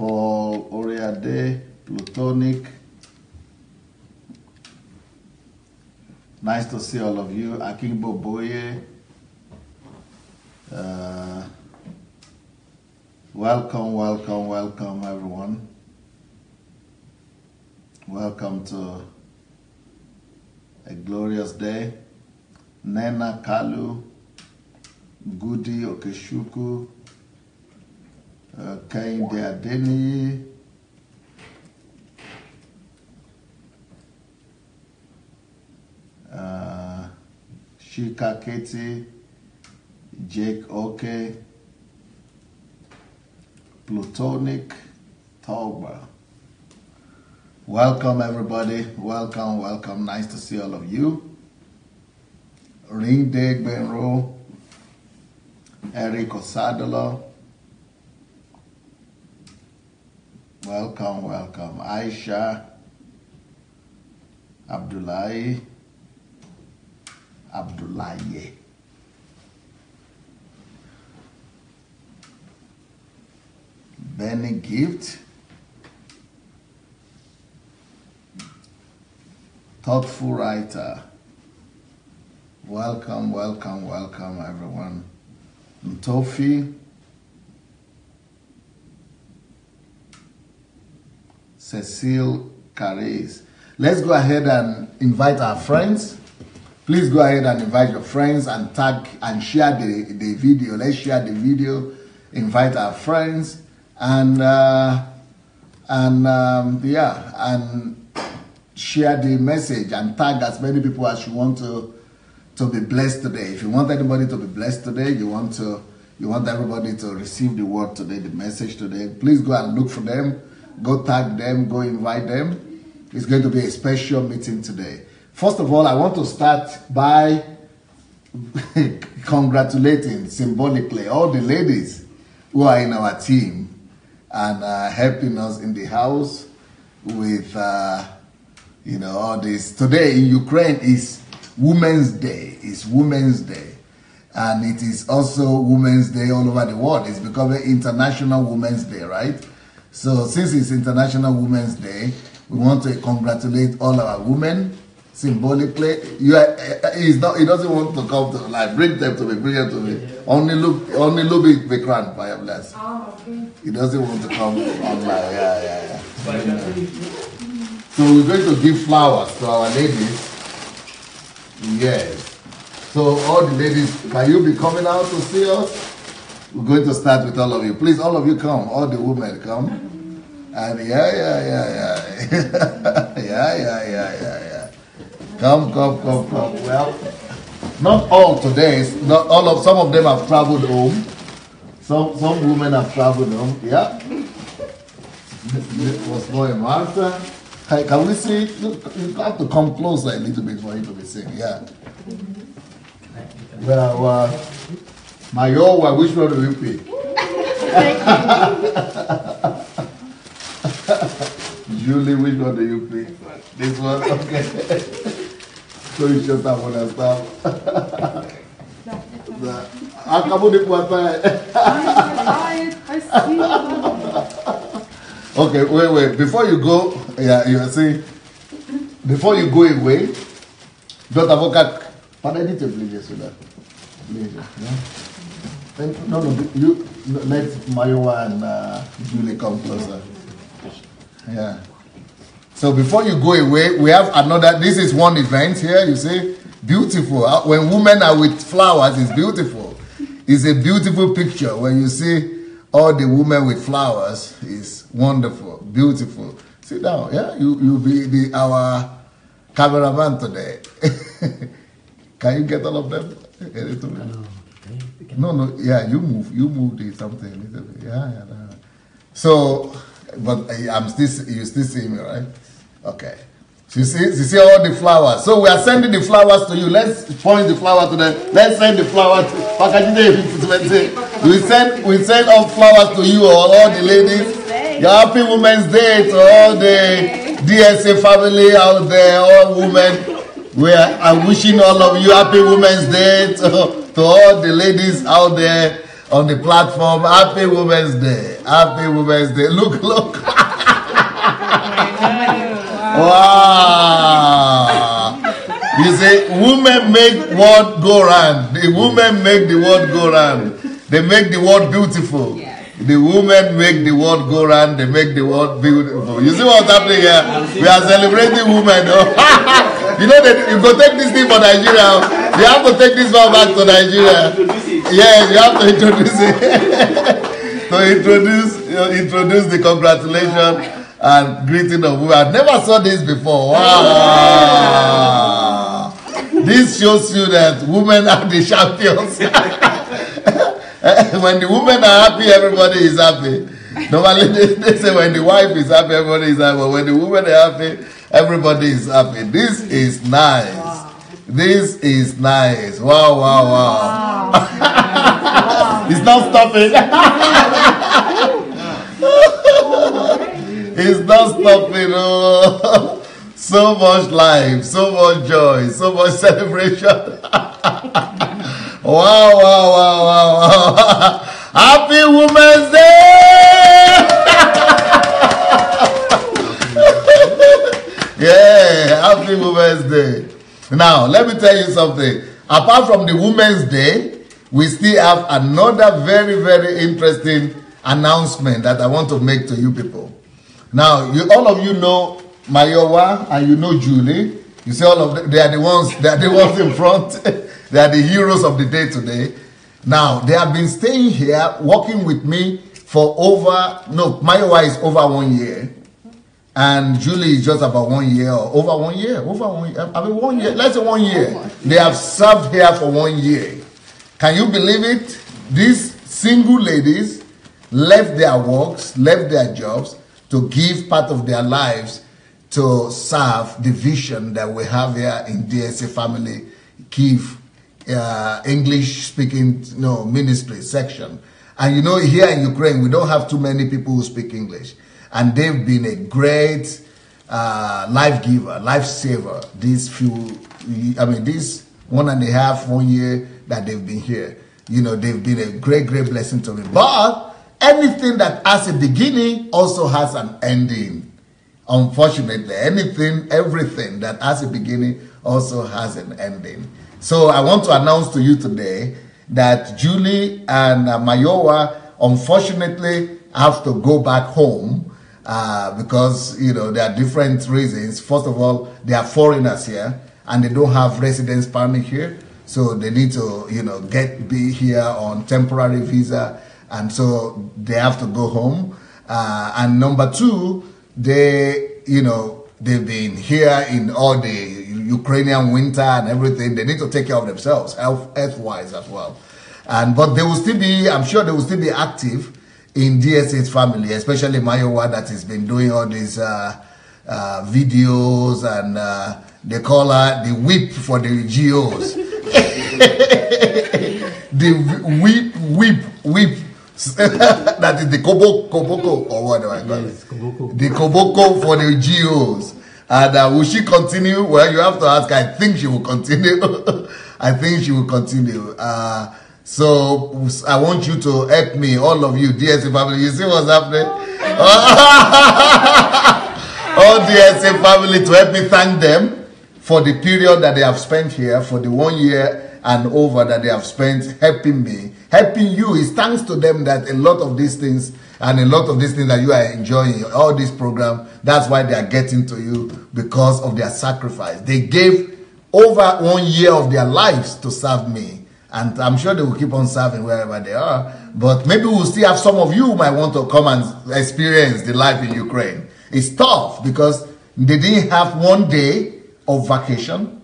Paul Oriade, Plutonic. Nice to see all of you. Akingbo Boye. Welcome, welcome, welcome, everyone. Welcome to a glorious day. Nena Kalu, Gudi Okeshuku, Kainde Adeni, Shika Keti, Jake Oke, Plutonic, Togba. Welcome everybody. Welcome, welcome. Nice to see all of you. Rinde Benro, Eric Osadolo. Welcome, welcome. Aisha, Abdullahi, Benny Gift, thoughtful writer. Welcome, welcome, welcome, everyone. Mtofi, Cecile Caris. Let's go ahead and invite our friends. Please go ahead and invite your friends and tag and share the video. Let's share the video, invite our friends, and share the message and tag as many people as you want to be blessed today. If you want anybody to be blessed today, you want everybody to receive the word today, the message today, please go and look for them, go tag them, go invite them. It's going to be a special meeting today. First of all, I want to start by congratulating symbolically all the ladies who are in our team and helping us in the house with all this. Today in Ukraine is Women's Day. It's Women's Day. And it is also Women's Day all over the world. It's becoming International Women's Day, right? So since it's International Women's Day, we want to congratulate all our women symbolically. He doesn't want to come to life. Bring them to me, bring them to me. Only look the crown, by bless. Oh, okay. He doesn't want to come online. Yeah. So we're going to give flowers to our ladies. Yes. So all the ladies, can you be coming out to see us? We're going to start with all of you. Please, all of you come. All the women come. And yeah. Come. Well, not all today. Some of them have traveled home. Some women have traveled home. Yeah. This was Boy Martha. Can we see it? You have to come closer a little bit for you to be seen. Yeah. Well, Mayowa, which one do you pick? Julie, which one do you pick? This one? Okay. So you shut up when I stop. Okay, wait. Before you go, you are saying, before you go away, Dr. Vokat, please, yeah? No, you let Mayowa and Julie come closer. Yeah. So before you go away, we have another. This is one event here. You see, beautiful. When women are with flowers, it's beautiful. It's a beautiful picture. When you see all the women with flowers, it's wonderful, beautiful. Sit down. Yeah, you'll be our cameraman today. Can you get all of them? No. Yeah, you move the something a little bit. Yeah. So, but you still see me, right? Okay. So you see all the flowers. So we are sending the flowers to you. Let's point the flower to them. Let's send the flower to we send all flowers to you, all the ladies. Your happy Women's Day to all the DSA family out there, all women. I'm wishing all of you happy Women's Day to all the ladies out there, on the platform. Happy Women's Day. Happy Women's Day. Look, look. Wow. You say, women make world go round. The women make the world go round. They make the world beautiful. Yes. The women make the world go round. They make the world beautiful. You see what's happening here? We are celebrating women. You know that you go take this thing for Nigeria. You have to take this one back to Nigeria. Yes, you have to introduce it. To introduce the congratulations and greeting of women. I never saw this before. Wow. This shows you that women are the champions. When the women are happy, everybody is happy. Normally they say when the wife is happy, everybody is happy. But when the women are happy, everybody is happy. This is nice. Wow. This is nice. Wow, wow, wow. It's not stopping. It's not stopping. Oh. So much life, so much joy, so much celebration. Wow, wow, wow, wow, wow. Happy Women's Day! Yeah, happy Women's Day. Now, let me tell you something. Apart from the Women's Day, we still have another very, very interesting announcement that I want to make to you people. Now, all of you know Mayowa and you know Julie. You see all of them, they are the ones in front. They are the heroes of the day today. Now, they have been staying here, working with me for Mayowa is over 1 year. And Julie is just about 1 year, or over 1 year. I mean, 1 year, let's say 1 year. They have served here for 1 year. Can you believe it? These single ladies left their works, left their jobs to give part of their lives to serve the vision that we have here in DSA Family Kyiv English-speaking ministry section. And you know, here in Ukraine, we don't have too many people who speak English. And they've been a great life giver, life saver, this 1.5 year that they've been here. You know, they've been a great, great blessing to me. But anything that has a beginning also has an ending. Unfortunately, everything that has a beginning also has an ending. So I want to announce to you today that Julie and Mayowa unfortunately have to go back home because, you know, there are different reasons. First of all, they are foreigners here and they don't have residence permit here. So they need to, you know, be here on temporary visa. And so they have to go home. And number two, they've been here in all the Ukrainian winter and everything. They need to take care of themselves, health-wise as well. But they will still be, I'm sure they will still be active in DSA's family, especially Mayowa that has been doing all these videos, and they call her the whip for the GOs. The whip. That is the koboko, or what do I call it? The koboko for the GOs. And will she continue? Well, you have to ask. I think she will continue. I think she will continue. So I want you to help me, all of you, DSA family. You see what's happening? All DSA family, to help me thank them for the period that they have spent here, for the 1 year and over that they have spent helping me, helping you. It's thanks to them that a lot of these things and a lot of these things that you are enjoying, all this program, that's why they are getting to you, because of their sacrifice. They gave over 1 year of their lives to serve me. And I'm sure they will keep on serving wherever they are. But maybe we'll still have some of you who might want to come and experience the life in Ukraine. It's tough because they didn't have 1 day of vacation,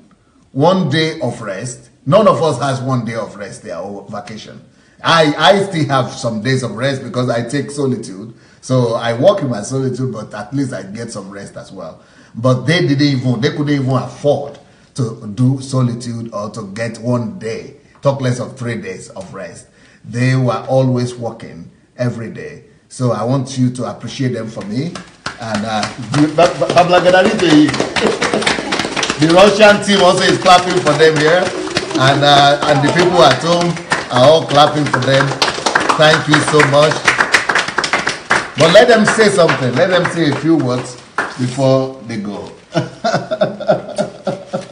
1 day of rest. None of us has 1 day of rest there or vacation. I still have some days of rest because I take solitude. So I work in my solitude, but at least I get some rest as well. But they couldn't even afford to do solitude or to get 1 day, talk less of 3 days of rest. They were always working every day. So I want you to appreciate them for me. And the Russian team also is clapping for them here. And the people at home are all clapping for them. thank you so much. But let them say something. Let them say a few words before they go.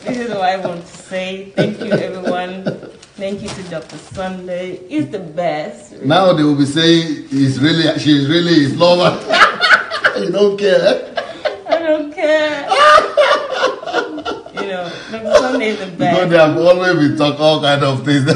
This is what I want to say. Thank you, everyone. Thank you to Dr. Sunday. He's the best. Really. Now they will be saying she's really his lover. You don't care. I don't care. You know, Dr. Sunday is the best. Because they have always been talking all kind of things.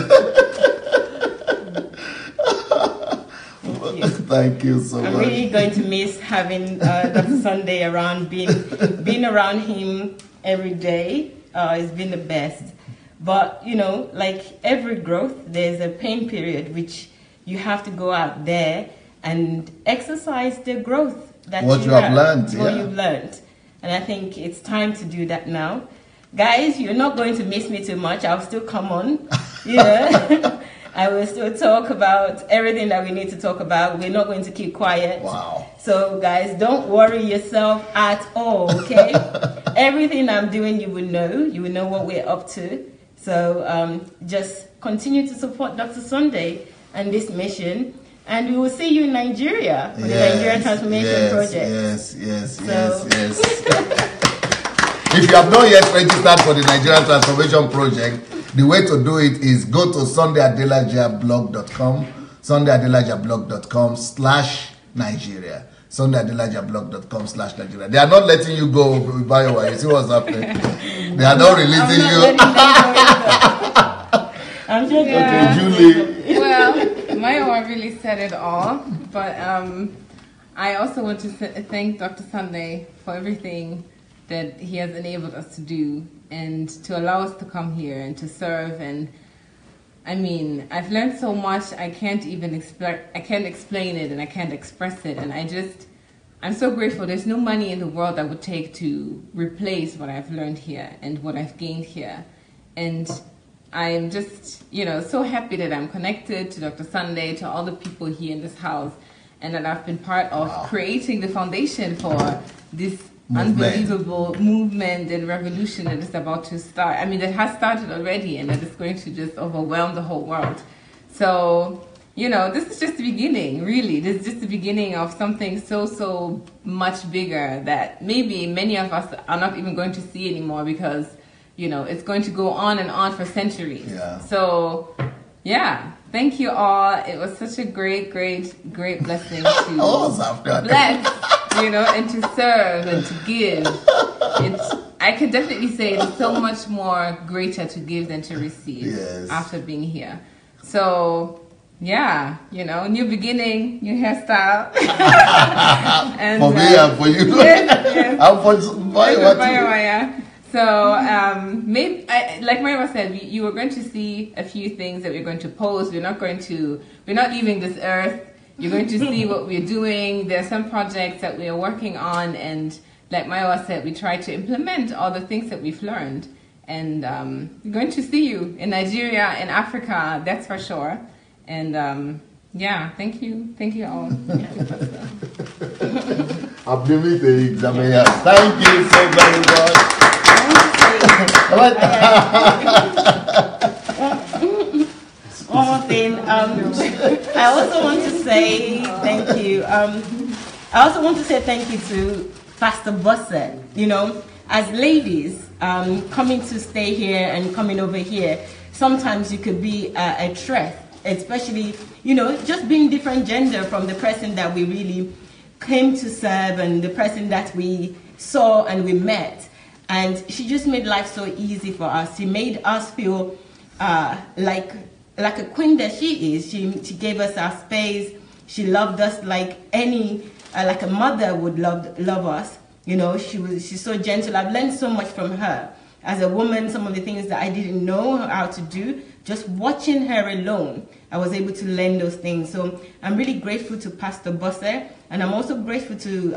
Thank you so much. I'm really going to miss having Dr. Sunday around, being around him every day. It's been the best. But, you know, like every growth, there's a pain period which you have to go out there and exercise the growth that what you have learned. What you've learned. And I think it's time to do that now. Guys, you're not going to miss me too much. I'll still come on. Yeah. I will still talk about everything that we need to talk about. We're not going to keep quiet. Wow. So, guys, don't worry yourself at all, okay? Everything I'm doing, you will know. You will know what we're up to. So, just continue to support Dr. Sunday and this mission. And we will see you in Nigeria for the Nigerian Transformation Project. Yes. If you have not yet registered for the Nigerian Transformation Project, the way to do it is go to sundayadelajablog.com, sundayadelajablog.com/Nigeria, sundayadelajablog.com/Nigeria. They are not letting you go, Bayowa. You see what's happening? They are not releasing you. I'm just Okay, Julie. Well, Mayowa really said it all, but I also want to thank Dr. Sunday for everything that he has enabled us to do and to allow us to come here and to serve. And I mean, I've learned so much. I can't explain it and I can't express it. And I'm so grateful. There's no money in the world that would take to replace what I've learned here and what I've gained here. And I'm just, you know, so happy that I'm connected to Dr. Sunday, to all the people here in this house, and that I've been part of creating the foundation for this unbelievable movement and revolution that is about to start. I mean, that has started already and that is going to just overwhelm the whole world. So, you know, this is just the beginning, really. This is just the beginning of something so much bigger that maybe many of us are not even going to see anymore because, you know, it's going to go on and on for centuries. Yeah. So, yeah. Thank you all. It was such a great blessing to bless, you know, and to serve and to give. I can definitely say it's so much more greater to give than to receive after being here. So, yeah, you know, new beginning, new hairstyle. And, for me and for you. Yes. I'm for Mayowa. So, maybe, like Mayowa said, you were going to see a few things that we're going to post. We're not leaving this earth. You're going to see what we're doing. There are some projects that we are working on, and like Mayowa said, we try to implement all the things that we've learned. And we're going to see you in Nigeria and Africa, that's for sure. And yeah, thank you all. Thank you so very much. One more thing. I also want to say thank you. I also want to say thank you to Pastor Bosse. You know, as ladies, coming to stay here and coming over here, sometimes you could be a threat, especially, you know, just being different gender from the person that we really came to serve and the person that we saw and we met. And she just made life so easy for us. She made us feel like a queen that she is. She gave us our space. She loved us like like a mother would love us. You know, she's so gentle. I've learned so much from her. As a woman, some of the things that I didn't know how to do, just watching her alone, I was able to learn those things. So I'm really grateful to Pastor Bosse, and I'm also grateful to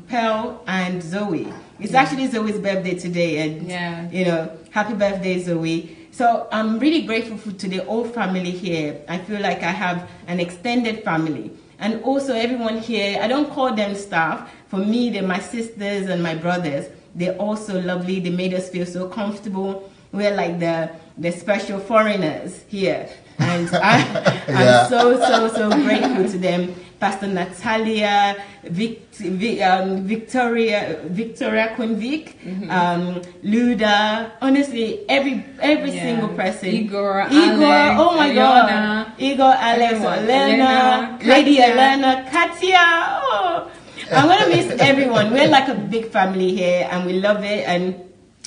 Pearl and Zoe. It's actually Zoe's birthday today, and you know, happy birthday, Zoe. So I'm really grateful to the whole family here. I feel like I have an extended family. And also everyone here, I don't call them staff. For me, they're my sisters and my brothers. They're also lovely. They made us feel so comfortable. We're like the the special foreigners here. And I'm so grateful to them. Pastor Natalia, Victoria Queen Vic, Luda, honestly, every single person. Igor, Alex, oh my God. Igor, Alex, Elena, Lady Elena, Katia. Oh, I'm going to miss everyone. We're like a big family here and we love it. And,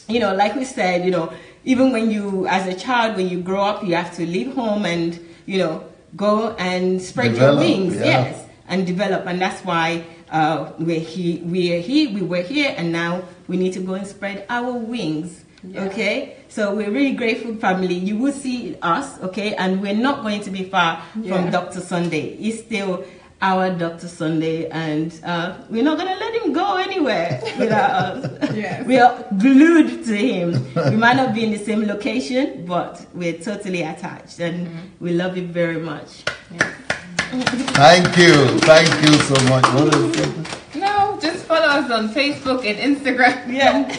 you know, like we said, you know, even when you, as a child, when you grow up, you have to leave home and, you know, go and spread your wings. Yes. And develop, and that's why we were here, and now we need to go and spread our wings. Okay, so we're really grateful, family. You will see us, okay, and we're not going to be far from Dr. Sunday. He's still our Dr. Sunday, and we're not going to let him go anywhere without us. We are glued to him. We might not be in the same location, but we're totally attached, and we love you very much. Thank you so much. No, just follow us on Facebook and Instagram.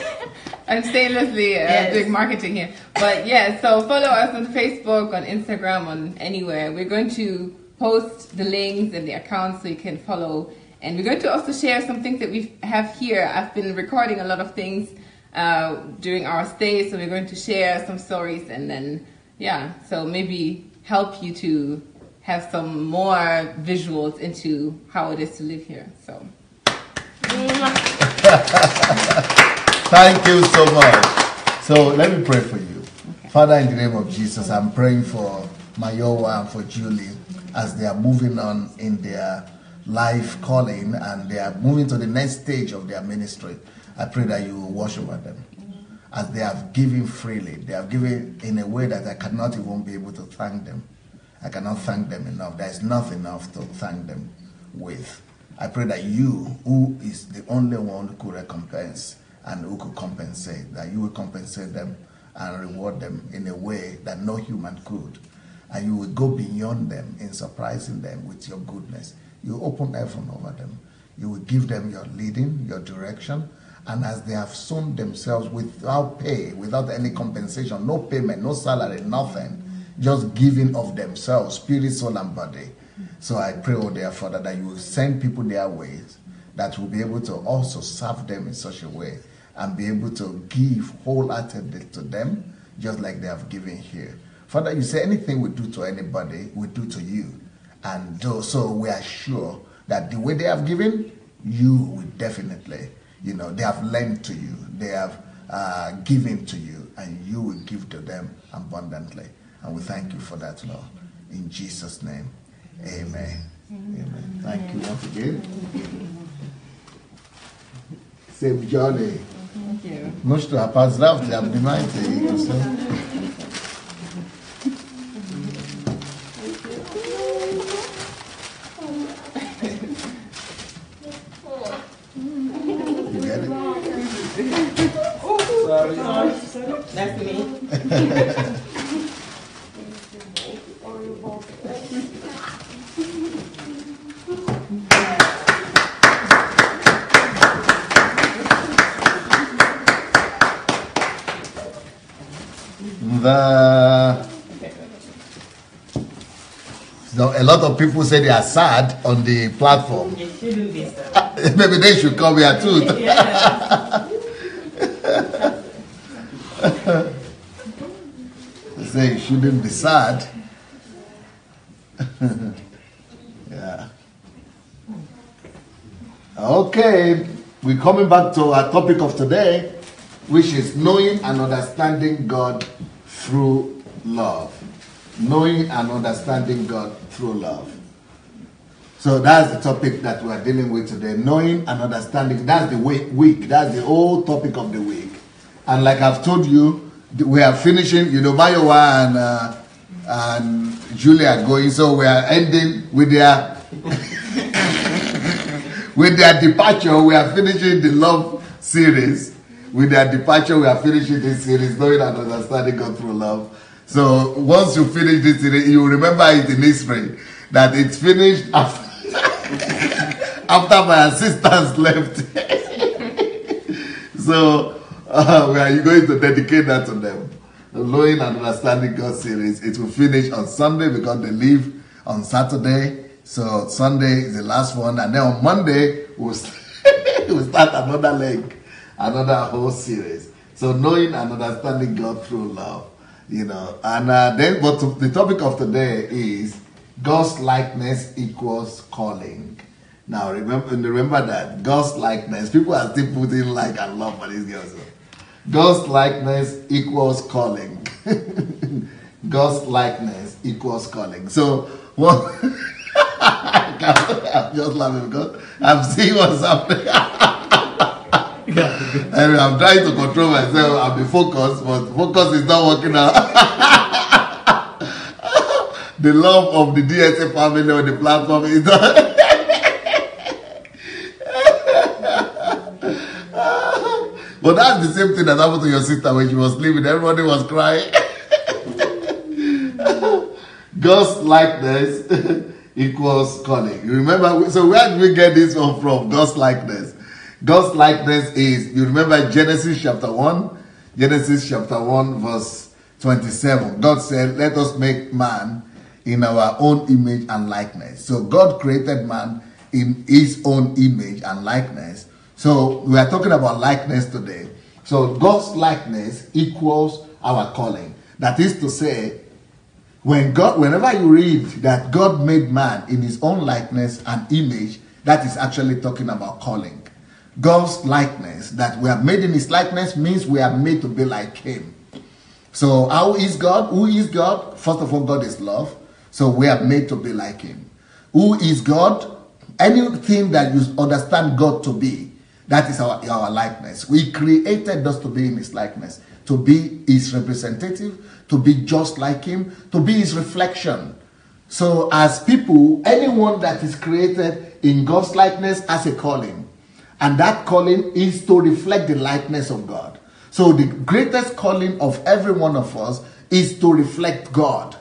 I'm shamelessly doing marketing here, but so follow us on Facebook, on Instagram, on anywhere. We're going to post the links and the accounts so you can follow, and we're going to also share some things that we have here. I've been recording a lot of things during our stay, so we're going to share some stories, and then so maybe help you to have some more visuals into how it is to live here. So thank you so much. So let me pray for you. Father, in the name of Jesus, I'm praying for Mayowa and for Julie as they are moving on in their life calling and they are moving to the next stage of their ministry. I pray that you will watch over them. As they have given freely, they have given in a way that I cannot even be able to thank them. I cannot thank them enough. There is nothing enough to thank them with. I pray that you, who is the only one who could recompense and who could compensate, that you will compensate them and reward them in a way that no human could. And you will go beyond them in surprising them with your goodness. You open heaven over them. You will give them your leading, your direction. And as they have sown themselves without pay, without any compensation, no payment, no salary, nothing, just giving of themselves, spirit, soul, and body. So I pray, oh dear Father, that you will send people their ways that will be able to also serve them in such a way and be able to give wholeheartedly to them, just like they have given here. Father, you say anything we do to anybody, we do to you. And so we are sure that the way they have given, you will definitely, they have lent to you, they have given to you, and you will give to them abundantly. And we thank you for that, Lord. In Jesus' name, amen. Amen. Thank you once again. Save journey. Thank you. Much to have left, I'm reminded. You get it? Sorry. That's me. So a lot of people say they are sad on the platform. It shouldn't be sad. Maybe they should come here too. They say it shouldn't be sad. Yeah. Okay, we're coming back to our topic of today, which is knowing and understanding God through love. Knowing and understanding God through love. So that's the topic that we are dealing with today. Knowing and understanding. That's the week. That's the whole topic of the week. And like I've told you, we are finishing. Mayowa and Julia are going. So we are ending with their with their departure. We are finishing the love series. With their departure, we are finishing this series, knowing and understanding God through love. So once you finish this series, you remember it in history that it's finished after my assistants left. So we are going to dedicate that to them. Knowing and Understanding God series. It will finish on Sunday because they leave on Saturday. So Sunday is the last one. And then on Monday, we'll start another leg, another whole series. So knowing and understanding God through love. And then but the topic of today is God's likeness equals calling. Now remember that God's likeness, people are still putting like and love for these girls. God's likeness equals calling. God's likeness equals calling. So what? I'm just laughing because I'm seeing what's happening. Anyway, I'm trying to control myself. I'll be focused, but focus is not working out. The love of the DSA family on the platform is not. But that's the same thing that happened to your sister when she was sleeping. Everybody was crying. God's likeness equals calling. You remember? So where did we get this one from? God's likeness. God's likeness is, you remember Genesis chapter 1? Genesis chapter 1 verse 27. God said, let us make man in our own image and likeness. So God created man in his own image and likeness. So we are talking about likeness today. So God's likeness equals our calling. That is to say, whenever you read that God made man in his own likeness and image, that is actually talking about calling. God's likeness, that we are made in his likeness, means we are made to be like him. So how is God? Who is God? First of all, God is love. So we are made to be like him. Who is God? Anything that you understand God to be, that is our likeness. We created us to be in his likeness, to be his representative, to be just like him, to be his reflection. So as people, anyone that is created in God's likeness has a calling. And that calling is to reflect the likeness of God. So the greatest calling of every one of us is to reflect God,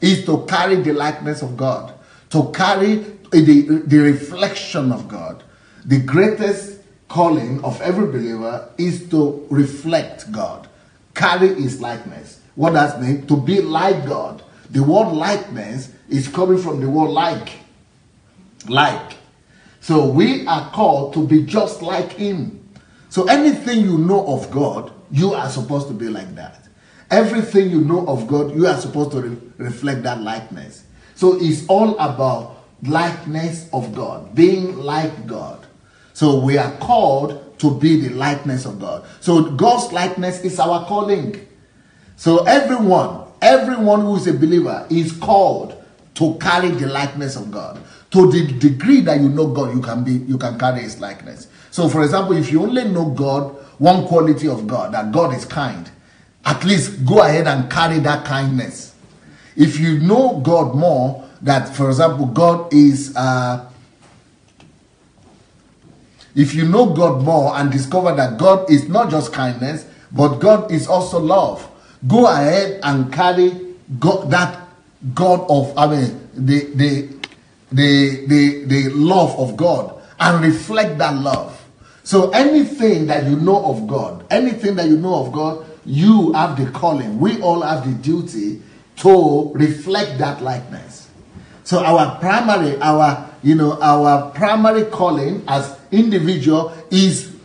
is to carry the likeness of God, to carry the reflection of God. The greatest calling of every believer is to reflect God, carry his likeness. What does that mean? To be like God. The word likeness is coming from the word like. So we are called to be just like him. So anything you know of God, you are supposed to be like that. Everything you know of God, you are supposed to reflect that likeness. So it's all about likeness of God, being like God. So we are called to be the likeness of God. So God's likeness is our calling. So everyone who is a believer is called to carry the likeness of God. To the degree that you know God, you can carry his likeness. So for example, if you only know God, one quality of God, that God is kind, at least go ahead and carry that kindness. If you know God more, that for example, God is, if you know God more and discover that God is not just kindness, but God is also love, go ahead and carry God, that God of, the love of God, and reflect that love. So anything that you know of God, you have the calling. We all have the duty to reflect that likeness. So our primary calling as individual is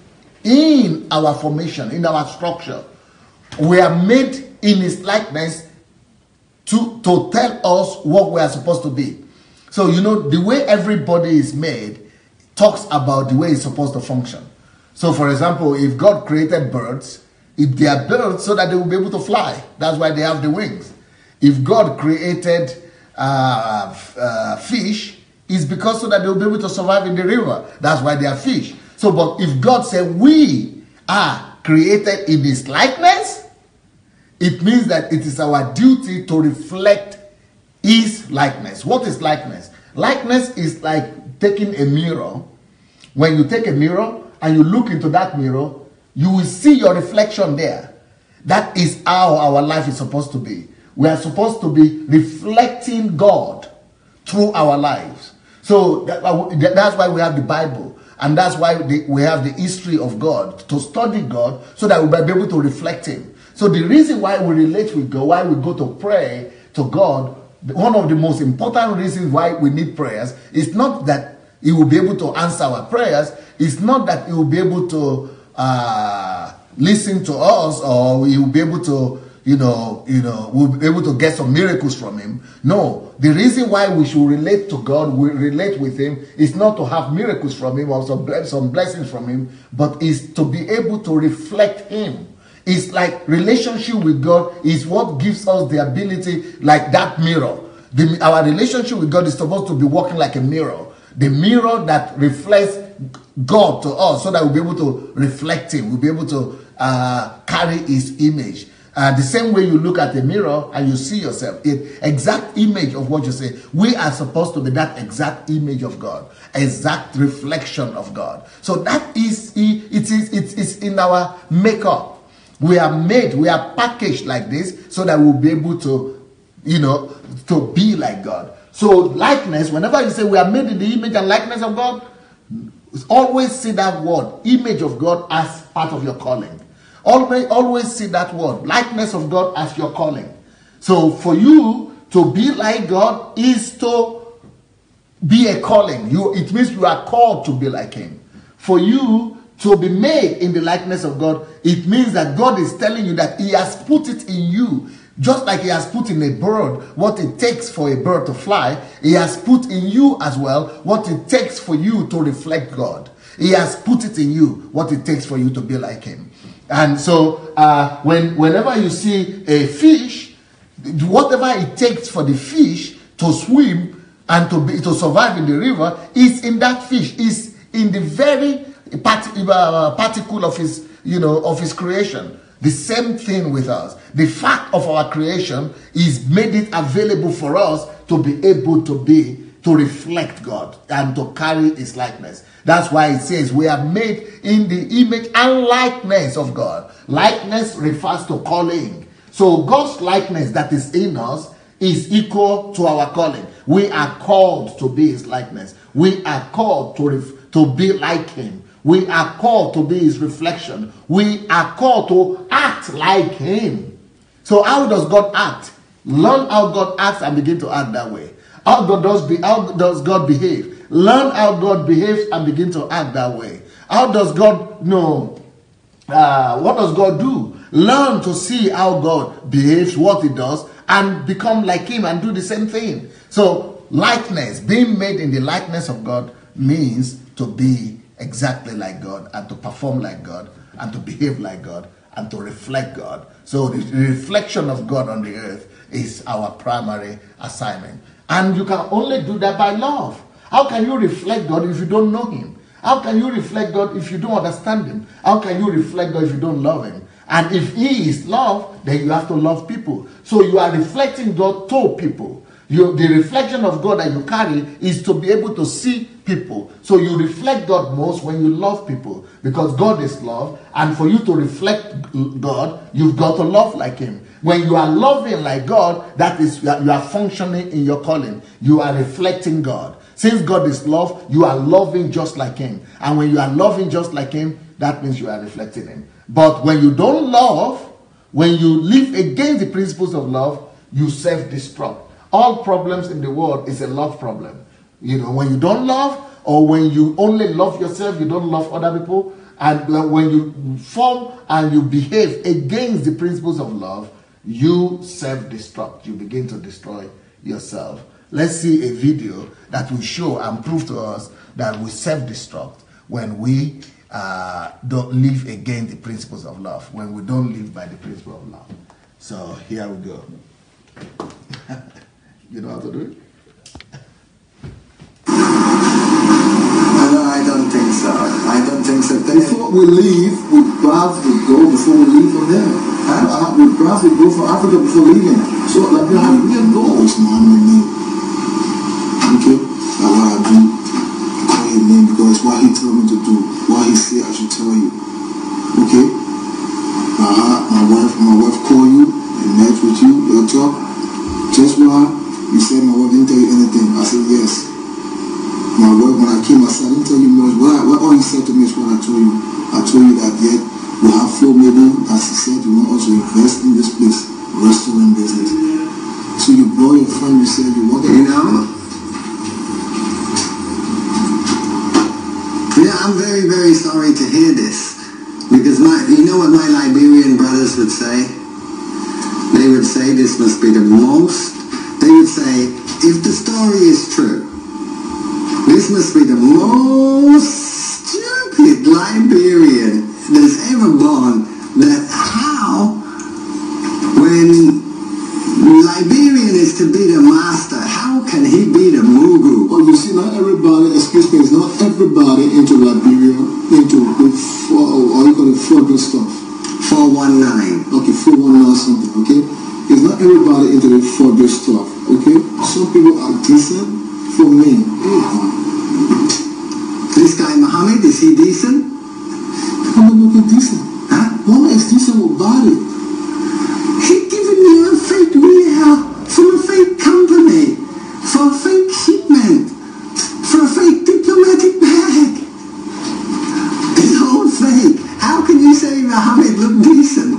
in our formation, in our structure. We are made in his likeness to tell us what we are supposed to be. So, the way everybody is made talks about the way it's supposed to function. So, for example, if God created birds, if they are birds so that they will be able to fly, that's why they have the wings. If God created fish, it's because so that they will be able to survive in the river. That's why they are fish. So, but if God said we are created in his likeness, it means that it is our duty to reflect his likeness. What is likeness? Likeness is like taking a mirror. When you take a mirror and you look into that mirror, you will see your reflection there. That is how our life is supposed to be. We are supposed to be reflecting God through our lives. So that's why we have the Bible. And that's why we have the history of God, to study God so that we'll be able to reflect him. So the reason why we relate with God, why we go to pray to God, one of the most important reasons why we need prayers is not that He will be able to answer our prayers. It's not that He will be able to listen to us, or He will be able to, we'll be able to get some miracles from Him. No, the reason why we should relate to God, we relate with Him, is not to have miracles from Him or some blessings from Him, but is to be able to reflect Him. It's like relationship with God is what gives us the ability, like that mirror. Our relationship with God is supposed to be working like a mirror. The mirror that reflects God to us, so that we'll be able to reflect Him. We'll be able to carry His image. The same way you look at the mirror and you see yourself, exact image of what you say. We are supposed to be that exact image of God, exact reflection of God. So that is it's in our makeup. We are made, we are packaged like this, so that we'll be able to, to be like God. So likeness, whenever you say we are made in the image and likeness of God, always see that word, image of God, as part of your calling. Always see that word, likeness of God, as your calling. So for you to be like God is to be a calling. It means you are called to be like Him. For you to be made in the likeness of God, it means that God is telling you that He has put it in you. Just like He has put in a bird what it takes for a bird to fly, He has put in you as well what it takes for you to reflect God. He has put it in you what it takes for you to be like Him. And so whenever you see a fish, whatever it takes for the fish to swim and to survive in the river is in that fish, is in the very particle of his creation. The same thing with us. The fact of our creation is made it available for us to be able to reflect God and to carry His likeness. That's why it says we are made in the image and likeness of God. Likeness refers to calling. So God's likeness that is in us is equal to our calling. We are called to be His likeness. We are called to be like Him. We are called to be His reflection. We are called to act like Him. So how does God act? Learn how God acts and begin to act that way. How does God behave? Learn how God behaves and begin to act that way. How does God know? What does God do? Learn to see how God behaves, what He does, and become like Him and do the same thing. So likeness, being made in the likeness of God, means to be exactly like God, and to perform like God, and to behave like God, and to reflect God. So the reflection of God on the earth is our primary assignment. And you can only do that by love. How can you reflect God if you don't know Him? How can you reflect God if you don't understand Him? How can you reflect God if you don't love Him? And if He is love, then you have to love people. So you are reflecting God to people. The reflection of God that you carry is to be able to see people. So you reflect God most when you love people, because God is love, and for you to reflect God, you've got to love like Him. When you are loving like God, that is, you are functioning in your calling. You are reflecting God. Since God is love, you are loving just like Him. And when you are loving just like Him, that means you are reflecting Him. But when you don't love, when you live against the principles of love, you self-destruct. All problems in the world is a love problem. When you don't love, or when you only love yourself, you don't love other people, and when you form and you behave against the principles of love, you self-destruct. You begin to destroy yourself. Let's see a video that will show and prove to us that we self-destruct when we don't live against the principles of love, when we don't live by the principle of love. So here we go. You know how to do it? No, I don't think so. I don't think so. Before we leave, we probably go before we leave from there. We probably go for Africa before leaving. So, like, we have real goals, man. Okay? That's what I do. I call your name because it's what He told me to do. What He said I should tell you. Okay? My wife called you and met with you. You'll talk. Just what? You said my wife didn't tell you anything. I said yes. My wife, when I came, I said I didn't tell you much. What all you said to me is what I told you. I told you that yet we have flow maybe, as he said, you want us to invest say you want to. You know? Yeah, I'm very, very sorry to hear this. Because you know what my Liberian brothers would say? They would say this must be the most, they would say, if the story is true, this must be the most stupid Liberian that's ever born. That how, when Liberian is to be the master, how can he be the Mugu? Well, you see, not everybody, excuse me, it's not everybody into Liberia, into the, or you call it fraudulent stuff. 419. Okay, 419 something, okay? It's not everybody into the fraudulent stuff, okay? Some people are decent for me. This guy Muhammad, is he decent? Muhammad looking decent. Huh? Muhammad is decent with body. He giving me a fake wheel from a fake company, for a fake shipment, for a fake diplomatic bag. It's all fake. How can you say Muhammad look decent?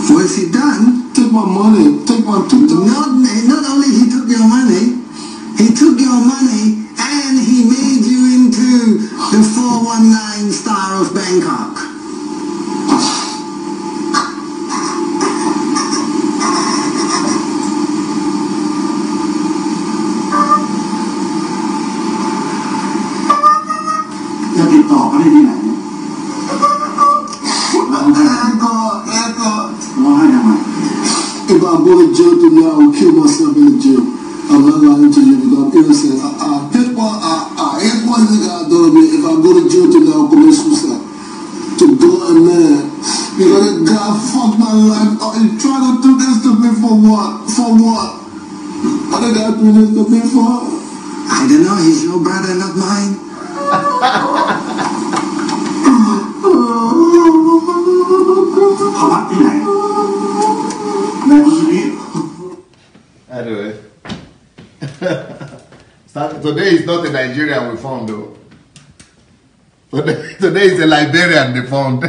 What's he done? Take my money. Take my $2,000. Not only he took your money, he took your money and he made you into the 419 star of Bangkok. If I go to jail tonight, I will kill myself in the jail. I'm not lying to you because I'm innocent. I hate one nigga I done me. If I go to jail tonight, I'll commit suicide. To God and man. Because that guy fucked my life up. He tried to do this to me for what? For what? What did I do this to me for? I don't know, he's your brother, not mine. Anyway, today is not a Nigerian we found though. Today is a Liberian they found.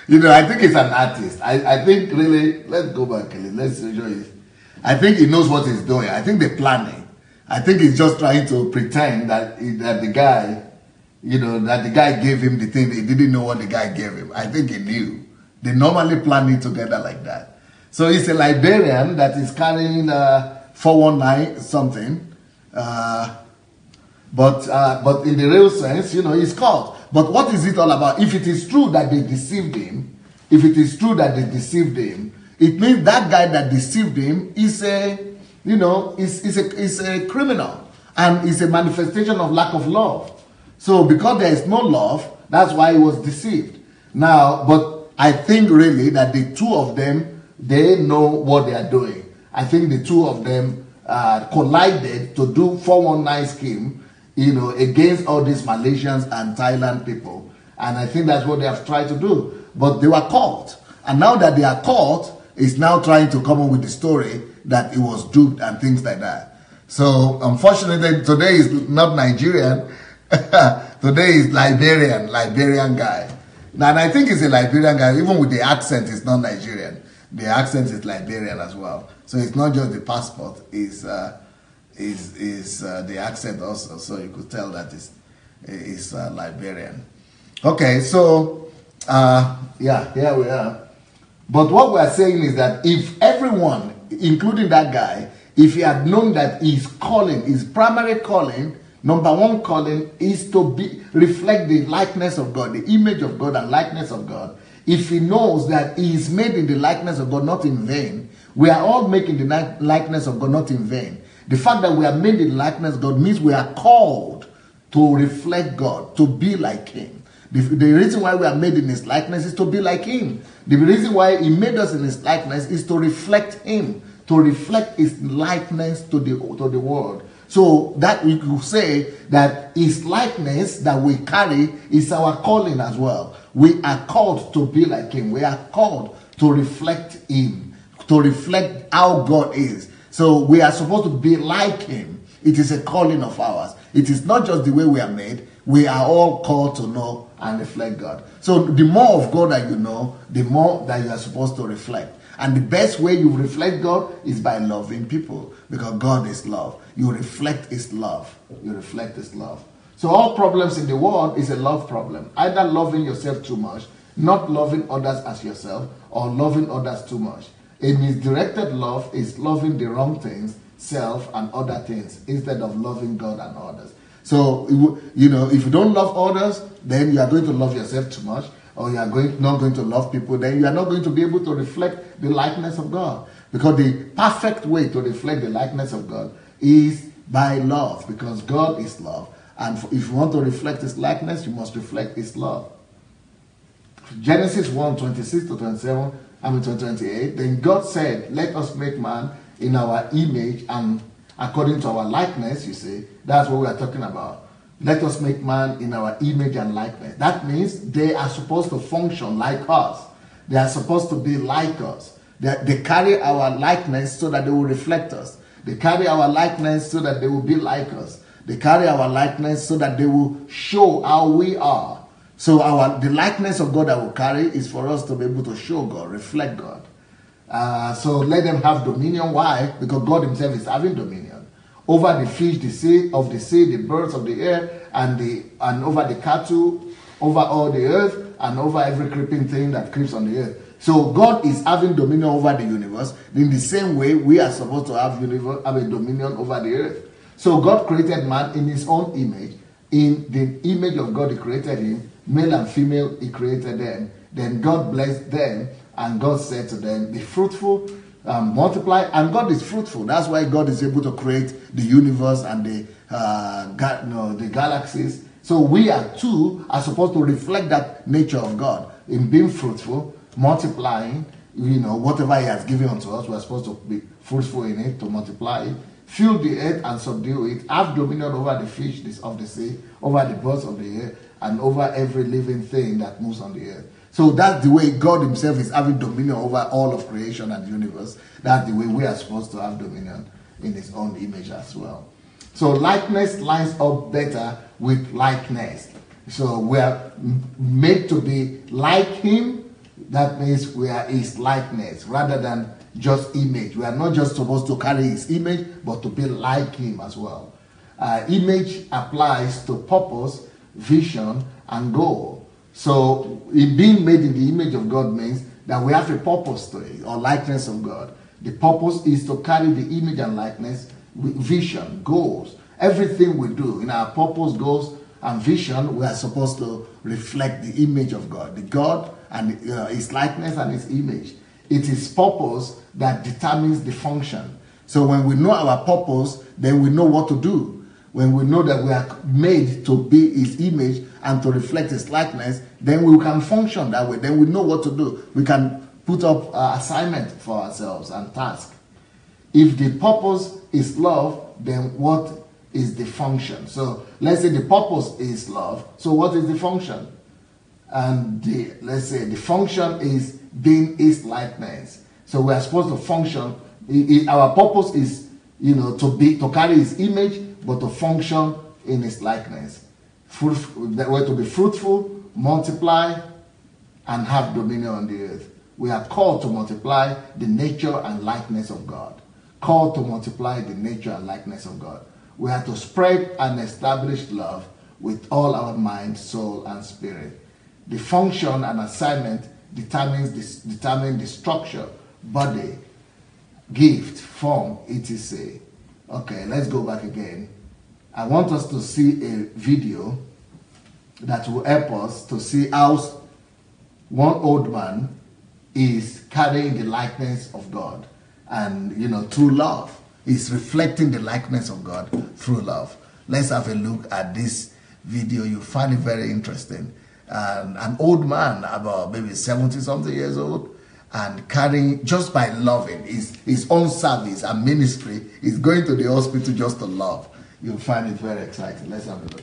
You know, I think it's an artist. I think really, let's go back a little, let's enjoy it. I think he knows what he's doing. I think they're planning. I think he's just trying to pretend that the guy, you know, that the guy gave him the thing. He didn't know what the guy gave him. I think he knew. They normally plan it together like that. So it's a Liberian that is carrying 419 something. But in the real sense, you know, he's caught. But what is it all about? If it is true that they deceived him, it means that guy that deceived him is a, you know, is a criminal. And it's a manifestation of lack of love. So because there is no love, that's why he was deceived. Now, but I think really that the two of them, they know what they are doing. I think the two of them collided to do 419 scheme, you know, against all these Malaysians and Thailand people. And I think that's what they have tried to do. But they were caught. And now that they are caught, it's now trying to come up with the story that it was duped and things like that. So unfortunately, today is not Nigerian. Today is Liberian guy. Now, and I think it's a Liberian guy, even with the accent, it's not Nigerian. The accent is Liberian as well. So it's not just the passport, it's the accent also. So you could tell that it's Liberian. Okay, so yeah, here we are. But what we're saying is that if everyone, including that guy, if he had known that his calling, his primary calling, number one calling is to reflect the likeness of God, the image of God and likeness of God. If he knows that he is made in the likeness of God, not in vain, we are all making the likeness of God, not in vain. The fact that we are made in the likeness of God means we are called to reflect God, to be like him. The reason why we are made in his likeness is to be like him. The reason why he made us in his likeness is to reflect him, to reflect his likeness to the world. So that we could say that his likeness that we carry is our calling as well. We are called to be like him. We are called to reflect him, to reflect how God is. So we are supposed to be like him. It is a calling of ours. It is not just the way we are made. We are all called to know and reflect God. So the more of God that you know, the more that you are supposed to reflect. And the best way you reflect God is by loving people, because God is love. You reflect his love. You reflect his love. So all problems in the world is a love problem. Either loving yourself too much, not loving others as yourself, or loving others too much. A misdirected love is loving the wrong things, self and other things, instead of loving God and others. So, you know, if you don't love others, then you are going to love yourself too much, or you are not going to love people, then you are not going to be able to reflect the likeness of God. Because the perfect way to reflect the likeness of God is by love, because God is love. And if you want to reflect his likeness, you must reflect his love. Genesis 1:26-27, 28, then God said, let us make man in our image and according to our likeness, you see. That's what we are talking about. Let us make man in our image and likeness. That means they are supposed to function like us. They are supposed to be like us. They carry our likeness so that they will reflect us. They carry our likeness so that they will be like us. They carry our likeness so that they will show how we are. So the likeness of God that we carry is for us to be able to show God, reflect God. So let them have dominion. Why? Because God himself is having dominion over the fish, the sea, the birds of the air, and over the cattle, over all the earth, and over every creeping thing that creeps on the earth. So God is having dominion over the universe. In the same way, we are supposed to have a dominion over the earth. So God created man in his own image. In the image of God, he created him. Male and female, he created them. Then God blessed them, and God said to them, be fruitful, multiply. And God is fruitful. That's why God is able to create the universe and the galaxies. So we are supposed to reflect that nature of God in being fruitful, multiplying, whatever he has given unto us, we're supposed to be fruitful in it, to multiply it, fill the earth and subdue it, have dominion over the fish of the sea, over the birds of the air, and over every living thing that moves on the earth. So that's the way God himself is having dominion over all of creation and the universe. That's the way we are supposed to have dominion in his own image as well. So likeness lines up better with likeness. So we are made to be like him. That means we are his likeness rather than just image. We are not just supposed to carry his image, but to be like him as well. Image applies to purpose, vision, and goal. So being made in the image of God means that we have a purpose to it, or likeness of God. The purpose is to carry the image and likeness with vision, goals. Everything we do in our purpose, goals, and vision, we are supposed to reflect the image of God, the God and his likeness and his image. It is purpose that determines the function. So when we know our purpose, then we know what to do. When we know that we are made to be his image and to reflect his likeness, then we can function that way. Then we know what to do. We can put up assignment for ourselves and task. If the purpose is love, then what is the function? So let's say the purpose is love. So what is the function? And let's say the function is being his likeness. So we are supposed to function. Our purpose is, to carry his image, but to function in his likeness. We're to be fruitful, multiply, and have dominion on the earth. We are called to multiply the nature and likeness of God. Called to multiply the nature and likeness of God. We are to spread and establish love with all our mind, soul, and spirit. The function and assignment determine the structure, body, gift, form, etc. Okay, let's go back again. I want us to see a video that will help us to see how one old man is carrying the likeness of God. And, through love. He's reflecting the likeness of God through love. Let's have a look at this video. You'll find it very interesting. An old man, about maybe 70-something years old, and carrying, just by loving his own service and ministry, is going to the hospital just to love. You'll find it very exciting. Let's have a look.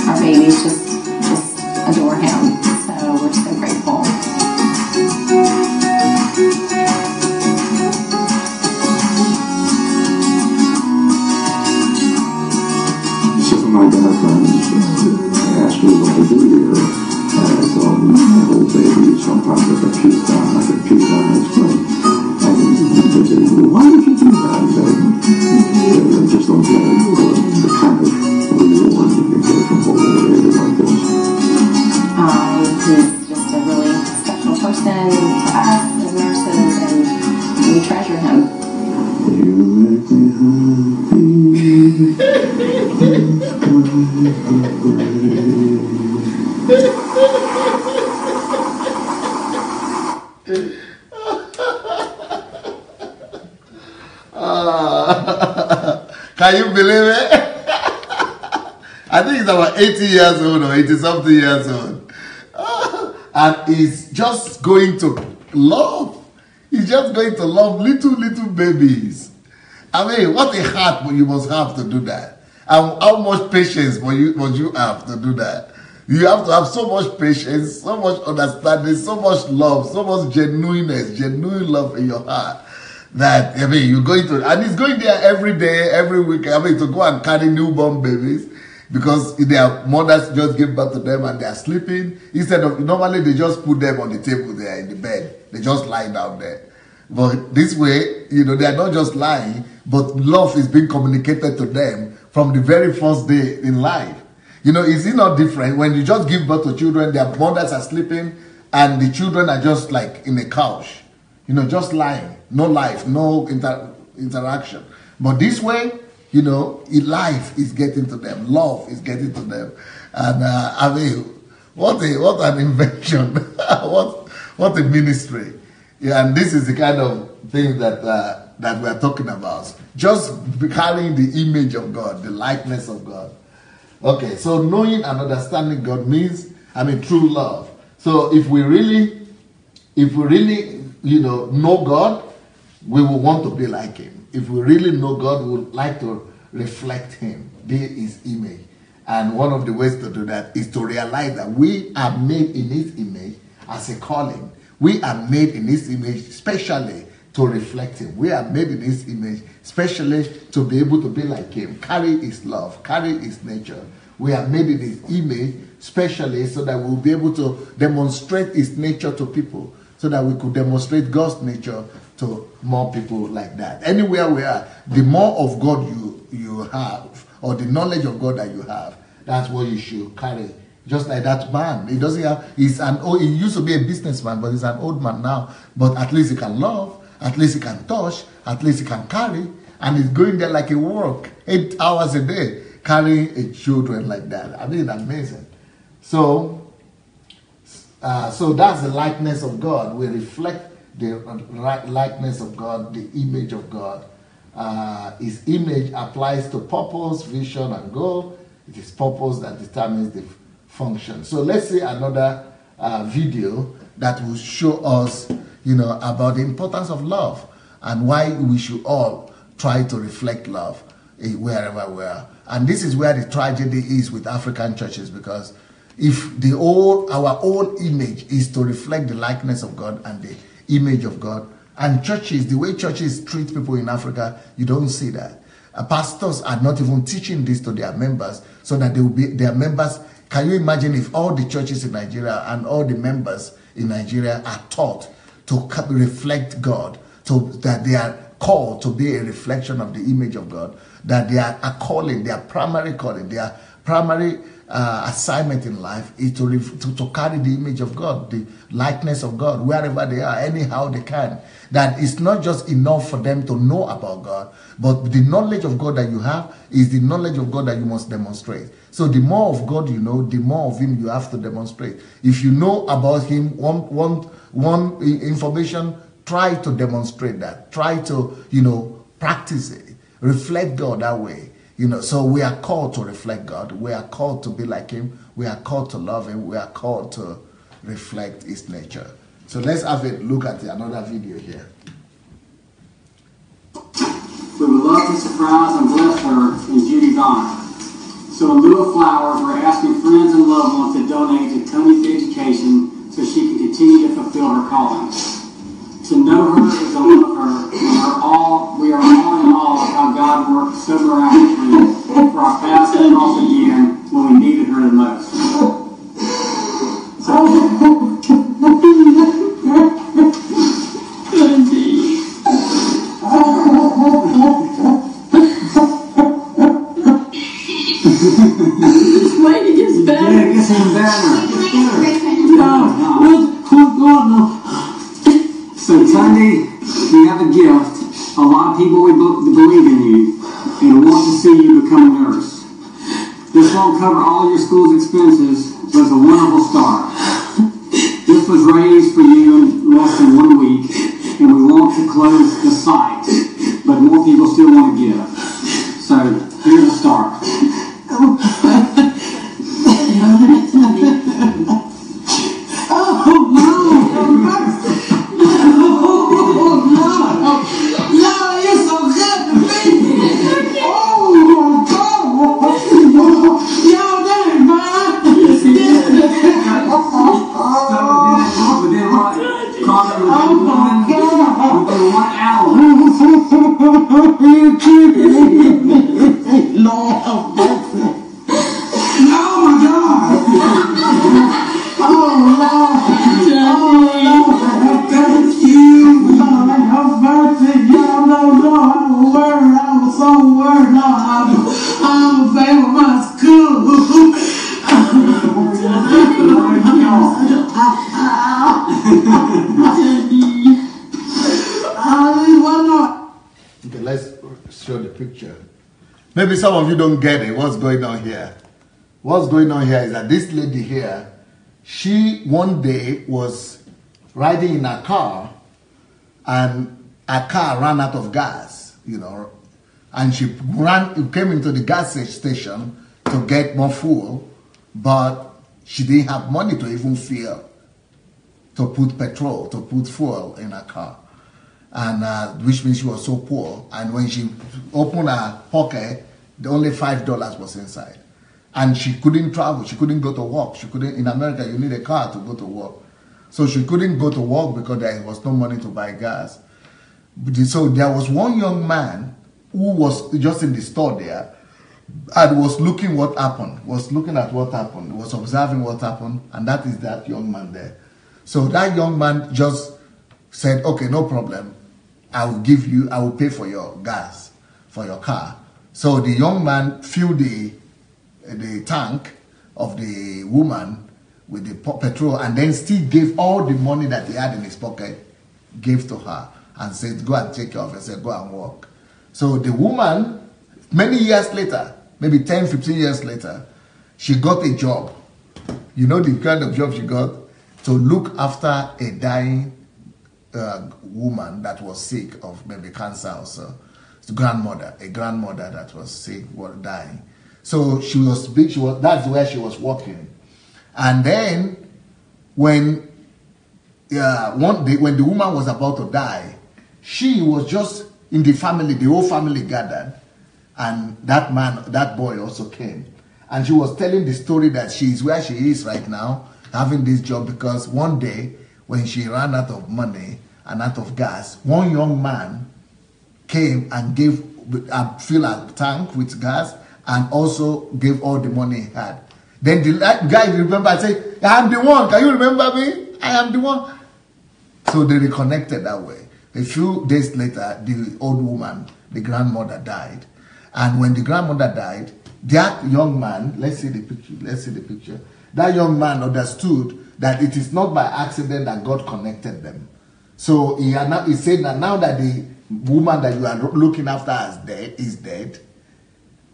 Our babies just adore him, so we're so grateful. Some of my dad friends asked me what I do here, and I told them I hold babies. Sometimes I get puked on his plate. And they said, well, why did you do that? They just don't get the kind of reward you can get from holding a baby like this. He's just a really special person for us as nurses, and we treasure him. You make me Can you believe it? I think he's about 80 years old or 80 something years old. And he's just going to love. He's just going to love little babies. I mean, what a heart you must have to do that. And how much patience must you have to do that? You have to have so much patience, so much understanding, so much love, so much genuine love in your heart. That, I mean, you're going to, and he's going there every day, every week, I mean, to go and carry newborn babies, because their mothers just give birth to them and they are sleeping. Instead of, normally they just put them on the table there in the bed. They just lie down there. But this way, you know, they are not just lying, but love is being communicated to them from the very first day in life. You know, is it not different when you just give birth to children, their mothers are sleeping and the children are just like in a couch, you know, just lying. No life, no interaction. But this way, you know, life is getting to them. Love is getting to them. And I mean, what an invention. what a ministry. Yeah, and this is the kind of thing that that we are talking about. Just carrying the image of God, the likeness of God. Okay, so knowing and understanding God means, I mean, true love. So if we really, you know God, we will want to be like him. If we really know God, we would like to reflect him, be his image. And one of the ways to do that is to realize that we are made in his image as a calling. We are made in his image specially to reflect him. We are made in his image specially to be able to be like him, carry his love, carry his nature. We are made in his image specially so that we'll be able to demonstrate his nature to people, so that we could demonstrate God's nature to more people like that. Anywhere we are, the more of God you have, or the knowledge of God that you have, that's what you should carry. Just like that man, he doesn't have. He used to be a businessman, but he's an old man now. But at least he can love, at least he can touch, at least he can carry, and he's going there like he work 8 hours a day, carrying a children like that. I mean, amazing. So that's the likeness of God. We reflect the likeness of God, the image of God. His image applies to purpose, vision, and goal. It is purpose that determines the function. So let's see another video that will show us, about the importance of love and why we should all try to reflect love wherever we are. And this is where the tragedy is with African churches, because if our own image is to reflect the likeness of God and the image of God, and churches, the way churches treat people in Africa, you don't see that. Pastors are not even teaching this to their members so that they will be their members. Can you imagine if all the churches in Nigeria and all the members in Nigeria are taught to reflect God, that they are called to be a reflection of the image of God, that they are a calling, their primary calling, their primary assignment in life is to carry the image of God, the likeness of God, wherever they are, anyhow they can. That it's not just enough for them to know about God, but the knowledge of God that you have is the knowledge of God that you must demonstrate. So the more of God you know, the more of Him you have to demonstrate. If you know about Him, one information, try to demonstrate that. Try to, practice it. Reflect God that way. So we are called to reflect God. We are called to be like Him. We are called to love Him. We are called to reflect His nature. So let's have a look at another video here. We would love to surprise and bless her in Judy's honor. So in lieu of flowers, we're asking friends and loved ones to donate to Tony's education so she can continue to fulfill her calling. To know her is to love her. We are all in awe of how God worked so miraculously for our paths to cross again when we needed her the most. This lady gets better. Yeah, it gets even better. So Sunday, we have a gift. A lot of people believe in you and want to see you become a nurse. This won't cover all your school's expenses, but it's a wonderful start. This was raised for you in less than 1 week, and we want to close the site, but more people still want to give. So here's the start. Okay, let's show the picture. Maybe some of you don't get it. What's going on here? What's going on here is that this lady here, she one day was riding in a car and a car ran out of gas, and she came into the gas station to get more fuel, but she didn't have money to even fill, to put petrol, to put fuel in her car. And which means she was so poor. And when she opened her pocket, only $5 was inside. And she couldn't travel. She couldn't go to work. In America, you need a car to go to work. So she couldn't go to work because there was no money to buy gas. So there was one young man who was just in the store there and was looking at what happened, was observing what happened, and that is that young man there. So that young man just said, okay, no problem. I will pay for your gas, for your car. So the young man filled the tank of the woman with the petrol and then still gave all the money that he had in his pocket, gave to her and said, go and take care of it. Said, go and work. So the woman, many years later, maybe 10, 15 years later, she got a job. You know the kind of job she got? To look after a dying woman that was sick of maybe cancer or so. It's a grandmother that was sick, was dying. So she was big. That's where she was working. And then when one day when the woman was about to die, she was just in the family. The whole family gathered, and that boy also came. And she was telling the story that she is where she is right now, having this job, because one day when she ran out of money and out of gas, one young man came and filled a tank with gas and also gave all the money he had. Then the guy remember and said, I am the one. Can you remember me? I am the one. So they reconnected that way. A few days later, the old woman, the grandmother, died. And when the grandmother died, that young man, let's see the picture. That young man understood that it is not by accident that God connected them. So he said that now that the woman that you are looking after is dead,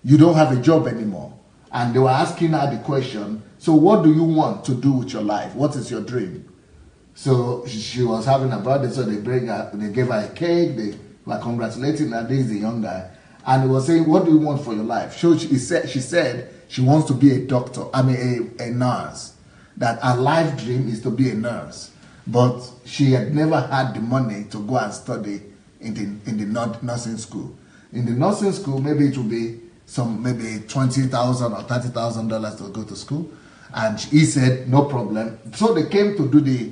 you don't have a job anymore. And they were asking her the question, so what do you want to do with your life? What is your dream? So she was having a birthday, so they gave her a cake, they were congratulating her. This is the young guy. And he was saying, what do you want for your life? So she said she wants to be a doctor, a nurse. That her life dream is to be a nurse. But she had never had the money to go and study in the nursing school. In the nursing school, maybe it would be maybe $20,000 or $30,000 to go to school. And he said, no problem. So they came to do the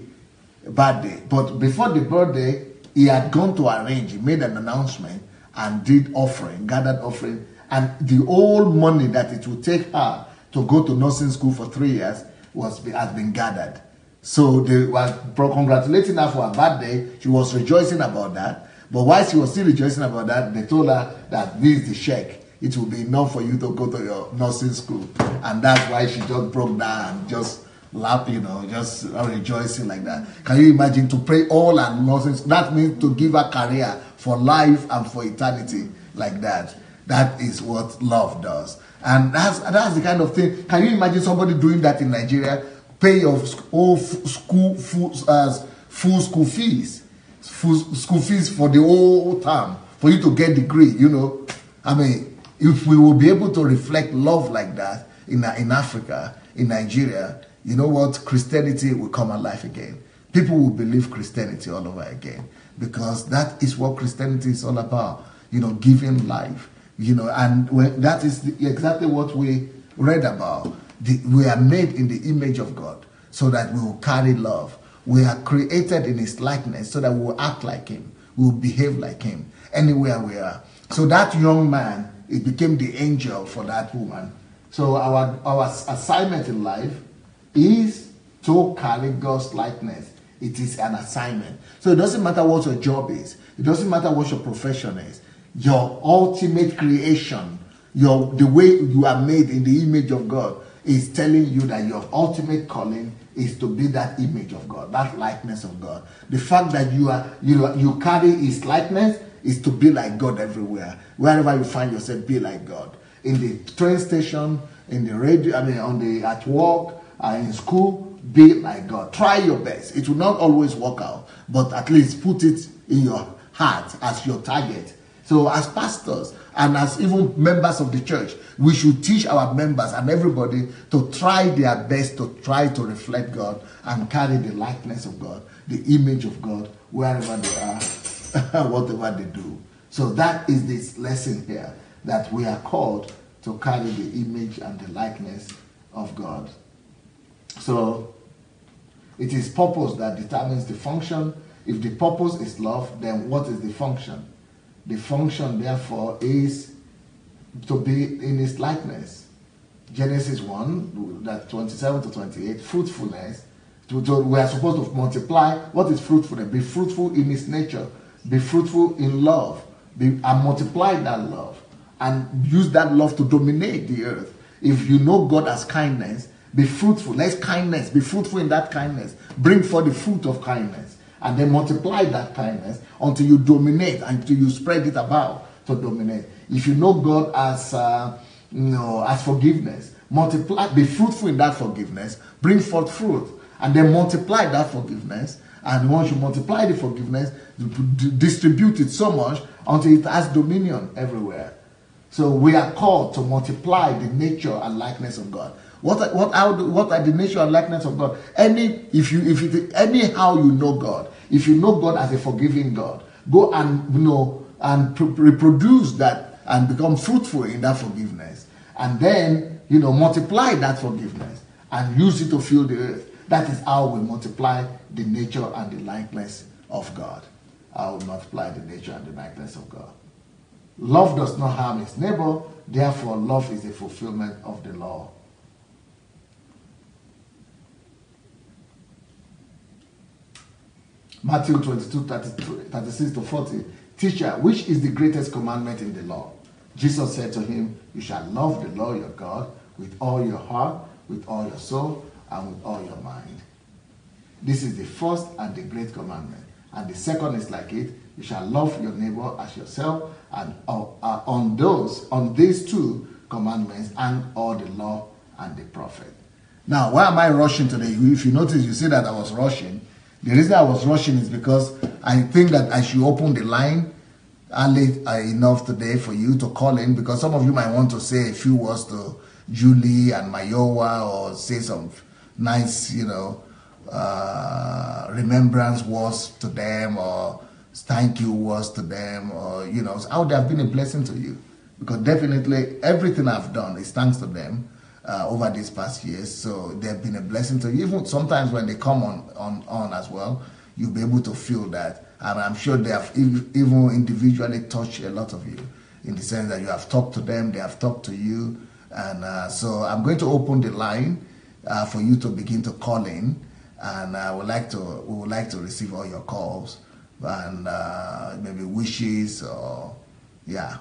birthday. But before the birthday, he had gone to arrange. He made an announcement and did offering, gathered offering. And the whole money that it would take her to go to nursing school for 3 years has been gathered. So they were congratulating her for her birthday. She was rejoicing about that. But while she was still rejoicing about that, they told her that this is the check. It will be enough for you to go to your nursing school. And that's why she just broke down and just laughed, just rejoicing like that. Can you imagine, to pray all her nursing school? That means to give her career for life and for eternity like that. That is what love does. And that's the kind of thing. Can you imagine somebody doing that in Nigeria? Pay your full school fees. School fees for the whole term, for you to get a degree, I mean, if we will be able to reflect love like that in Africa, in Nigeria, you know what? Christianity will come alive again. People will believe Christianity all over again, because that is what Christianity is all about, giving life, and that is exactly what we read about. We are made in the image of God so that we will carry love. We are created in His likeness so that we will act like Him. We will behave like Him anywhere we are. So that young man, it became the angel for that woman. So our assignment in life is to carry God's likeness. It is an assignment. So it doesn't matter what your job is. It doesn't matter what your profession is. Your ultimate creation, the way you are made in the image of God, is telling you that your ultimate calling is to be that image of God, that likeness of God. The fact that you carry His likeness is to be like God everywhere. Wherever you find yourself, be like God. In the train station, in the radio, at work, in school, be like God. Try your best. It will not always work out, but at least put it in your heart as your target. So as pastors and as even members of the church, we should teach our members and everybody to try their best to try to reflect God and carry the likeness of God, the image of God, wherever they are, whatever they do. So that is this lesson here, that we are called to carry the image and the likeness of God. So it is purpose that determines the function. If the purpose is love, then what is the function? The function, therefore, is to be in His likeness. Genesis 1, that 27 to 28, fruitfulness. We are supposed to multiply. What is fruitfulness? Be fruitful in His nature. Be fruitful in love. And multiply that love. And use that love to dominate the earth. If you know God as kindness, be fruitful. Let's kindness. Be fruitful in that kindness. Bring forth the fruit of kindness. And then multiply that kindness until you dominate, until you spread it about to dominate. If you know God as as forgiveness. Multiply, be fruitful in that forgiveness, bring forth fruit, and then multiply that forgiveness. And once you multiply the forgiveness, distribute it so much until it has dominion everywhere. So we are called to multiply the nature and likeness of God. What are the nature and likeness of God? Anyhow you know God, if you know God as a forgiving God, go and reproduce that and become fruitful in that forgiveness, and then multiply that forgiveness and use it to fill the earth. That is how we multiply the nature and the likeness of God. How we multiply the nature and the likeness of God. Love does not harm its neighbor, therefore love is the fulfillment of the law. Matthew 22, 36 to 40. Teacher, which is the greatest commandment in the law? Jesus said to him, you shall love the Lord your God with all your heart, with all your soul, and with all your mind. This is the first and the great commandment. And the second is like it, you shall love your neighbor as yourself. And on these two commandments and all the law and the prophet. Now, why am I rushing today? If you notice, you see that I was rushing. The reason I was rushing is because I think that I should open the line early enough today for you to call in, because some of you might want to say a few words to Julie and Mayowa, or say some nice, remembrance words to them, or thank you words to them, or, how they have been a blessing to you. Because definitely everything I've done is thanks to them over these past years. So they've been a blessing to you. Even sometimes when they come on as well, you'll be able to feel that. And I'm sure they have even individually touched a lot of you, in the sense that you have talked to them, they have talked to you. And so I'm going to open the line for you to begin to call in, and we would like to receive all your calls and maybe wishes, or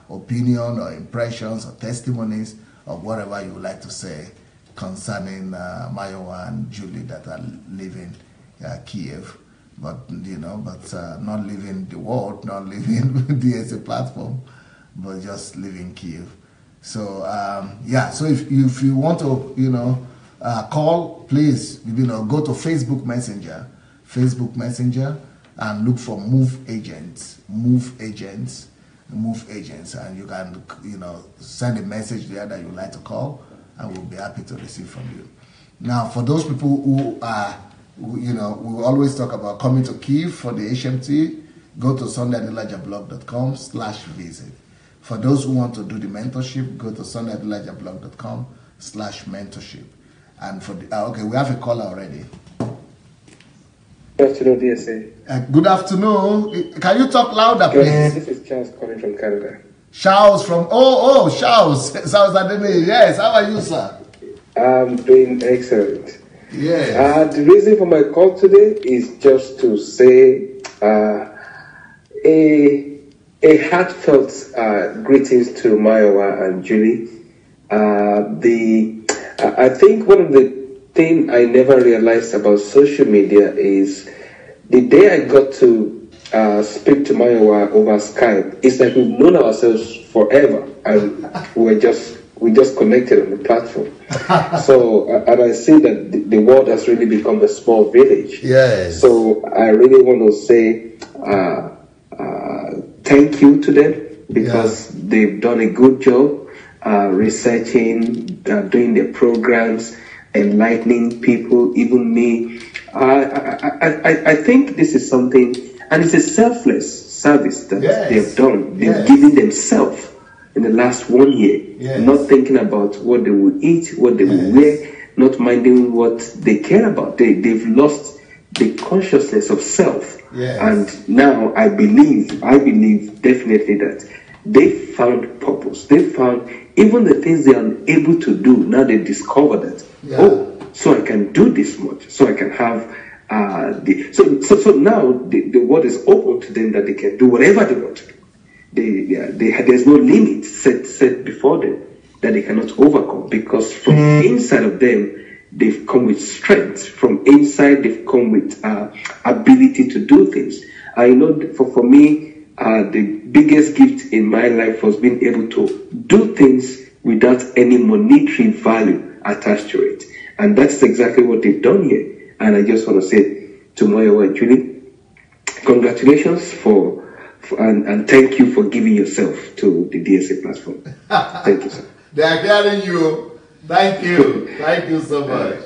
opinion or impressions or testimonies or whatever you would like to say concerning Mayowa and Julie that are living Kiev, but not living the world, not living DSA platform, but just living Kiev. So so if you want to call, please go to Facebook Messenger and look for Move Agents, and you can send a message there that you'd like to call, and we'll be happy to receive from you. Now, for those people who are we always talk about coming to Kiev for the HMT, go to sundayadelaijablog.com/visit. For those who want to do the mentorship, go to sundayadelaijablog.com/mentorship. And for the, we have a caller already. Good afternoon, DSA. Good afternoon. Can you talk louder, please? This is Charles calling from Canada. Charles from Charles Adene. Yes, how are you, sir? I'm doing excellent. Yes. The reason for my call today is just to say a heartfelt greetings to Mayowa and Julie. I think one of the things I never realized about social media is the day I got to speak to Mayowa over Skype, it's like we've known ourselves forever, and we just connected on the platform. So, and I see that the world has really become a small village. Yes. So I really want to say thank you to them, because they've done a good job researching, doing their programs, enlightening people, even me. I think this is something, and it's a selfless service that they've done. They've given themselves in the last 1 year, not thinking about what they will eat, what they will wear, not minding what they care about. They've lost the consciousness of self. And now I believe definitely that they found purpose. They found even the things they are unable to do. Now they discover that, so I can do this much, so I can have so now the world is open to them, that they can do whatever they want to do. There's no limit set before them that they cannot overcome, because from inside of them they've come with strength. From inside they've come with ability to do things. I know for me, the biggest gift in my life was being able to do things without any monetary value attached to it. And that's exactly what they've done here. And I just want to say to Mayowa and Julie, congratulations and thank you for giving yourself to the DSA platform. Thank you, sir. They are hearing you. Thank you. Thank you so much.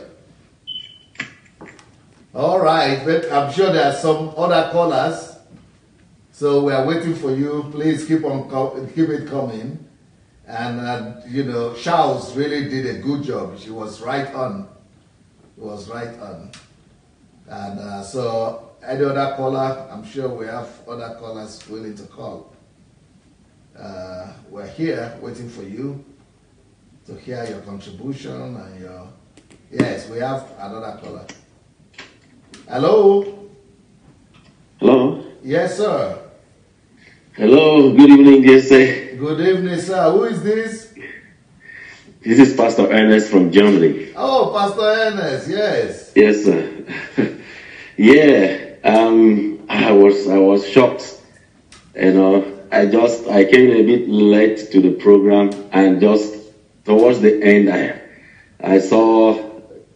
All right. But I'm sure there are some other callers. So we are waiting for you. Please keep it coming. And, you know, Charles really did a good job. She was right on. And so any other caller, I'm sure we have other callers willing to call. We're here waiting for you to hear your contribution and your... Yes, we have another caller. Hello? Hello? Yes, sir. Hello, good evening, DSA. Good evening, sir. Who is this? This is Pastor Ernest from Germany. Oh, Pastor Ernest, yes. Yes, sir. Yeah, I was shocked. You know, I came a bit late to the program, and just towards the end, I saw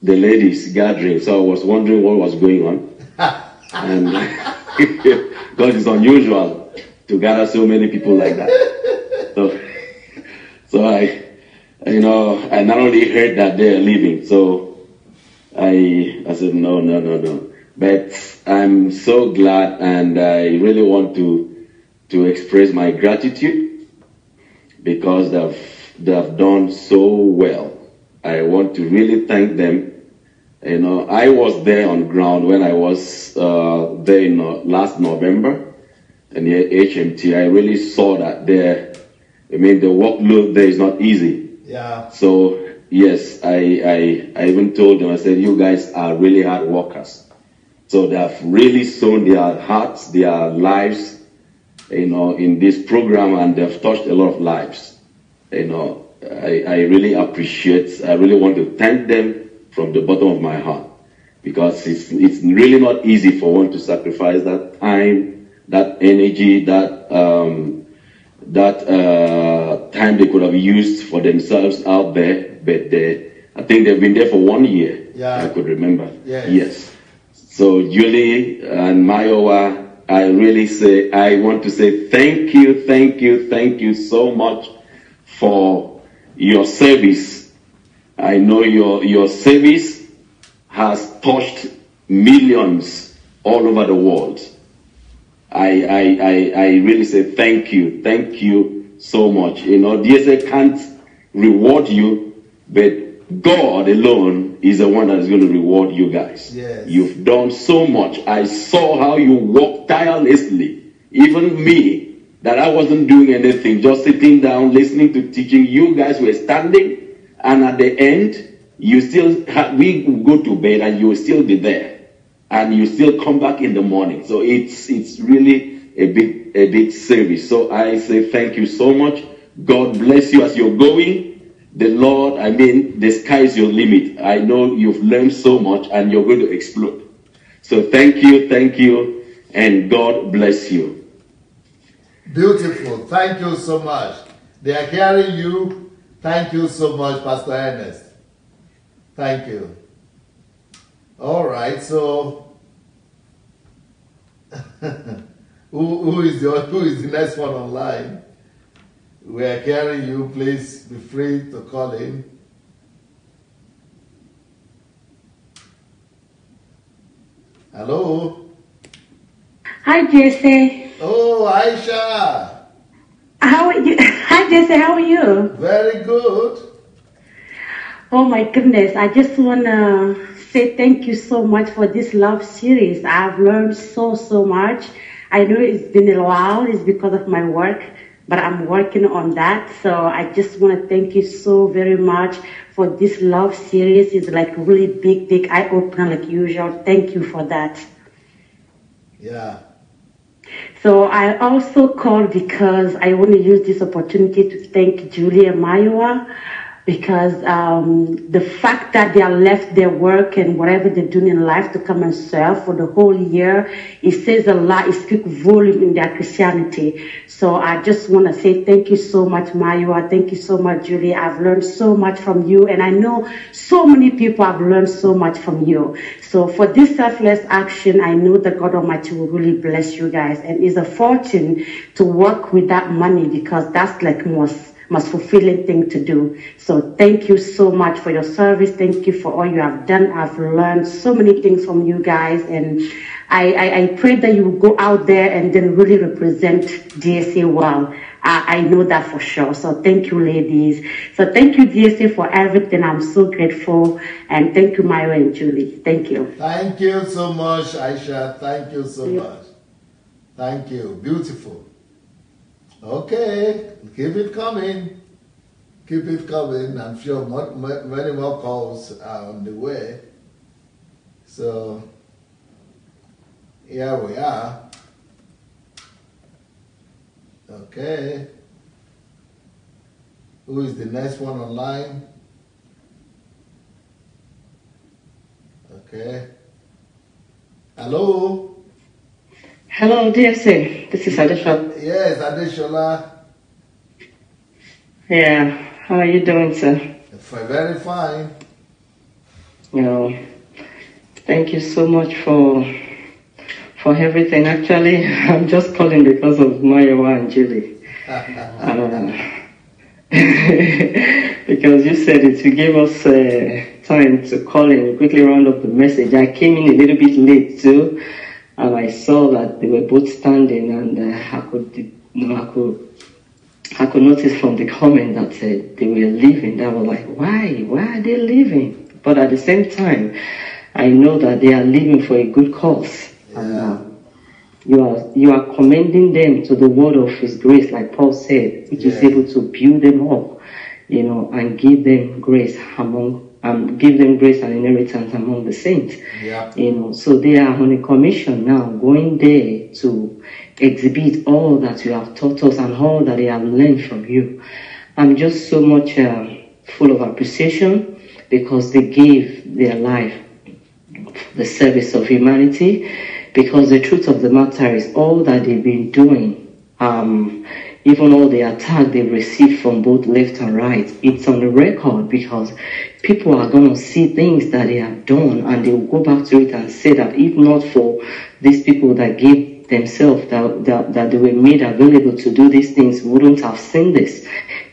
the ladies gathering, so I was wondering what was going on. And because it's unusual to gather so many people like that. So I not only heard that they're leaving, so I said no. But I'm so glad, and I really want to express my gratitude because they've done so well. I want to really thank them. You know, I was there on ground when I was there in last November in the HMT. I really saw that there. I mean, the workload there is not easy. Yeah. So yes, I even told them, I said, you guys are really hard workers. So they have really sown their hearts, their lives, you know, in this program, and they've touched a lot of lives. You know, I really appreciate, I really want to thank them from the bottom of my heart, because it's really not easy for one to sacrifice that time, that energy, that time they could have used for themselves out there, but I think they've been there for 1 year. Yeah. I could remember. Yes. So Julie and Mayowa, I want to say thank you so much for your service. I know your service has touched millions all over the world. I really say thank you so much. You know, DSA can't reward you, but God alone is the one that is going to reward you guys. Yes. You've done so much. I saw how you worked tirelessly. Even me, that I wasn't doing anything, just sitting down, listening to teaching. You guys were standing, and at the end, we go to bed and you will still be there. And you still come back in the morning. So it's really a big service. So I say thank you so much. God bless you as you're going. The Lord, the sky is your limit. I know you've learned so much and you're going to explode. So thank you, and God bless you. Beautiful. Thank you so much. They are hearing you. Thank you so much, Pastor Ernest. Thank you. All right, so who is the next one online? We are hearing you. Please be free to call in. Hello. Hi, Jesse. Oh, Aisha. How are you? Hi, Jesse. How are you? Very good. Oh my goodness! I just wanna say thank you so much for this love series. I've learned so much. I know it's been a while. It's because of my work, but I'm working on that. So I just want to thank you so very much for this love series. It's like really big eye opener like usual. Thank you for that. Yeah. So I also called because I want to use this opportunity to thank Julie and Mayowa because the fact that they are left their work and whatever they're doing in life to come and serve for the whole year, it says a lot. It speaks volume in their Christianity. So I just want to say thank you so much, Maiwa. Thank you so much, Julie. I've learned so much from you, and I know so many people have learned so much from you. So for this selfless action, I know that God Almighty will really bless you guys, and it's a fortune to work with that money, because that's like most fulfilling thing to do. So thank you so much for your service. Thank you for all you have done. I've learned so many things from you guys, and I pray that you will go out there and then really represent DSA well. I know that for sure. So thank you, ladies. So thank you, DSA, for everything. I'm so grateful. And thank you, Maiwa and Julie. Thank you. Thank you so much, Aisha. Thank you so much. Thank you. Beautiful. Okay. Keep it coming. Keep it coming. I'm sure many more calls are on the way. So, here we are. Okay. Who is the next one online? Okay. Hello? Hello, DSA. This is Adeshola. Yes, Adeshola. Yeah. How are you doing, sir? Very fine. You know, thank you so much for everything. Actually, I'm just calling because of Maiwa and Julie. Because you said it, you gave us time to call in, quickly round up the message. I came in a little bit late too, and I saw that they were both standing, and I could notice from the comment that they were leaving. I was like, why are they leaving? But at the same time, I know that they are leaving for a good cause. Yeah. And you are commending them to the word of His grace, like Paul said, which is able to build them up, you know, and give them grace give them grace and inheritance among the saints. Yeah. You know, so they are on a commission now, going there to exhibit all that you have taught us and all that they have learned from you. I'm just so much full of appreciation, because they gave their life the service of humanity. Because the truth of the matter is, all that they've been doing, even all the attack they've received from both left and right, it's on the record, because people are going to see things that they have done, and they will go back to it and say that if not for these people that gave themselves, that they were made available to do these things, we wouldn't have seen this.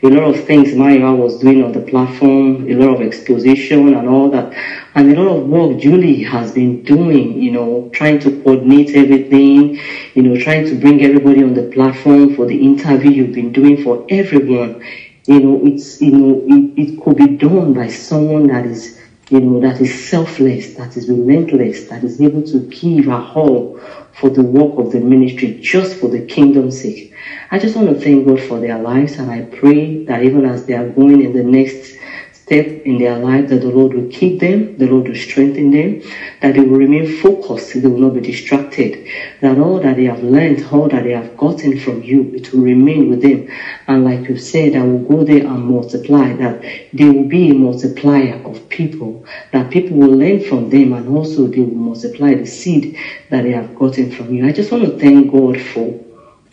A lot of things Maiwa was doing on the platform, a lot of exposition and all that, and a lot of work Julie has been doing, you know, trying to coordinate everything, you know, trying to bring everybody on the platform for the interview you've been doing for everyone. You know, it could be done by someone that is, you know, that is selfless, that is relentless, that is able to give her all for the work of the ministry, just for the kingdom's sake. I just want to thank God for their lives, and I pray that even as they are going in the next step in their life, that the Lord will keep them, the Lord will strengthen them, that they will remain focused, they will not be distracted, that all that they have learned, all that they have gotten from you, it will remain with them. And like you said, I will go there and multiply, that they will be a multiplier of people, that people will learn from them, and also they will multiply the seed that they have gotten from you. I just want to thank God for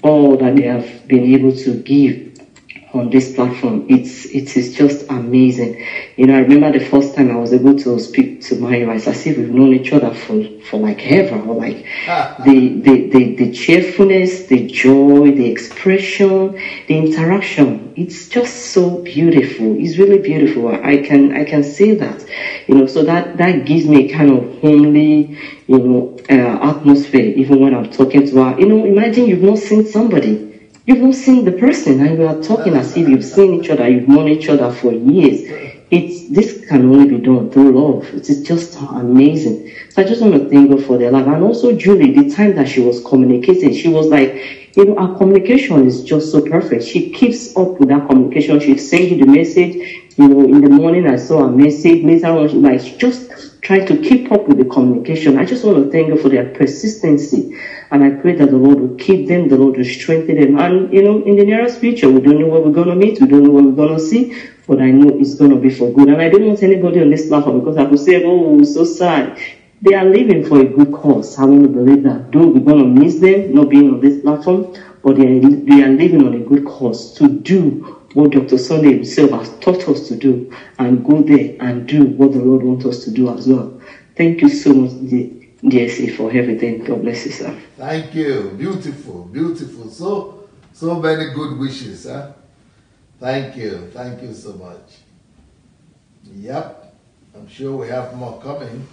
all that they have been able to give on this platform. It is just amazing. You know, I remember the first time I was able to speak to Maiwa, it's as if we've known each other for like ever, or like the cheerfulness, the joy, the expression, the interaction. It's just so beautiful. It's really beautiful. I can say that, you know, so that gives me a kind of homely, you know, atmosphere, even when I'm talking to her. You know, imagine you've not seen somebody. You've not seen the person, and you are talking as if you've seen each other, you've known each other for years. This can only be done through love. It is just amazing. So I just want to thank God for their life. And also Julie, the time that she was communicating, she was like, you know, our communication is just so perfect. She keeps up with that communication. She'll send you the message, You know, in the morning I saw a message, later on, I just try to keep up with the communication. I just want to thank you for their persistency. And I pray that the Lord will keep them, the Lord will strengthen them. And, you know, in the nearest future, we don't know what we're going to meet, we don't know what we're going to see, but I know it's going to be for good. And I don't want anybody on this platform, because I could say, oh, so sad. They are living for a good cause. I want to believe that. Though we're going to miss them not being on this platform, but they are living on a good cause to do what Dr. Sunday himself has taught us to do, and go there and do what the Lord wants us to do as well. Thank you so much, DSA, for everything. God bless you, sir. Thank you. Beautiful, beautiful. So many good wishes, huh? Thank you. Thank you so much. Yep. I'm sure we have more coming.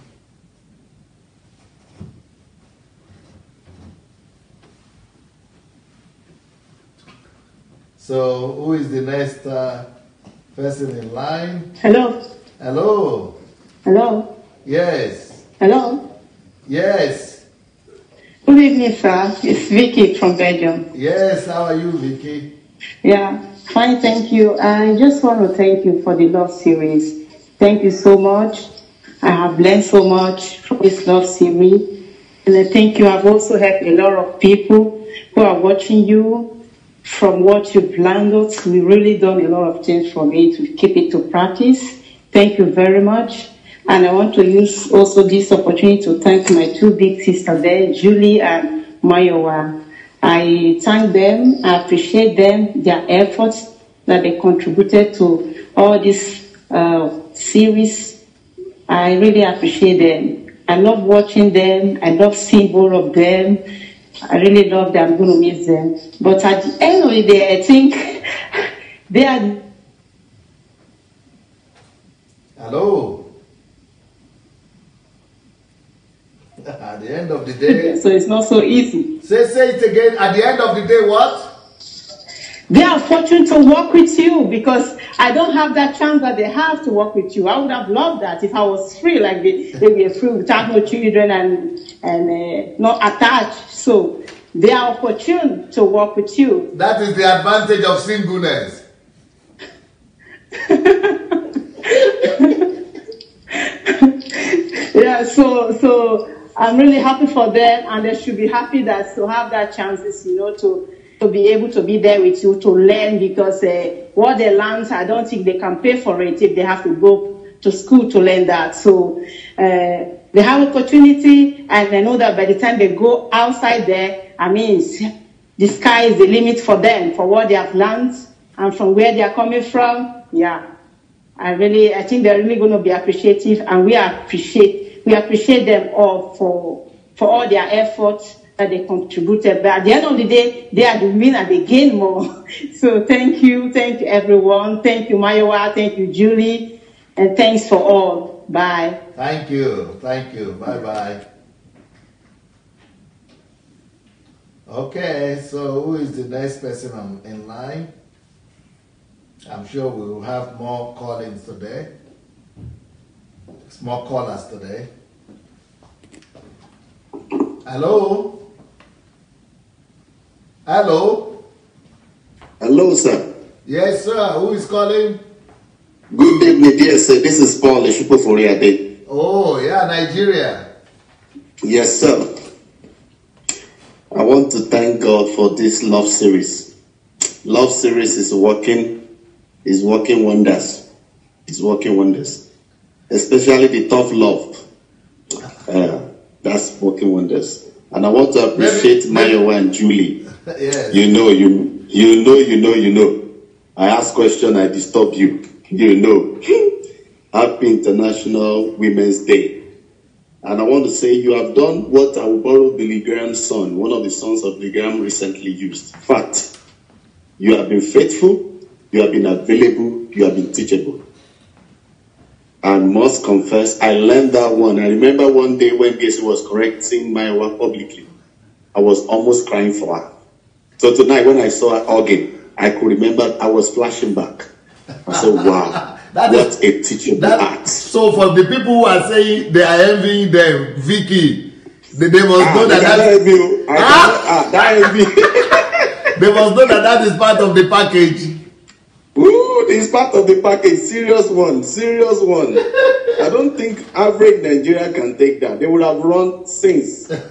So, who is the next person in line? Hello. Hello. Hello. Yes. Hello. Yes. Good evening, sir. It's Vicky from Belgium. Yes, how are you, Vicky? Yeah, fine, thank you. I just want to thank you for the love series. Thank you so much. I have learned so much from this love series. And I think you have also helped a lot of people who are watching you. From what you've learned, we really done a lot of things for me to keep it to practice. Thank you very much. And I want to use also this opportunity to thank my two big sisters there, Julie and Mayowa. I thank them, I appreciate them, their efforts that they contributed to all this series. I really appreciate them. I love watching them, I love seeing both of them. I really love them. I'm going to miss them. But at the end of the day, I think they are... Hello. At the end of the day... So it's not so easy. Say it again. At the end of the day, what? They are fortunate to work with you, because I don't have that chance that they have to work with you. I would have loved that if I was free, like they were free without no children and not attached. So they are opportune to work with you. That is the advantage of singleness. Yeah, so I'm really happy for them, and they should be happy that to have that chances, you know, to be able to be there with you to learn, because what they learn, I don't think they can pay for it if they have to go to school to learn that. So they have opportunity, and I know that by the time they go outside there, I mean, the sky is the limit for them, for what they have learned and from where they are coming from. Yeah, I think they're really going to be appreciative, and we appreciate them all for all their efforts that they contributed. But at the end of the day, they are the winner, they gain more. So thank you everyone. Thank you, Mayowa. Thank you, Julie. And thanks for all. Bye. Thank you. Bye-bye. Okay, so who is the next person in line? I'm sure we will have more call-ins today. More callers today. Hello? Hello? Hello, sir. Yes, sir. Who is calling? Good evening, dear sir. This is Paul Eshupoforiade. Oh, yeah, Nigeria. Yes, sir. I want to thank God for this love series. Love series is working wonders. It's working wonders. Especially the tough love. That's working wonders. And I want to appreciate Mayowa and Julie. Yes. You know. I ask question, I disturb you. You know. Happy International Women's Day. And I want to say you have done what I will borrow Billy Graham's son, one of the sons of Billy Graham recently used. Fact. You have been faithful, you have been available, you have been teachable. And must confess, I learned that one. I remember one day when BSC was correcting Mayowa publicly. I was almost crying for her. So tonight when I saw her again, I could remember I was flashing back. I said, wow, what a teachable act. So for the people who are saying they are envying them, Vicky, they must know that that they must know that is part of the package. Ooh, it's part of the package. Serious one. I don't think average Nigeria can take that. They would have run since. But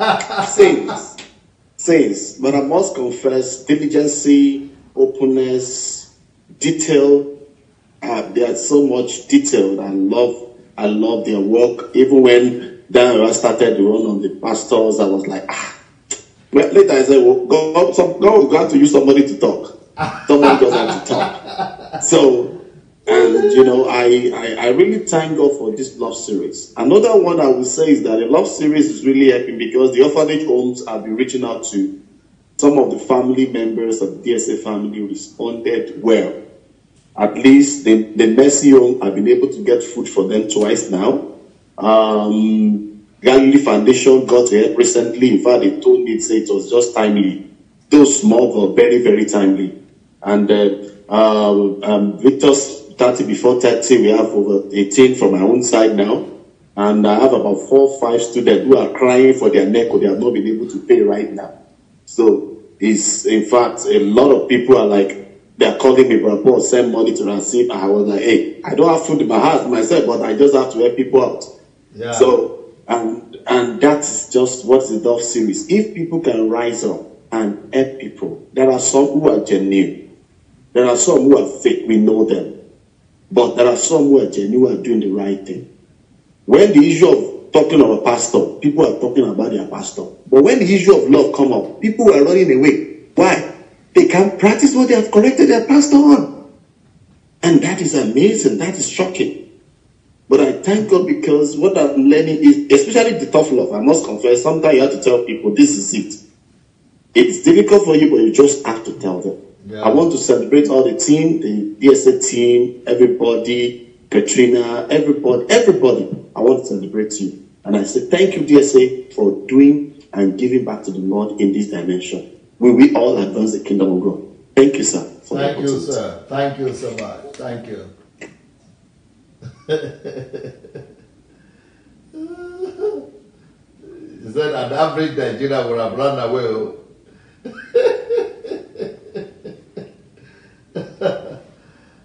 I must confess, diligence, openness, detail. They are so much detailed. I love their work. Even when Dan started to run on the pastors, I was like, Well, later I said, well, God will grant to you somebody to talk. Someone just have to talk. So, and you know, I really thank God for this love series. Another one I will say is that the love series is really helping because the orphanage homes have been reaching out to some of the family members of the DSA family responded well. At least the Mercy Home have been able to get food for them twice now. Galilee Foundation got help recently. In fact, they told me it was just timely. Those small were very, very timely. And Victor's 30 before 30, we have over 18 from my own side now. And I have about 4 or 5 students who are crying for their neck or they have not been able to pay right now. So it's, in fact, a lot of people are like, they're calling me, Brother Paul, send money to receive. I was like, hey, I don't have food in my house myself, but I just have to help people out. Yeah. So, and that's just what's the Love series. If people can rise up and help people, there are some who are genuine. There are some who are fake, we know them. But there are some who are genuine, who are doing the right thing. When the issue of talking of a pastor, people are talking about their pastor. But when the issue of love come up, people are running away. Why? They can't practice what they have corrected their pastor on. And that is amazing. That is shocking. But I thank God because what I'm learning is, especially the tough love, I must confess, sometimes you have to tell people, this is it. It's difficult for you, but you just have to tell them. Yeah. I want to celebrate all the team, the DSA team, everybody, Katrina, everybody. I want to celebrate you. And I say, thank you, DSA, for doing and giving back to the Lord in this dimension. We all advance the kingdom of God. Thank you, sir. Thank you, sir. Thank you so much. Thank you. He said an average Nigerian would have run away.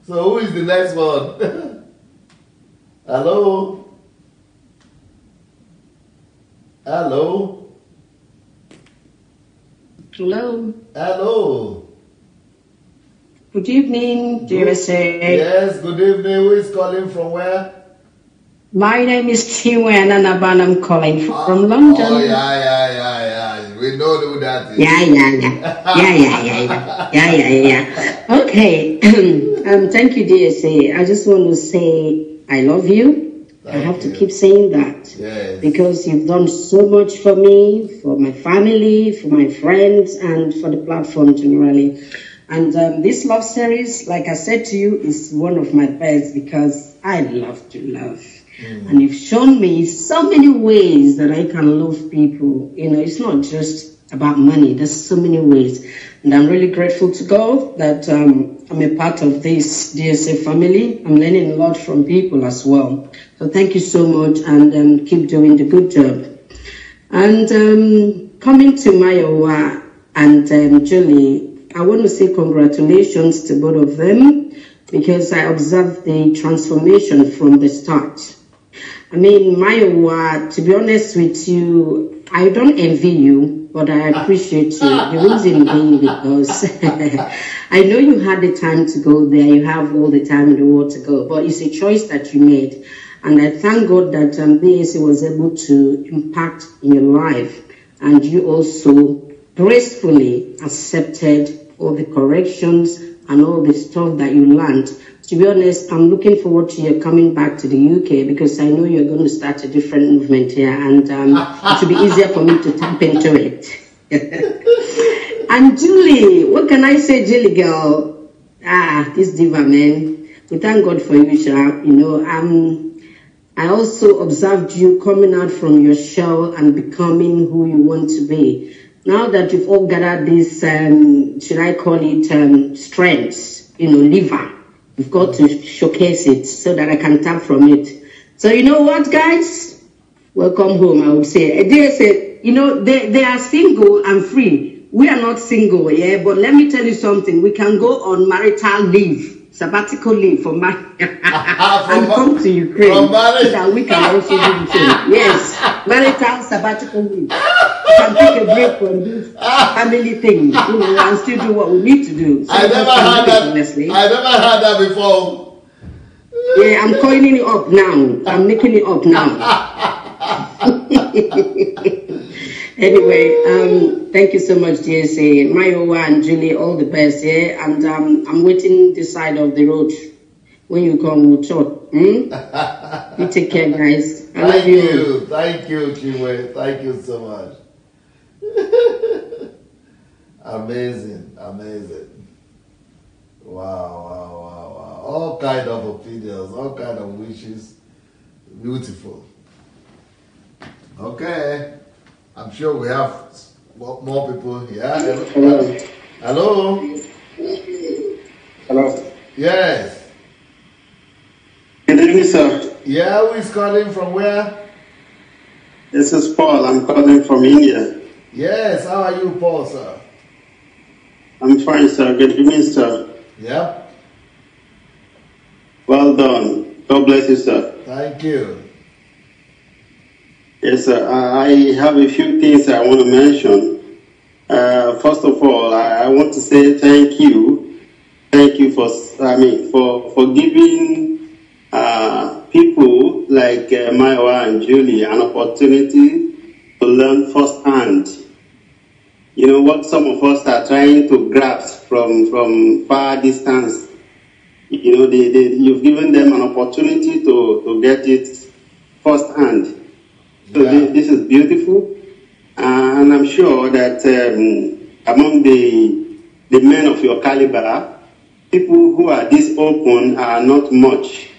So who is the next one? Hello? Hello? Hello. Hello. Good evening, DSA. Yes, good evening. Who is calling from where? My name is Tiwen Anaban. I'm calling from London. Oh, yeah. We know who that is. Yeah. Okay. Thank you, DSA. I just want to say I love you. I have to keep saying that. Yes. Because you've done so much for me, for my family, for my friends, and for the platform generally. And this love series, like I said to you, is one of my best because I love to love. And you've shown me so many ways that I can love people. You know, it's not just about money. There's so many ways. And I'm really grateful to God that I'm a part of this DSA family. I'm learning a lot from people as well. So thank you so much and keep doing the good job. And coming to Mayowa and Julie, I want to say congratulations to both of them because I observed the transformation from the start. I mean, Mayowa, to be honest with you, I don't envy you, but I appreciate you. The reason being because I know you had the time to go there. You have all the time in the world to go, but it's a choice that you made. And I thank God that DSA was able to impact in your life. And you also gracefully accepted all the corrections and all the stuff that you learned. To be honest, I'm looking forward to you coming back to the UK because I know you're going to start a different movement here and it will be easier for me to tap into it. And Julie, what can I say, Julie girl? This diva, man. We thank God for you, Sha. You know, I also observed you coming out from your shell and becoming who you want to be. Now that you've all gathered this, should I call it strengths, you know, liver, you've got to showcase it so that I can tap from it. So you know what, guys? Welcome home, I would say. DSA, you know, they are single and free. We are not single, yeah, but let me tell you something. We can go on marital leave. sabbatical leave for marriage and come to Ukraine so that we can also do the same. Yes, marital sabbatical leave. We can take a break from this family thing, and still do what we need to do. So I never heard that. Honestly. I never heard that before. Yeah, I'm coining it up now. I'm making it up now. Anyway, thank you so much, DSA. Mayowa and Julie, all the best, yeah? And I'm waiting this side of the road. When you come, we'll talk. You take care, guys. I love you. Thank you, Chiwe. Thank you so much. Amazing. Wow. All kind of opinions, all kind of wishes. Beautiful. Okay. I'm sure we have more people here. Hello? Hello? Yes. Good evening, sir. Yeah, who is calling from where? This is Paul. I'm calling from India. Yes, how are you, Paul, sir? I'm fine, sir. Good evening, sir. Yeah. Well done. God bless you, sir. Thank you. Yes, sir. I have a few things I want to mention. First of all, I want to say thank you. Thank you for giving people like Mayowa and Julie an opportunity to learn firsthand. What some of us are trying to grasp from far distance. You've given them an opportunity to get it firsthand. So this is beautiful, and I'm sure that among the men of your caliber, people who are this open are not much.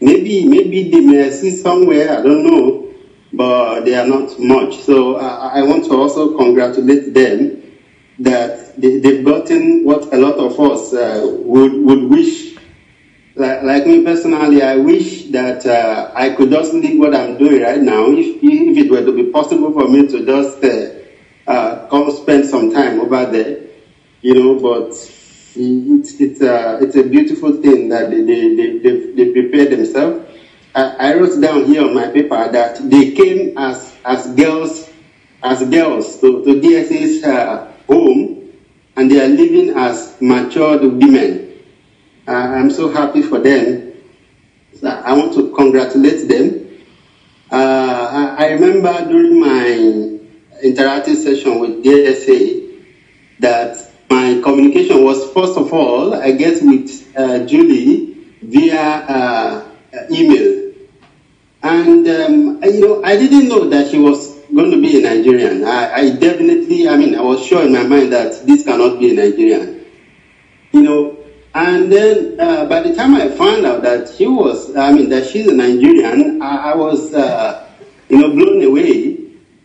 Maybe they may see somewhere, I don't know, but they are not much. So I want to also congratulate them that they've gotten what a lot of us would wish. Like me personally, I wish that I could just leave what I'm doing right now, if it were to be possible for me to just come spend some time over there, but it's a beautiful thing that they prepare themselves. I wrote down here on my paper that they came as girls to DSA's home, and they are living as matured women. I'm so happy for them. So I want to congratulate them. I remember during my interactive session with DSA that my communication was, first of all, I guess with Julie via email. And, I didn't know that she was going to be a Nigerian. I was sure in my mind that this cannot be a Nigerian. And then by the time I found out that that she's a Nigerian, I was, blown away.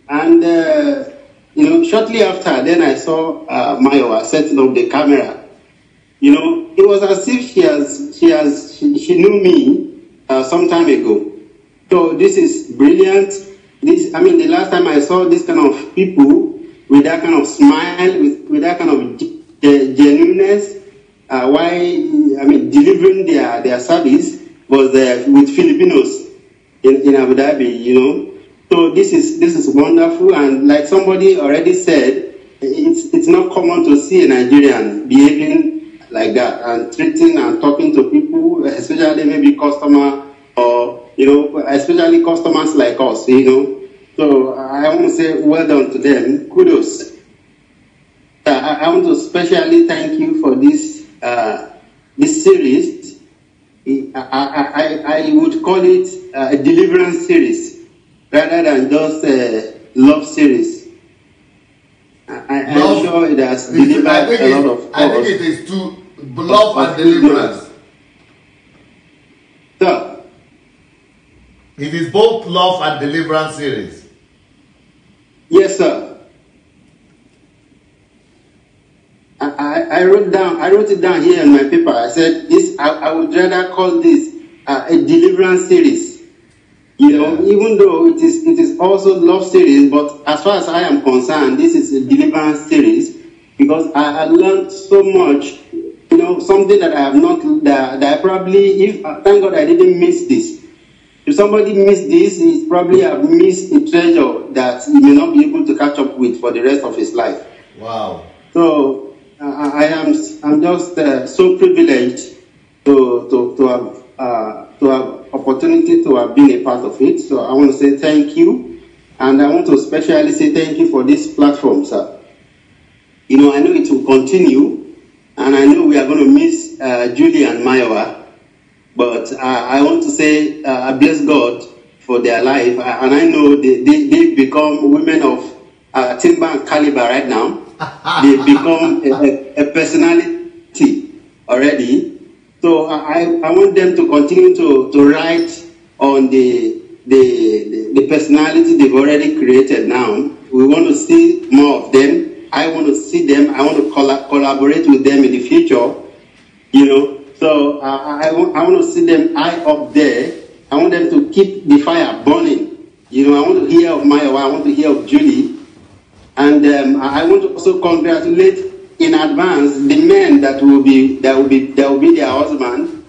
And, shortly after, then I saw Mayowa setting up the camera. It was as if she knew me some time ago. So this is brilliant. The last time I saw this kind of people with that kind of smile, with that kind of genuineness, delivering their service was with Filipinos in Abu Dhabi, So this is wonderful, and like somebody already said, it's not common to see a Nigerian behaving like that and treating and talking to people, especially maybe customer or especially customers like us, So I want to say well done to them. Kudos. I want to especially thank you for this series. I would call it a deliverance series rather than just a love series. I'm sure it has delivered a lot of. I think it is to love and deliverance. So, it is both love and deliverance series. Yes, sir. I wrote it down here in my paper. I said this. I would rather call this a deliverance series. Even though it is also love series, but as far as I am concerned, this is a deliverance series because I learned so much. something that I have not, that I probably, thank God I didn't miss this. If somebody missed this, he probably have missed a treasure that he may not be able to catch up with for the rest of his life. Wow. So I'm just so privileged to have opportunity to have been a part of it. So I want to say thank you, and I want to especially say thank you for this platform, sir. I know it will continue, and I know we are going to miss Julie and Mayowa. But I want to say I bless God for their life, and I know they've become women of timber and caliber right now. They've become a personality already. So I want them to continue to write on the personality they've already created now. We want to see more of them. I want to see them. I want to collaborate with them in the future, So I want to see them high up there. I want them to keep the fire burning. I want to hear of Mayowa. I want to hear of Julie. And I want to also congratulate in advance the men that will be their husband.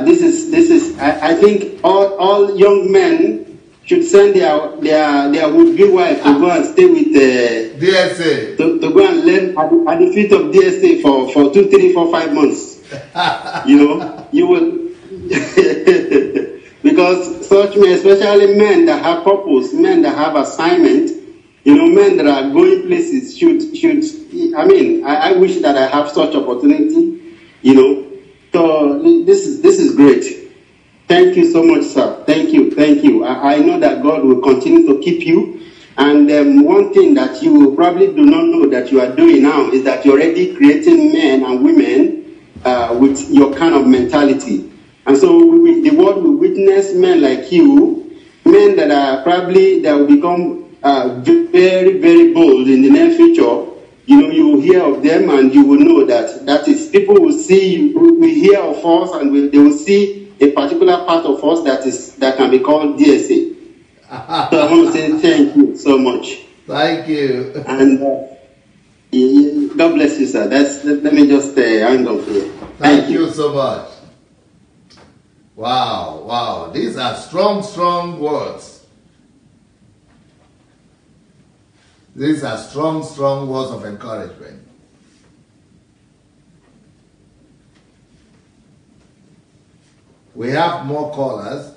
This is I think all young men should send their would-be wife to go and stay with DSA. To go and learn at the feet of DSA for 2, 3, 4, 5 months. You will because such men, especially men that have purpose, men that have assignment, men that are going places should. I wish that I have such opportunity. So this is great. Thank you so much, sir. Thank you. I know that God will continue to keep you. And one thing that you probably do not know that you are doing now is that you're already creating men and women with your kind of mentality. And so the world will witness men like you, men that will become very, very bold in the near future. You will hear of them, and you will know that is people will see you, will hear of us, and they will see a particular part of us that can be called DSA. So I want to say thank you so much. Thank you. And God bless you, sir. Let me just hang up here. Thank you so much. Wow. These are strong words. These are strong words of encouragement. We have more callers.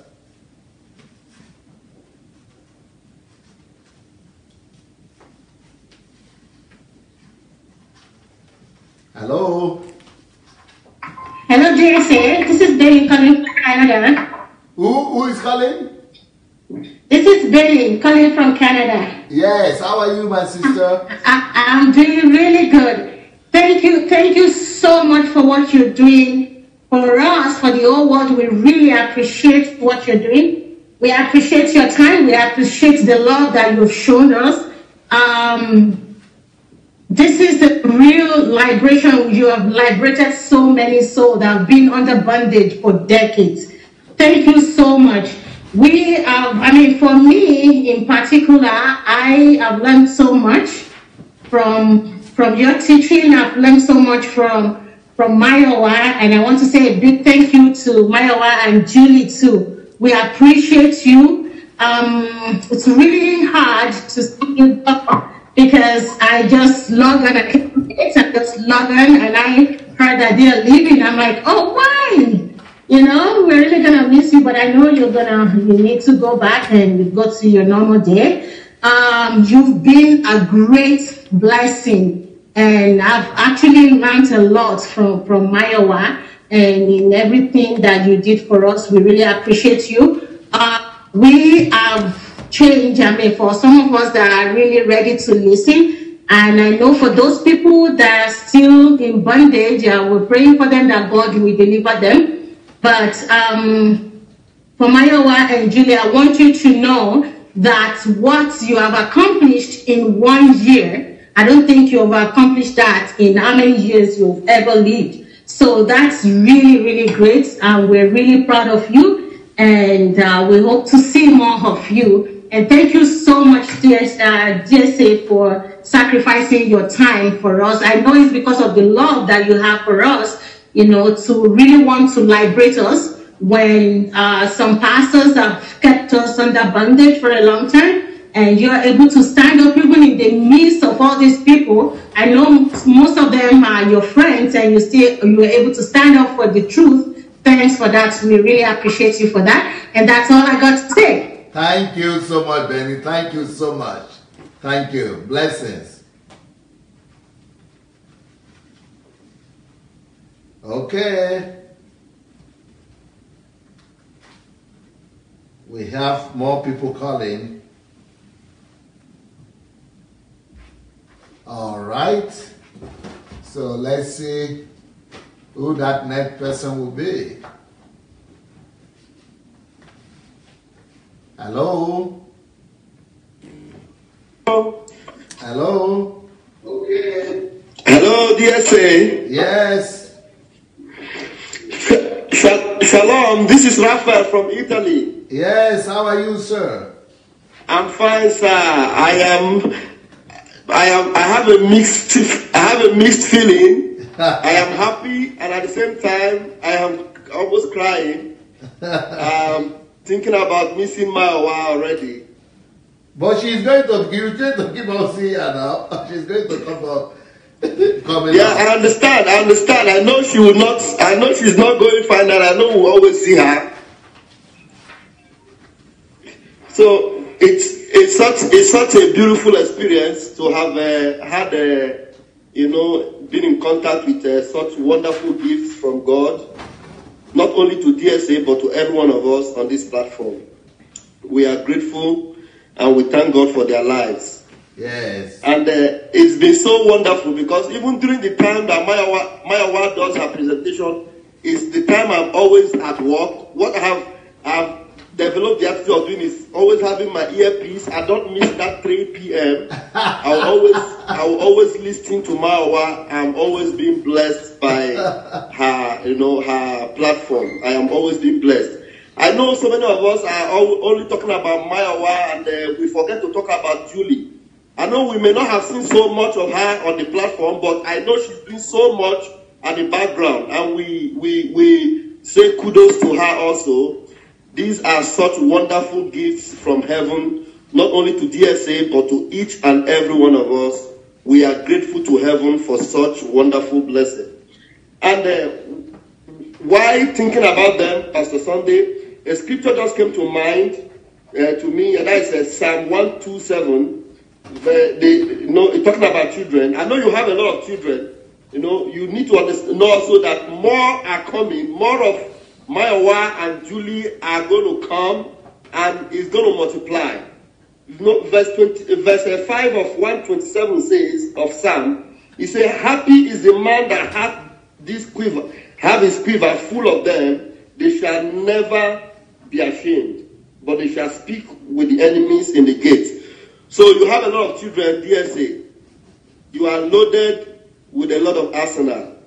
Hello. Hello, JSA. This is Betty calling from Canada. Who is calling? This is Betty calling from Canada. Yes. How are you, my sister? I'm doing really good. Thank you so much for what you're doing for us, for the whole world. We really appreciate what you're doing. We appreciate your time. We appreciate the love that you've shown us. This is a real liberation. You have liberated so many souls that have been under bondage for decades. Thank you so much. For me in particular, I have learned so much from your teaching. I've learned so much from Mayowa, and I want to say a big thank you to Mayowa and Julie too. We appreciate you. It's really hard to see you because I just log on, and I heard that they're leaving. I'm like, oh, why? We're really gonna miss you, but I know you need to go back and go to your normal day. You've been a great blessing, and I've actually learned a lot from Mayowa and in everything that you did for us. We really appreciate you. We have changed. For some of us that are really ready to listen, and I know for those people that are still in bondage, we're praying for them that God will deliver them. But for Mayowa and Julie, I want you to know that what you have accomplished in 1 year, I don't think you have accomplished that in how many years you've ever lived. So that's really, really great. And we're really proud of you. And we hope to see more of you. And thank you so much, DSA, for sacrificing your time for us. I know it's because of the love that you have for us, you know, to really want to liberate us when some pastors have kept us under bondage for a long time. And you're able to stand up even in the midst of all these people. I know most of them are your friends, and you were able to stand up for the truth. Thanks for that. We really appreciate you for that. And that's all I got to say. Thank you so much, Benny. Thank you so much. Thank you. Blessings. Okay. We have more people calling. All right. So let's see who that next person will be. Hello? Hello? Okay. Hello, DSA. Yes. Shalom, this is Raphael from Italy. Yes, how are you, sir? I'm fine, sir. I have a mixed feeling. I am happy, and at the same time, I am almost crying. Thinking about missing Mayowa already. But she's going to keep on seeing her now. She's going to come up. Yeah, I understand. I know she will not. I know she's not going fine, and I know we'll always see her. So it's such a beautiful experience to have had been in contact with such wonderful gifts from God, not only to DSA but to every one of us on this platform. We are grateful and we thank God for their lives. Yes. And it's been so wonderful because even during the time that Mayowa does her presentation, it's the time I'm always at work. What I have developed the attitude of doing is always having my earpiece. I don't miss that 3 p.m. I will always listen to Mayowa. I'm always being blessed by her, her platform. I am always being blessed. I know so many of us are only talking about Mayowa and we forget to talk about Julie. I know we may not have seen so much of her on the platform, but I know she's doing so much at the background, and we say kudos to her also. These are such wonderful gifts from heaven, not only to DSA, but to each and every one of us. We are grateful to heaven for such wonderful blessing. And while thinking about them, Pastor Sunday, a scripture just came to mind to me, and that is Psalm 127. Talking about children. I know you have a lot of children. You need to understand also that more are coming. More of Mayowa and Julie are going to come, and it's going to multiply. Verse 5 of 127 says of Psalm, he says, "Happy is the man that hath his quiver full of them. They shall never be ashamed, but they shall speak with the enemies in the gates." So you have a lot of children, DSA. You are loaded with a lot of arsenal.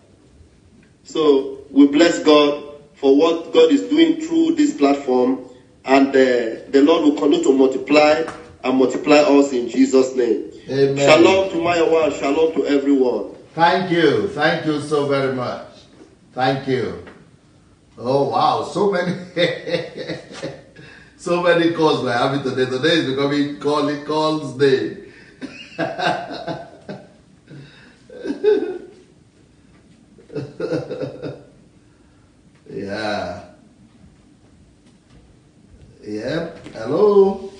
So we bless God for what God is doing through this platform, and the Lord will continue to multiply and multiply us in Jesus' name. Amen. Shalom to Mayowa, shalom to everyone. Thank you. Thank you so very much. Thank you. Oh, wow. So many. So many calls we're having today. Today is becoming calls day. Yeah. Yep. Hello.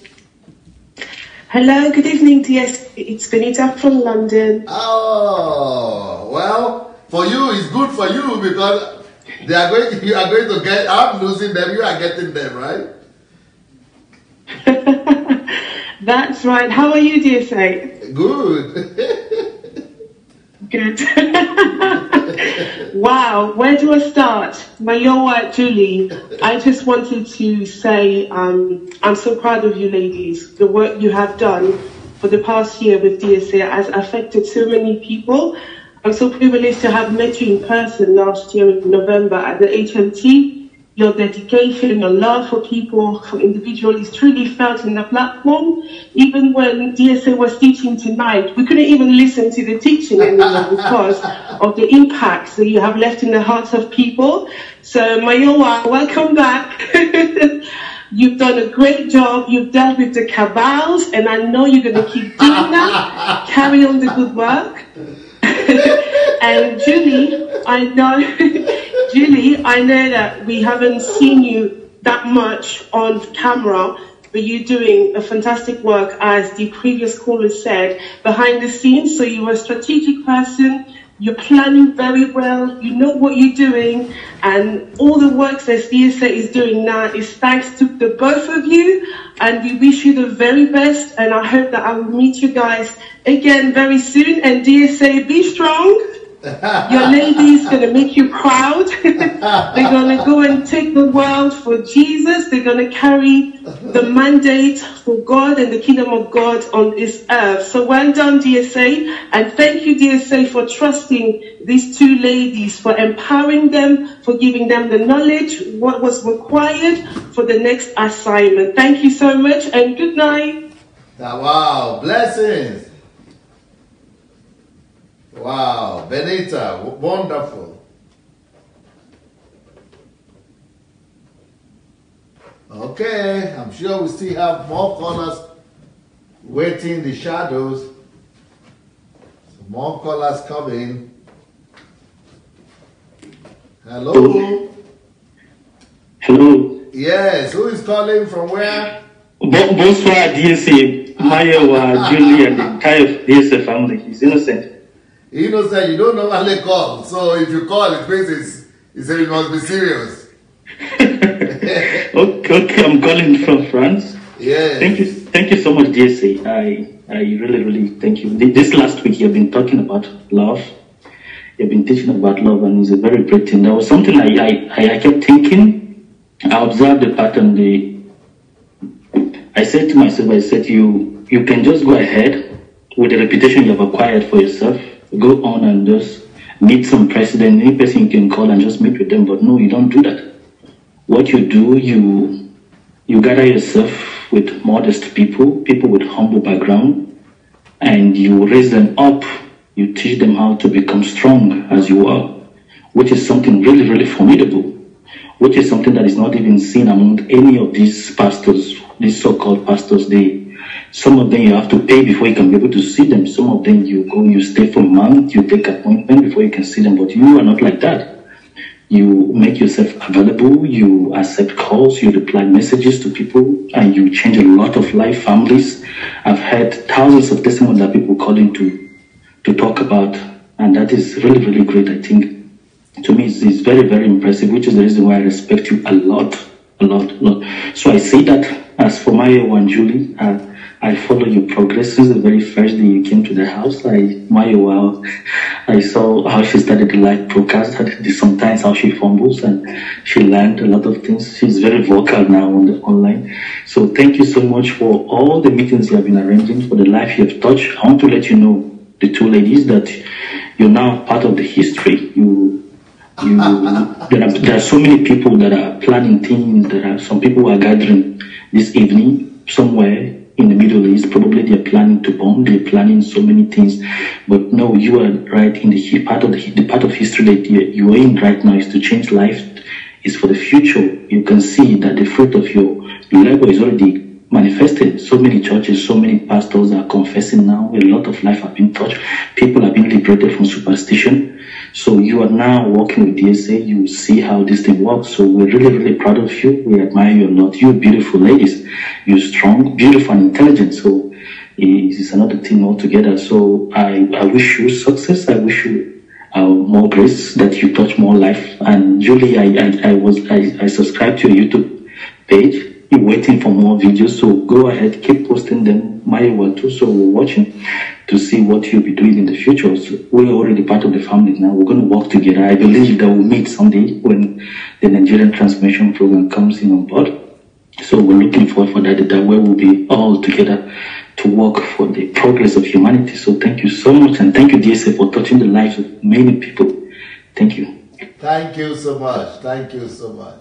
Hello, good evening, DS. It's Benita from London. Oh, well, for you, it's good for you because you are going to get, I'm losing them, you are getting them, right? That's right. How are you, DSA? Good. Good. Wow, where do I start? Mayowa, Julie, I just wanted to say I'm so proud of you ladies. The work you have done for the past year with DSA has affected so many people. I'm so privileged to have met you in person last year in November at the HMT. your dedication, your love for people, for individuals is truly felt in the platform. Even when DSA was teaching tonight, we couldn't even listen to the teaching anymore because of the impacts that you have left in the hearts of people. So Mayowa, welcome back. You've done a great job. You've dealt with the cabals, and I know you're going to keep doing that. Carry on the good work. And Julie, I know that we haven't seen you that much on camera, but you're doing a fantastic work, as the previous caller said, behind the scenes. So you're a strategic person. You're planning very well. You know what you're doing, and all the work that DSA is doing now is thanks to the both of you. And we wish you the very best. And I hope that I will meet you guys again very soon. And DSA, be strong. Your ladies gonna make you proud. They're gonna go and take the world for Jesus. They're gonna carry the mandate for God and the kingdom of God on this earth. So well done, DSA, and thank you, DSA, for trusting these two ladies, for empowering them, for giving them the knowledge, what was required for the next assignment. Thank you so much, and good night. Wow, blessings. Wow, Benita, wonderful. Okay, I'm sure we still have more callers waiting in the shadows. So more callers coming. Hello? Hello. Yes, who is calling from where? Bonsoir, DSA. Mayowa, Julie, and the entire DSA family. He's innocent. Innocent, you don't normally call. So if you call, it means it must be serious. Okay, I'm calling from France. Yeah. Thank you so much, DSA. I really thank you. This last week you've been talking about love. You've been teaching about love, and it's a very great thing. There was something I kept thinking. I observed the pattern. I said to myself, you can just go ahead with the reputation you have acquired for yourself. Go on and just meet some president, any person you can call and just meet with them. But no, you don't do that. What you do, you gather yourself with modest people with humble background, and you raise them up. You teach them how to become strong as you are, which is something really formidable, which is something that is not even seen among any of these pastors, these so-called pastors. Some of them you have to pay before you can be able to see them. Some of them you go, you stay for a month, you take appointment before you can see them. But you are not like that. You make yourself available, you accept calls, you reply messages to people, and you change a lot of life, families. I've had thousands of testimonies that people call in to talk about, and that is really great. I think to me it's very impressive, which is the reason why I respect you a lot. So I say that as for Mayowa and Julie, I follow your progress since the very first day you came to the house. Mayowa, I saw how she started the live broadcast, sometimes how she fumbles, and she learned a lot of things. She's very vocal now on the online. So thank you so much for all the meetings you have been arranging, for the life you have touched. I want to let you know, the two ladies, that you're now part of the history. There are so many people that are planning things. There are some people who are gathering this evening somewhere in the Middle East. Probably they're planning to bomb. They're planning so many things. But no, you are right in the part of history that you are in right now is to change life. Is for the future. You can see that the fruit of your labor is already manifested. So many churches, so many pastors are confessing now. A lot of life have been touched. People have been liberated from superstition. So you are now working with DSA. You see how this thing works. So we're really proud of you. We admire you a lot. You're beautiful ladies. You're strong, beautiful, and intelligent. So it's another thing altogether. So I wish you success. I wish you more grace, that you touch more life. And Julie, I subscribed to your YouTube page. You're waiting for more videos, so go ahead, keep posting them. Mayowa too, so we're watching to see what you'll be doing in the future. So we're already part of the family now. We're going to work together. I believe that we'll meet someday when the Nigerian transmission program comes in on board. So we're looking forward for that where we'll be all together to work for the progress of humanity. So thank you so much, and thank you, DSA, for touching the lives of many people. Thank you. Thank you so much. Thank you so much.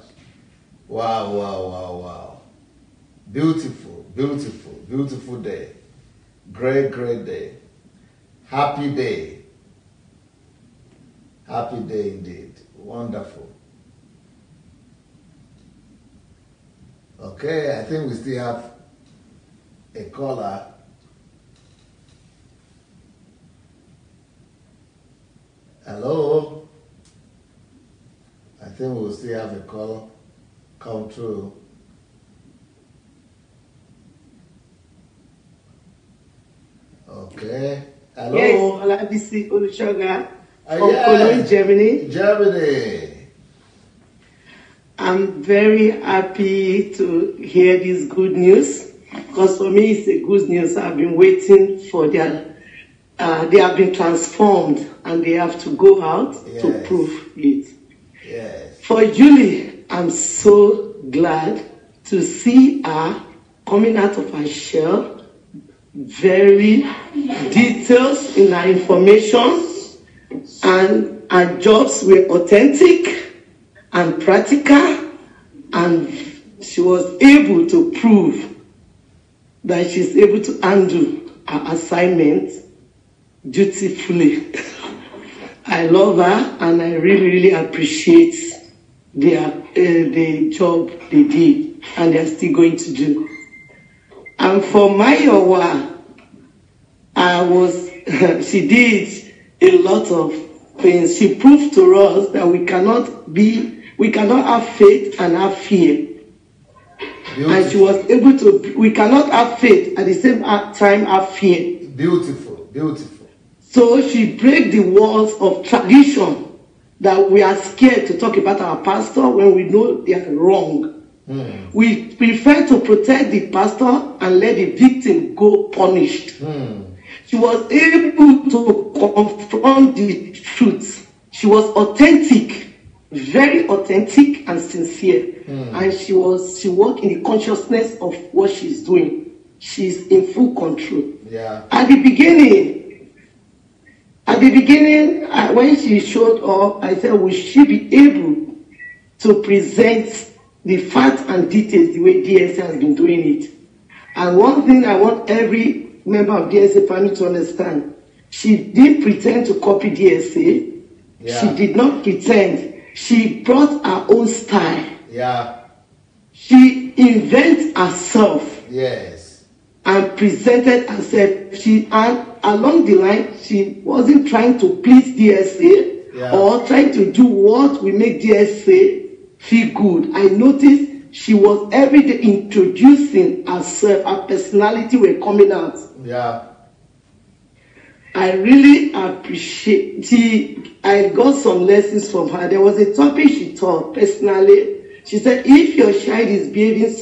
Wow, wow, wow, wow. Beautiful, beautiful, beautiful day. Great, great day. Happy day. Happy day indeed. Wonderful. Okay, I think we still have a caller. Hello? I think we'll still have a call come through. Okay. Hello? Yes, Olabisi Olusoga from Yeah. Cologne, Germany. Germany. I'm very happy to hear this good news because for me it's a good news. I've been waiting for their, they have been transformed and they have to go out to prove it. Yes. For Julie, I'm so glad to see her coming out of her shell, very detailed in her information, and her jobs were authentic and practical, and she was able to prove that she's able to handle her assignment dutifully. I love her and I really, really appreciate the job they did and they're still going to do. And for Mayowa, she did a lot of things. She proved to us that we cannot have faith and have fear. Beautiful. And she was able to, we cannot have faith at the same time have fear. Beautiful, beautiful. So she break the walls of tradition that we are scared to talk about our pastor when we know they are wrong. We prefer to protect the pastor and let the victim go punished. She was able to confront the truth. She was authentic, very authentic and sincere. And she worked in the consciousness of what she's doing. She's in full control. Yeah. At the beginning, when she showed up, I said, will she be able to present the facts and details the way DSA has been doing it? And one thing I want every member of DSA family to understand, she didn't pretend to copy DSA. Yeah. She did not pretend. She brought her own style. Yeah. She invented herself. Yes. And presented herself. And along the line, she wasn't trying to please DSA or trying to do what will make DSA feel good. I noticed she was every day introducing herself. Her personality were coming out. Yeah. I really appreciate. I got some lessons from her. There was a topic she taught personally. She said, if your child is behaving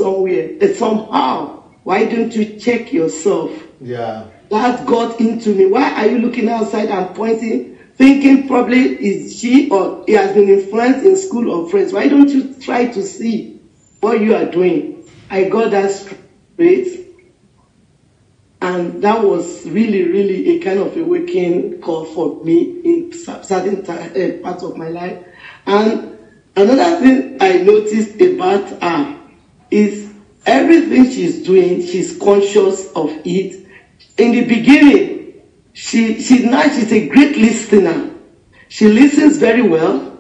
somehow, why don't you check yourself? Yeah. That got into me. Why are you looking outside and pointing, thinking probably is she or he has been influenced in school or friends? Why don't you try to see what you are doing? I got that straight. And that was really, really a kind of a waking call for me in certain parts of my life. And another thing I noticed about her is everything she's doing, she's conscious of it. In the beginning, she's a great listener. She listens very well,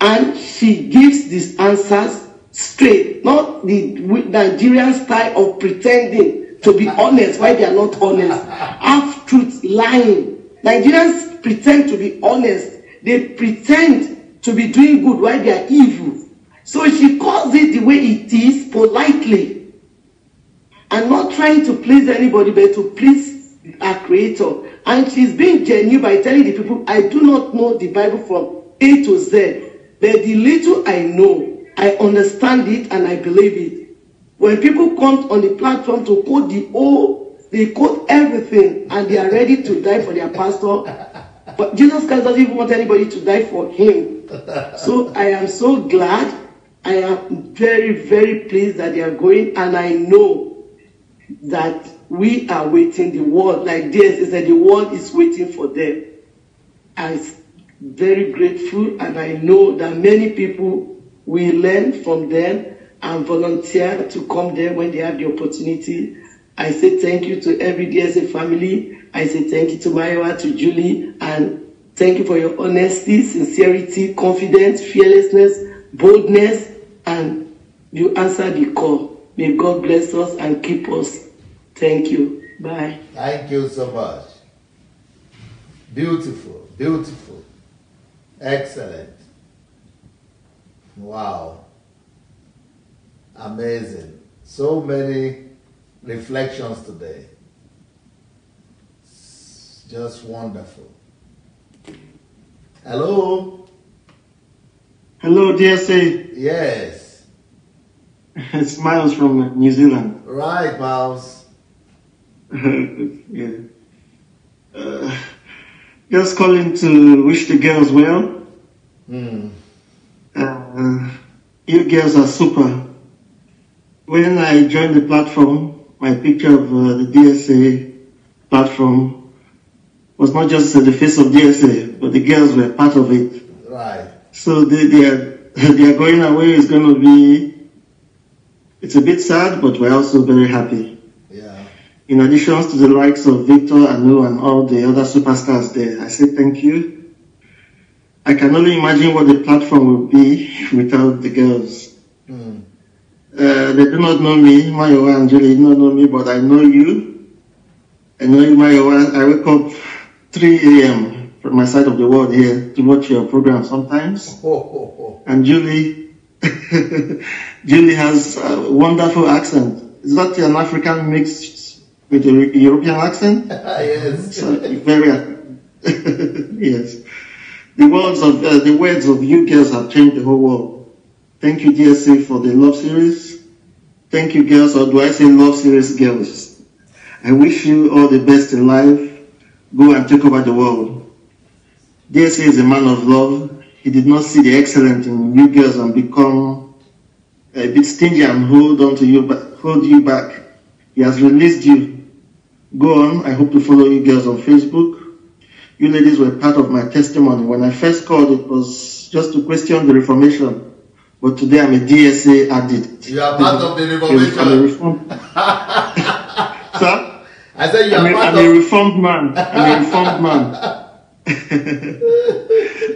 and she gives these answers straight, not the Nigerian style of pretending to be honest while they are not honest. Half-truth, lying. Nigerians pretend to be honest. They pretend to be doing good while they are evil. So she calls it the way it is, politely, and not trying to please anybody, but to please our Creator. And she's being genuine by telling the people, I do not know the Bible from A to Z, but the little I know, I understand it and I believe it. When people come on the platform to quote they quote everything and they are ready to die for their pastor. But Jesus Christ doesn't even want anybody to die for him. So I am so glad. I am very, very pleased that they are going, and I know that we are waiting. The world, like this, said the world is waiting for them. I'm very grateful, and I know that many people will learn from them and volunteer to come there when they have the opportunity. I say thank you to every DSA family. I say thank you to Mayowa, to Julie, and thank you for your honesty, sincerity, confidence, fearlessness, boldness, and you answer the call. May God bless us and keep us. Thank you. Bye. Thank you so much. Beautiful, beautiful. Excellent. Wow. Amazing. So many reflections today. It's just wonderful. Hello? Hello, DSA. Yes. It's Miles from New Zealand. Right, Miles. Yeah. Just calling to wish the girls well. You girls are super. When I joined the platform, my picture of the DSA platform was not just the face of DSA, but the girls were part of it. Right. So they are going away is going to be, it's a bit sad, but we're also very happy. Yeah. In addition to the likes of Victor, Anu, and all the other superstars there, I say thank you. I can only imagine what the platform will be without the girls. They do not know me, Mayowa and Julie do not know me, but I know you. I know you, Mayowa. I wake up 3 a.m. from my side of the world here to watch your program sometimes. And Julie, Julie has a wonderful accent. Is that an African mixed with a European accent? Yes. So, very, yes. The words of you girls have changed the whole world. Thank you, DSA, for the love series. Thank you, girls, or do I say love series girls? I wish you all the best in life. Go and take over the world. DSA is a man of love. He did not see the excellence in you girls and become a bit stingy and hold you back. He has released you. Go on. I hope to follow you girls on Facebook. You ladies were part of my testimony. When I first called, it was just to question the Reformation. But today I'm a DSA addict. You are part of the Reformation. Sir? I said you are part I'm a reformed man. I'm a reformed man.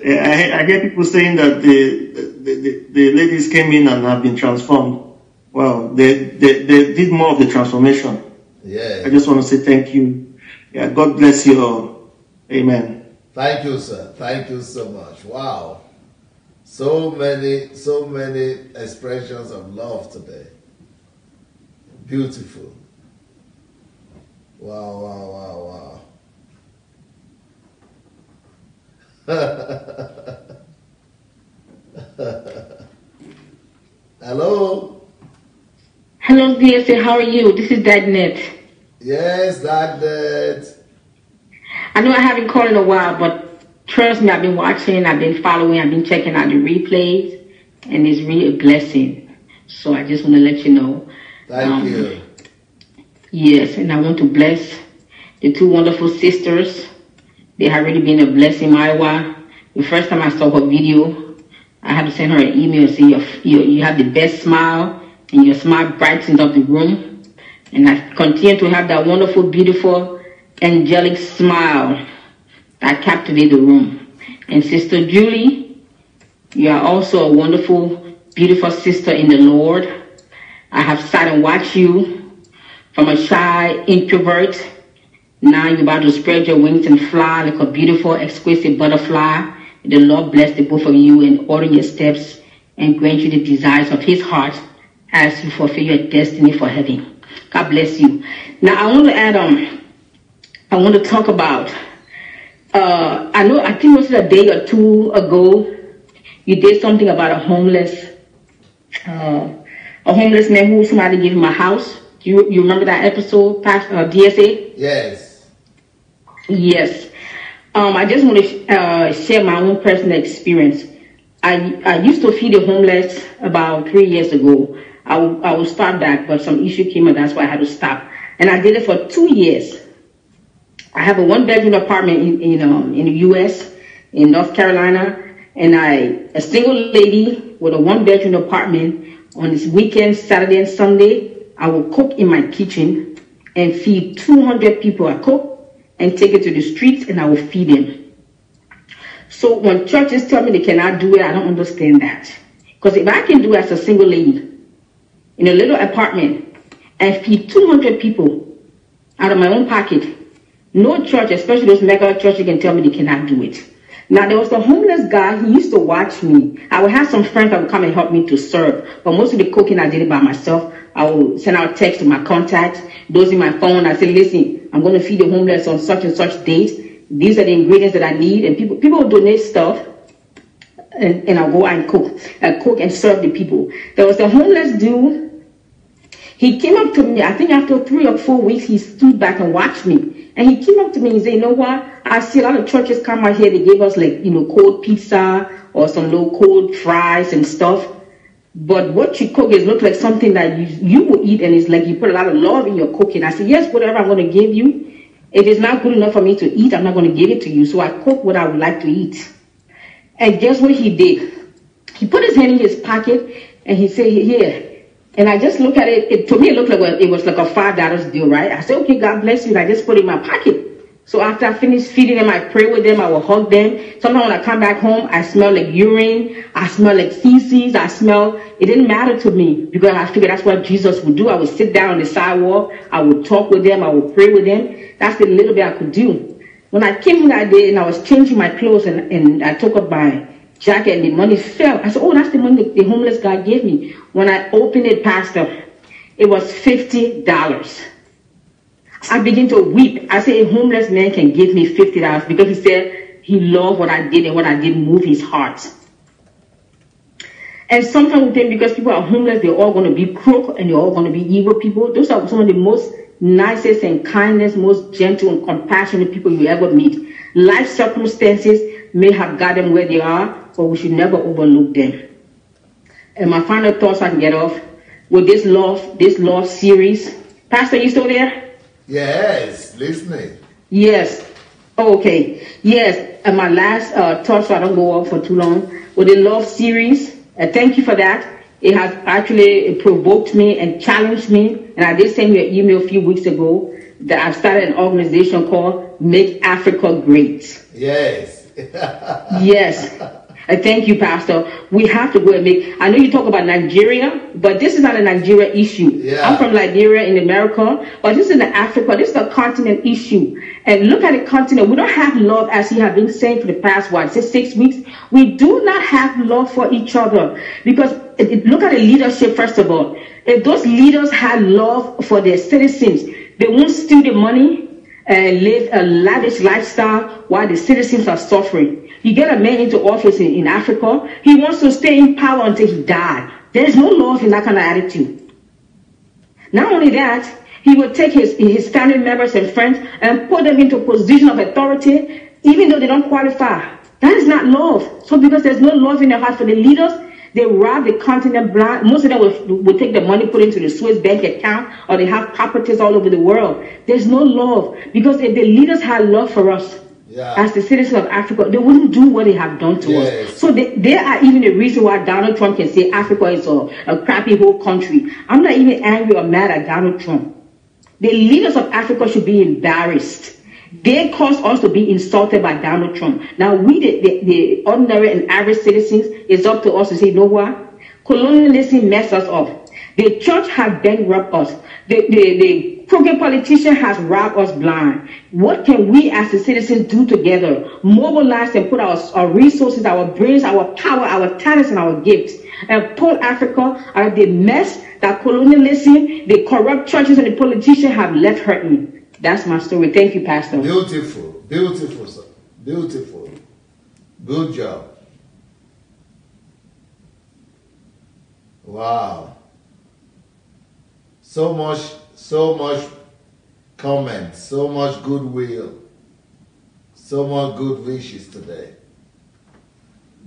I hear people saying that the ladies came in and have been transformed. Well, they did more of the transformation. Yeah. I just want to say thank you. Yeah, God bless you all. Amen. Thank you, sir. Thank you so much. Wow. So many expressions of love today. Beautiful. Wow, wow, wow, wow. Hello? Hello, DSA. How are you? This is Dadnet. Yes, Dadnet. I know I haven't called in a while, but trust me, I've been watching, I've been following, I've been checking out the replays, and it's really a blessing. So I just want to let you know. Thank you. Yes, and I want to bless the two wonderful sisters. They have really been a blessing, Mayowa. The first time I saw her video, I had to send her an email saying you have the best smile, and your smile brightens up the room. And I continue to have that wonderful, beautiful, angelic smile that captivated the room. And Sister Julie, you are also a wonderful, beautiful sister in the Lord. I have sat and watched you from a shy introvert. Now you're about to spread your wings and fly like a beautiful, exquisite butterfly. The Lord bless the both of you and order your steps and grant you the desires of his heart as you fulfill your destiny for heaven. God bless you. Now I want to add I want to talk about I think it was a day or two ago, you did something about a homeless man who somebody gave him a house. You remember that episode, DSA? Yes. Yes. I just want to share my own personal experience. I used to feed the homeless about 3 years ago. I would start back, but some issue came up, that's why I had to stop. And I did it for 2 years. I have a 1-bedroom apartment in the U.S., in North Carolina, and a single lady with a 1-bedroom apartment On this weekend, Saturday and Sunday, I will cook in my kitchen and feed 200 people. I cook and take it to the streets and I will feed them. So when churches tell me they cannot do it, I don't understand that. Because if I can do it as a single lady in a little apartment and feed 200 people out of my own pocket, no church, especially those mega churches, can tell me they cannot do it. Now, there was a homeless guy. He used to watch me. I would have some friends that would come and help me to serve. But most of the cooking, I did it by myself. I would send out text to my contacts, those in my phone. I say, listen, I'm going to feed the homeless on such and such date. These are the ingredients that I need. And people will donate stuff. And I'll go and cook and serve the people. There was a homeless dude. He came up to me. I think after 3 or 4 weeks, he stood back and watched me. And he came up to me and said, you know what? I see a lot of churches come out here. They give us like, cold pizza or some little cold fries and stuff. But what you cook is look like something that you will eat. And it's like you put a lot of love in your cooking. I said, yes, whatever I'm going to give you. If it's not good enough for me to eat, I'm not going to give it to you. So I cook what I would like to eat. And guess what he did? He put his hand in his pocket and he said, here. And I just look at it. To me, it looked like it was like a $5 deal, right? I said, okay, God bless you. And I just put it in my pocket. So after I finish feeding them, I pray with them. I will hug them. Sometimes when I come back home, I smell like urine. I smell like feces. It didn't matter to me because I figured that's what Jesus would do. I would sit down on the sidewalk. I would talk with them. I would pray with them. That's the little bit I could do. When I came that day and I was changing my clothes and I took up my jacket and the money fell. I said, oh, that's the money the homeless guy gave me. When I opened it, Pastor, it was $50. I began to weep. I said, a homeless man can give me $50 because he said he loved what I did and what I did moved his heart. And sometimes we think because people are homeless, they're all going to be crook and they're all going to be evil people. Those are some of the most nicest and kindest, most gentle and compassionate people you ever meet. Life circumstances may have got them where they are, but we should never overlook them. And my final thoughts I can get off with this love series. Pastor, you still there? Yes, listening. Yes. Okay. Yes. And my last thought, so I don't go on for too long, with the love series. Thank you for that. It has actually provoked me and challenged me. And I did send you an email a few weeks ago that I've started an organization called Make Africa Great. Yes. Yes. Thank you, Pastor. We have to go and I know you talk about Nigeria, but this is not a Nigeria issue. Yeah. I'm from Liberia in America, but this is in Africa. This is a continent issue. And look at the continent. We don't have love, as you have been saying for the past, 6 weeks. We do not have love for each other. Because look at the leadership, first of all. If those leaders had love for their citizens, they won't steal the money and live a lavish lifestyle while the citizens are suffering. You get a man into office in Africa, he wants to stay in power until he dies. There's no love in that kind of attitude. Not only that, he will take his family members and friends and put them into a position of authority, even though they don't qualify. That is not love. So because there's no love in their heart for the leaders, they rob the continent blind. Most of them will take the money, put it into the Swiss bank account, or they have properties all over the world. There's no love. Because if the leaders had love for us, as the citizens of Africa, they wouldn't do what they have done to us. So they are even the reason why Donald Trump can say Africa is a crappy whole country. I'm not even angry or mad at Donald Trump. The leaders of Africa should be embarrassed. They caused us to be insulted by Donald Trump. Now we, the ordinary and average citizens, it's up to us to say, you know what? Colonialism messed us up. The church has bankrupt us. The crooked politician has robbed us blind. What can we as the citizens do together? Mobilize and put our resources, our brains, our power, our talents, and our gifts, and pull Africa out of the mess that colonialism, the corrupt churches, and the politicians have left her in. That's my story. Thank you, Pastor. Beautiful. Beautiful, sir. Beautiful. Good job. Wow. So much comment, so much goodwill, so much good wishes today.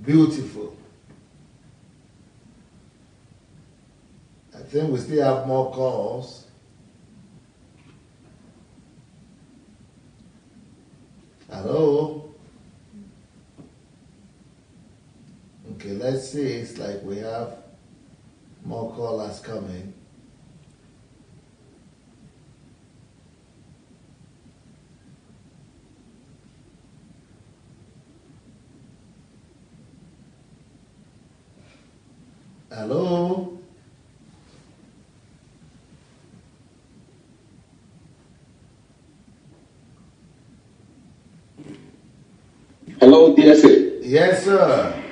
Beautiful. I think we still have more calls. Hello? Okay, let's see. It's like we have More callers coming. Hello? Hello, DSA. Yes, sir.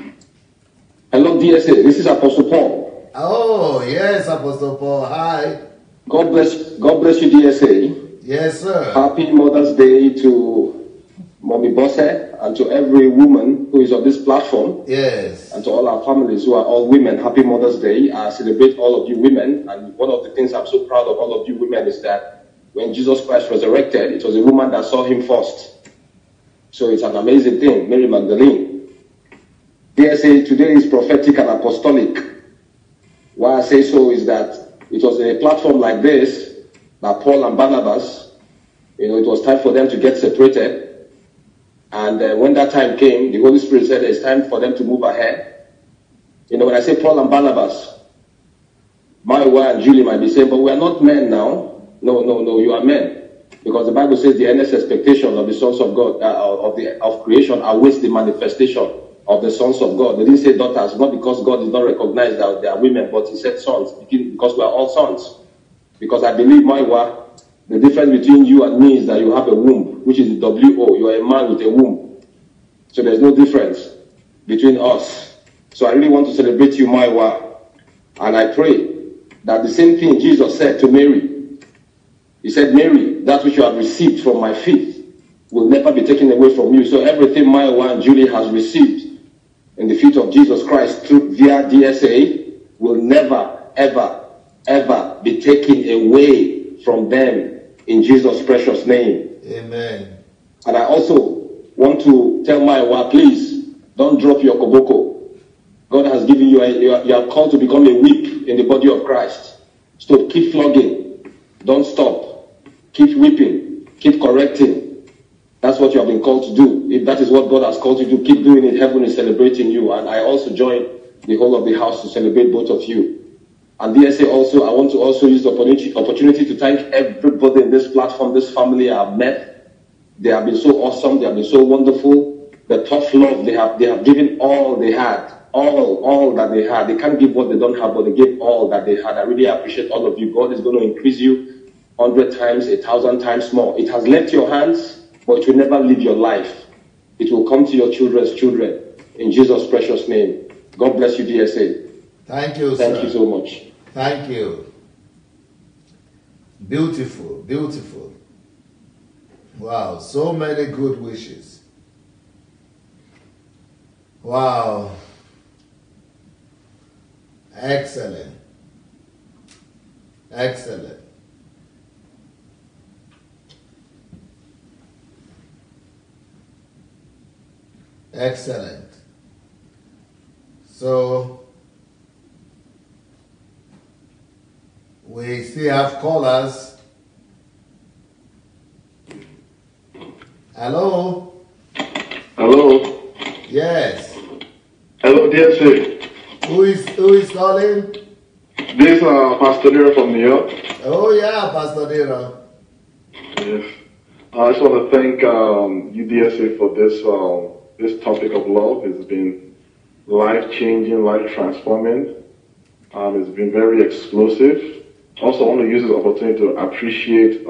Hello, DSA. This is Apostle Paul. Oh, yes, Apostle Paul. Hi. God bless you, DSA. Yes, sir. Happy Mother's Day to Mommy Bosse and to every woman who is on this platform. Yes. And to all our families who are all women. Happy Mother's Day. I celebrate all of you women. And one of the things I'm so proud of all of you women is that when Jesus Christ resurrected, it was a woman that saw him first. So it's an amazing thing, Mary Magdalene. DSA, today is prophetic and apostolic. Why I say so is that it was a platform like this that Paul and Barnabas, it was time for them to get separated. And when that time came, the Holy Spirit said it's time for them to move ahead. When I say Paul and Barnabas, my wife and Julie might be saying, but we are not men now. No, you are men. Because the Bible says the earnest expectation of the sons of God, of creation, awaits the manifestation of the sons of God. They didn't say daughters, not because God did not recognize that they are women, but he said sons, because we are all sons. Because I believe, Maiwa, the difference between you and me is that you have a womb, which is the W-O. You are a man with a womb. So there's no difference between us. So I really want to celebrate you, Maiwa. And I pray that the same thing Jesus said to Mary. He said, Mary, that which you have received from my feet will never be taken away from you. So everything my wife Julie has received in the feet of Jesus Christ via DSA will never, ever, ever be taken away from them in Jesus' precious name. Amen. And I also want to tell my wife, please don't drop your koboko. God has given you, you are called to become a whip in the body of Christ. So keep flogging. Don't stop. Keep whipping, keep correcting. That's what you have been called to do. If that is what God has called you to do, keep doing it. Heaven is celebrating you. And I also join the whole of the house to celebrate both of you. And DSA also, I want to also use the opportunity to thank everybody in this platform, this family I have met. They have been so awesome. They have been so wonderful. The tough love, they have given all they had. All that they had. They can't give what they don't have, but they gave all that they had. I really appreciate all of you. God is going to increase you 100 times, 1,000 times more. It has left your hands, but it will never leave your life. It will come to your children's children. In Jesus' precious name. God bless you, DSA. Thank you, sir. Thank you so much. Thank you. Beautiful, beautiful. Wow, so many good wishes. Wow. Excellent. Excellent. Excellent. So, we still have callers. Hello? Hello? Yes. Hello, DSA. Who is calling? This Pastor Nero from New York. Oh yeah, Pastor Nero. Yes. I just want to thank you, DSA, for this topic of love. It's been life-changing, life-transforming. It's been very explosive. Also, I want to use this opportunity to appreciate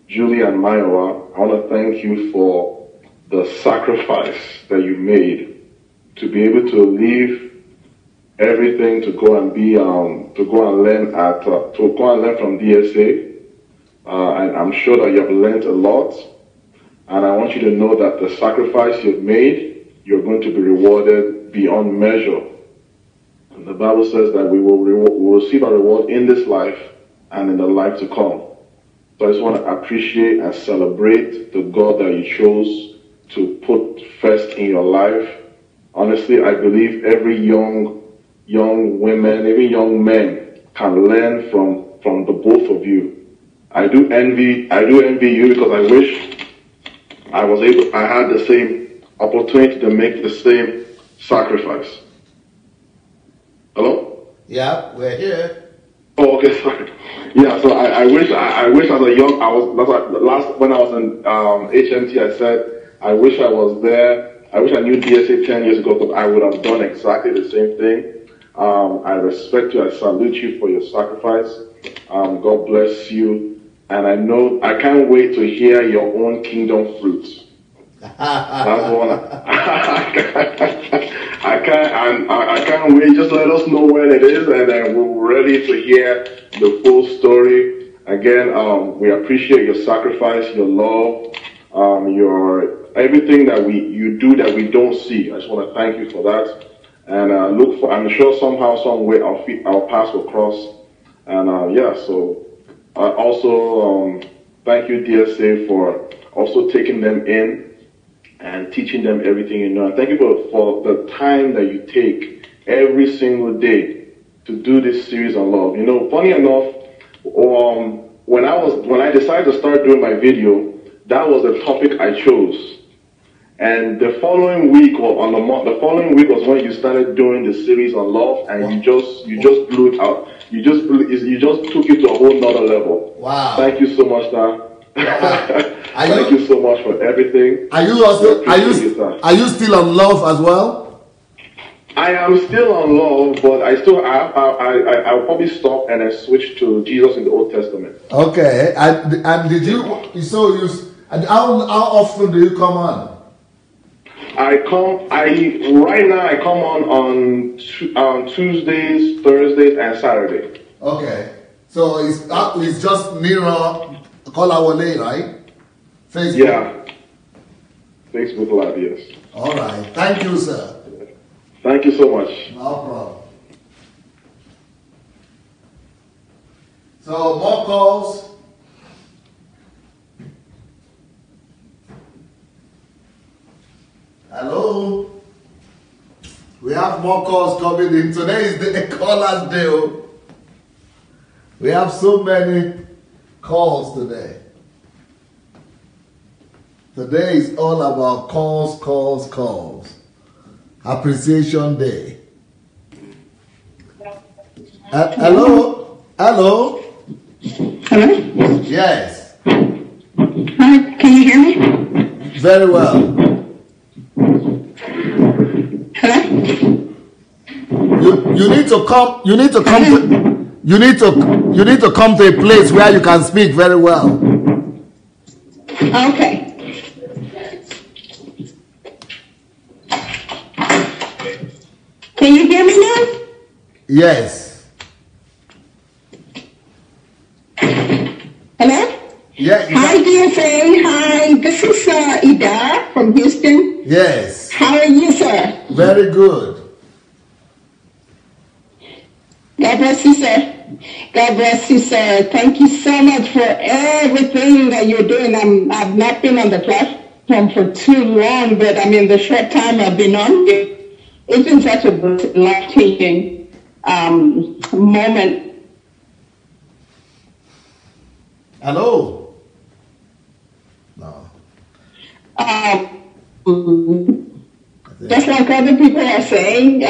Julie and Maiwa. I want to thank you for the sacrifice that you made to be able to leave everything to go and be to go and learn from DSA. And I'm sure that you have learned a lot. And I want you to know that the sacrifice you've made, you're going to be rewarded beyond measure. And the Bible says that we will receive a reward in this life and in the life to come. So I just want to appreciate and celebrate the God that you chose to put first in your life. Honestly, I believe every young women, even young men can learn from the both of you. I do envy you because I wish I had the same opportunity to make the same sacrifice. Hello? Yeah, we're here. Oh, okay, sorry. Yeah, so I wish as a young, when I was in HMT, I said, I wish I was there. I wish I knew DSA 10 years ago, because I would have done exactly the same thing. I respect you. I salute you for your sacrifice. God bless you. And I can't wait to hear your own kingdom fruits. That's one. I can't wait. Just let us know when it is, and then we're ready to hear the full story. Again, we appreciate your sacrifice, your love, your everything that you do that we don't see. I just want to thank you for that. And I'm sure somehow, some way, our paths will cross. And so also thank you, DSA, for also taking them in and teaching them everything you know. And thank you for the time that you take every single day to do this series on love. You know, funny enough, when I decided to start doing my video, that was the topic I chose. And the following week, the following week was when you started doing the series on love, and you just blew it out. You just took it to a whole nother level. Wow! Thank you so much, sir. Thank you so much for everything. Are you still on love as well? I am still on love, but I'll probably stop and then switch to Jesus in the Old Testament. Okay, and did you? How often do you come on? Right now I come on Tuesdays, Thursdays, and Saturdays. Okay, so it's just Nero Kolawole, right? Facebook. Yeah. Facebook Live, yes. All right. Thank you, sir. Thank you so much. No problem. So more calls. Hello. We have more calls coming in. Today is the callers day. We have so many calls today. Today is all about calls. Appreciation Day. Hello? Hello? Yes. Hi, can you hear me? Very well. Hello? You need to come to a place where you can speak very well. Okay. Can you hear me now? Yes. Hello? Yeah. Hi, DSA. Hi, this is Ida from Houston. Yes. How are you, sir? Very good. God bless you, sir. God bless you, sir. Thank you so much for everything that you're doing. I've not been on the platform for too long, but I mean, the short time I've been on, it's been such a life-changing moment. Hello? No. Just like other people are saying, I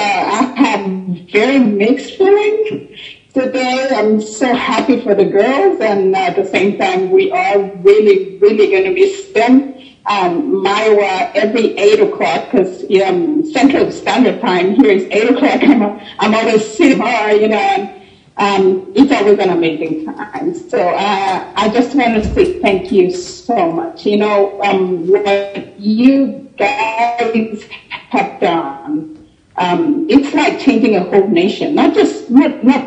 have very mixed feelings today. I'm so happy for the girls, and at the same time, we are really, really going to miss them. Maiwa, every 8 o'clock, because Central Standard Time here is 8 o'clock. I'm always sitting here, and it's always an amazing time. So I just want to say thank you so much. What you guys have done, it's like changing a whole nation. Not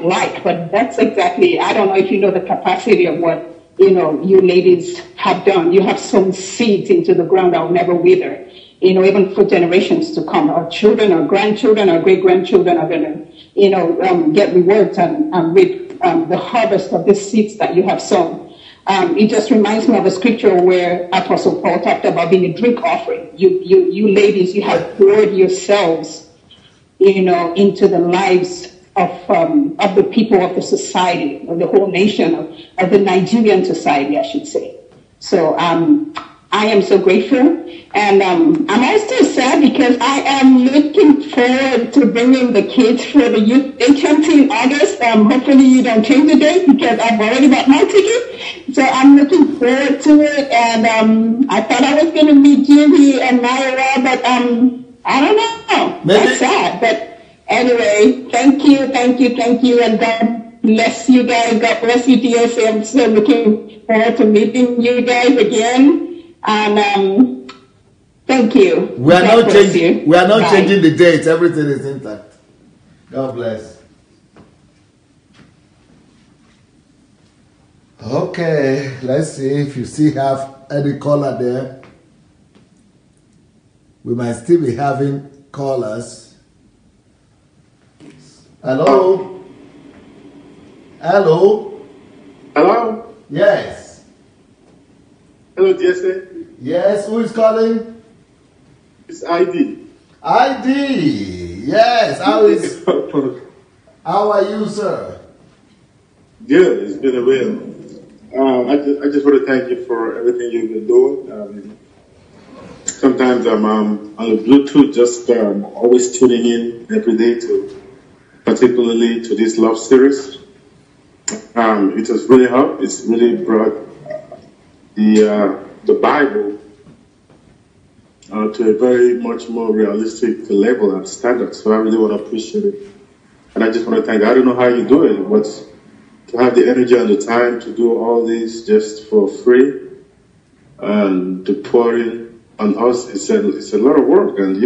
like, but that's exactly, I don't know if you know the capacity of what, you ladies have done. You have sown seeds into the ground that will never wither. Even for generations to come, our children, our grandchildren, our great-grandchildren are going to, get rewards and reap the harvest of the seeds that you have sown. It just reminds me of a scripture where Apostle Paul talked about being a drink offering. You ladies, you have poured yourselves, into the lives of the people of the society, of the whole nation, of the Nigerian society, I should say. So I am so grateful. And I'm also sad because I am looking forward to bringing the kids for the youth HMT in August. Hopefully you don't change the date because I've already bought my ticket. So I'm looking forward to it. And I thought I was going to meet Julie and Myra, but I don't know. That's sad. But anyway, thank you. And God bless you guys. God bless you, DSA. I'm so looking forward to meeting you guys again. And thank you. We are not changing. We are not changing the date. Everything is intact. God bless. Okay, let's see if you still have any caller there. We might still be having callers. Hello. Hello. Hello. Yes. Hello, DSA. Yes, who is calling? It's ID. ID. Yes. How are you, sir? Good. It's been a while. I just want to thank you for everything you've been doing. Sometimes I'm on the Bluetooth, just always tuning in every day particularly to this love series. It has really helped. It's really brought the Bible to a very much more realistic level and standard. So I really want to appreciate it. And I just want to thank you. I don't know how you do it, but to have the energy and the time to do all this just for free and to pour in on us, it's a lot of work. And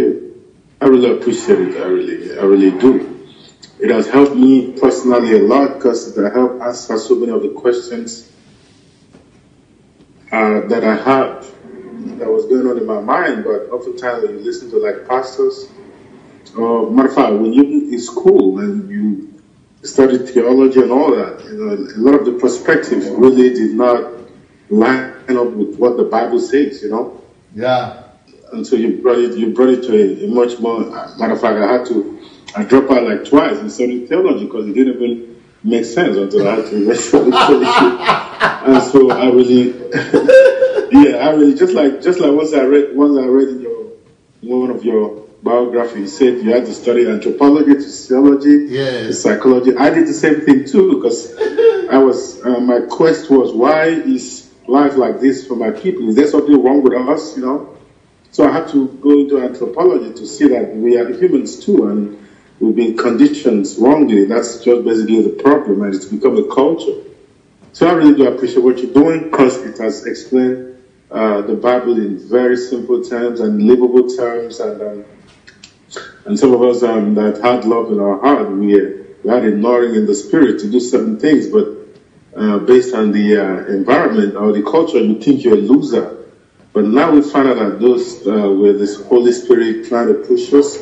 I really appreciate it. I really do. It has helped me personally a lot because it helped answer so many of the questions that I had that was going on in my mind. But oftentimes when you listen to like pastors, matter of fact, when you're in school and you studied theology and all that, a lot of the perspectives really did not line up with what the Bible says, Yeah. And so you brought it to a much more, matter of fact, I dropped out like twice in studying theology because it didn't even make sense until I had to eventually finish it. And so I really, just like once I read in one of your biographies, you said you had to study anthropology, sociology, psychology. I did the same thing too because my quest was, why is life like this for my people? Is there something wrong with us, So I had to go into anthropology to see that we are humans too, and we've been conditioned wrongly. That's just basically the problem, and it's become a culture. So I really do appreciate what you're doing because it has explained the Bible in very simple terms and livable terms, and some of us that had love in our heart, we had ignoring in the spirit to do certain things, but based on the environment or the culture, you think you're a loser. But now we find out that those with this Holy Spirit trying to push us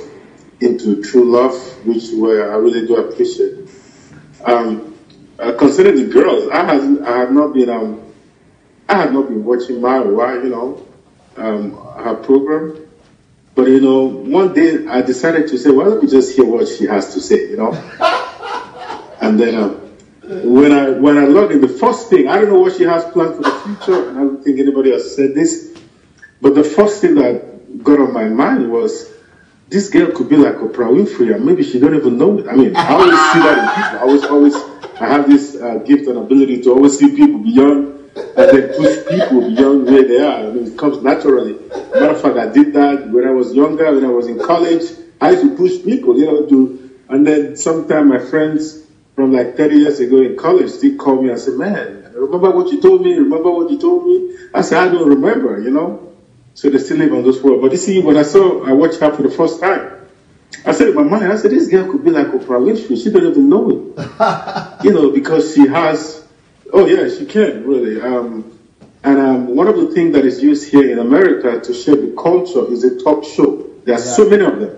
into true love, which I really do appreciate. Concerning the girls, I had not been watching Myra, her program. But one day I decided to say, well, let me just hear what she has to say, And then when I logged in, the first thing, I don't know what she has planned for the future, and I don't think anybody has said this. But the first thing that got on my mind was, this girl could be like Oprah Winfrey, and maybe she don't even know it. I mean, I always see that in people. I have this gift and ability to always see people beyond, and then push people beyond where they are. I mean, it comes naturally. Matter of fact, I did that when I was younger, when I was in college. I used to push people, and then sometimes my friends from like 30 years ago in college still call me and say, man, remember what you told me? I said, I don't remember, So they still live on those world. But you see, when I watched her for the first time, I said in my mind, this girl could be like Oprah Winfrey. She don't even know it. Because she has, she can, really. And one of the things that is used here in America to shape the culture is a talk show. There are so many of them.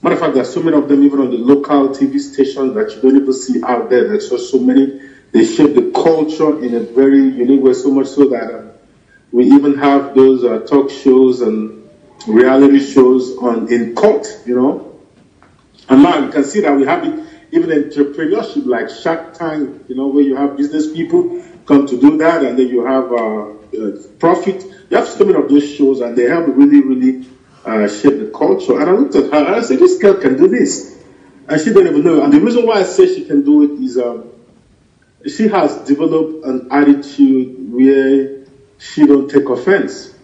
Matter of fact, there are so many of them even on the local TV stations that you don't even see out there. There's just so many. They shape the culture in a very unique way, so much so that we even have those talk shows and reality shows in cult, And now you can see that we have it even in entrepreneurship, like Shark Tank, where you have business people come to do that, and then you have Profit. You have so many of those shows, and they have really, really shaped the culture. And I looked at her, and I said, this girl can do this. And she didn't even know. And the reason why I say she can do it is she has developed an attitude where she don't take offense.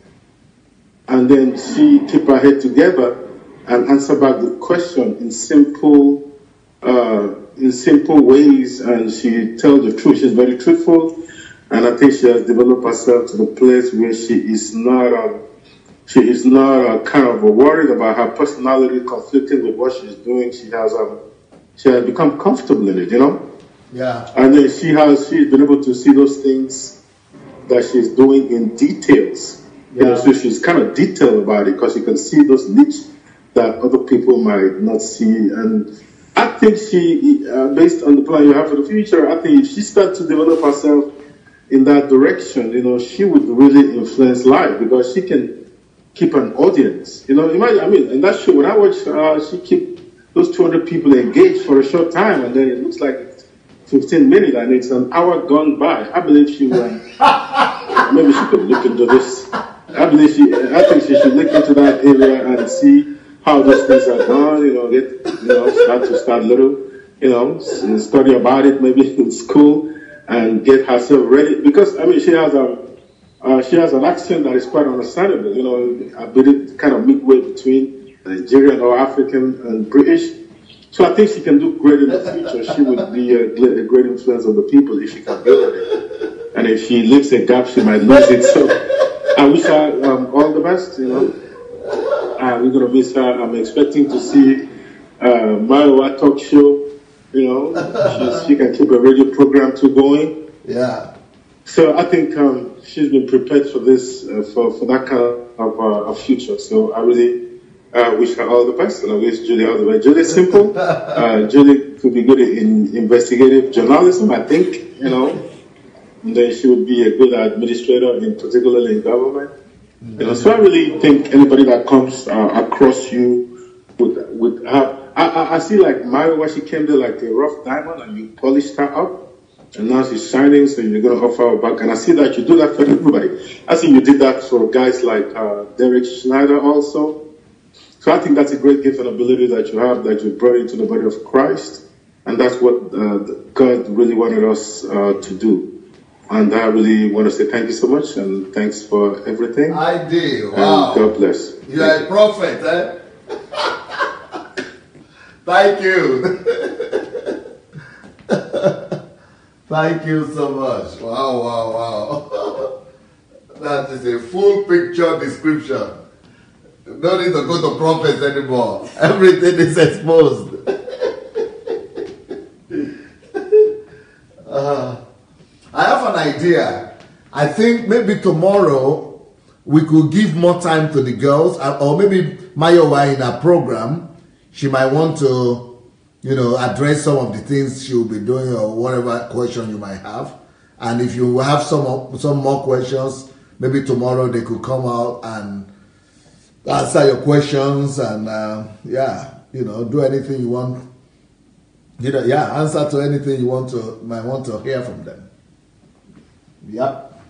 And then she keep her head together and answer back the question in simple ways, and she tells the truth. She's very truthful, and I think she has developed herself to the place where she is not kind of worried about her personality conflicting with what she's doing. She has become comfortable in it, you know. Yeah. And then she's been able to see those things that she's doing in details. You know, so she's kind of detailed about it because you can see those niches that other people might not see. And I think she, based on the plan you have for the future, I think if she starts to develop herself in that direction, you know, she would really influence life because she can keep an audience. You know, imagine, I mean, in that show, when I watched, she keep those 200 people engaged for a short time, and then it looks like 15 minutes, and it's an hour gone by. I believe she will. Maybe she could look into this. I think she should look into that area and see how those things are done. You know, start little. You know, study about it maybe in school and get herself ready. Because I mean, she has an accent that is quite understandable. You know, I believe kind of midway between Nigerian or African and British. So I think she can do great in the future. She would be a great influence on the people if she can build it. And if she leaves a gap, she might lose it. So I wish her all the best, you know. We're going to miss her. I'm expecting to see Maiwa talk show, you know. She can keep a radio program too going. Yeah. So I think she's been prepared for this, for that kind of future. So I really wish her all the best, and I wish Julie all the best. Julie's simple. Julie could be good in investigative journalism, I think, you know. And then she would be a good administrator, particularly in government. You know, so I really think anybody that comes across you would have. I see like Maiwa, she came there like a rough diamond, and you polished her up. And now she's shining, so you're going to offer her back. And I see that you do that for everybody. I see you did that for guys like Derek Schneider also. So I think that's a great gift and ability that you have, that you brought into the body of Christ. And that's what God really wanted us to do. And I really want to say thank you so much, and thanks for everything. I do. Wow. And God bless. You are a prophet, eh? Thank you. Thank you so much. Wow, wow, wow. That is a full picture description. No need to go to prophets anymore. Everything is exposed. I have an idea. I think maybe tomorrow we could give more time to the girls, or maybe Mayowa in her program, she might want to, you know, address some of the things she will be doing or whatever question you might have. And if you have some more questions, maybe tomorrow they could come out and answer your questions and yeah, you know, do anything you want. You know, yeah, answer to anything you might want to hear from them. Yep.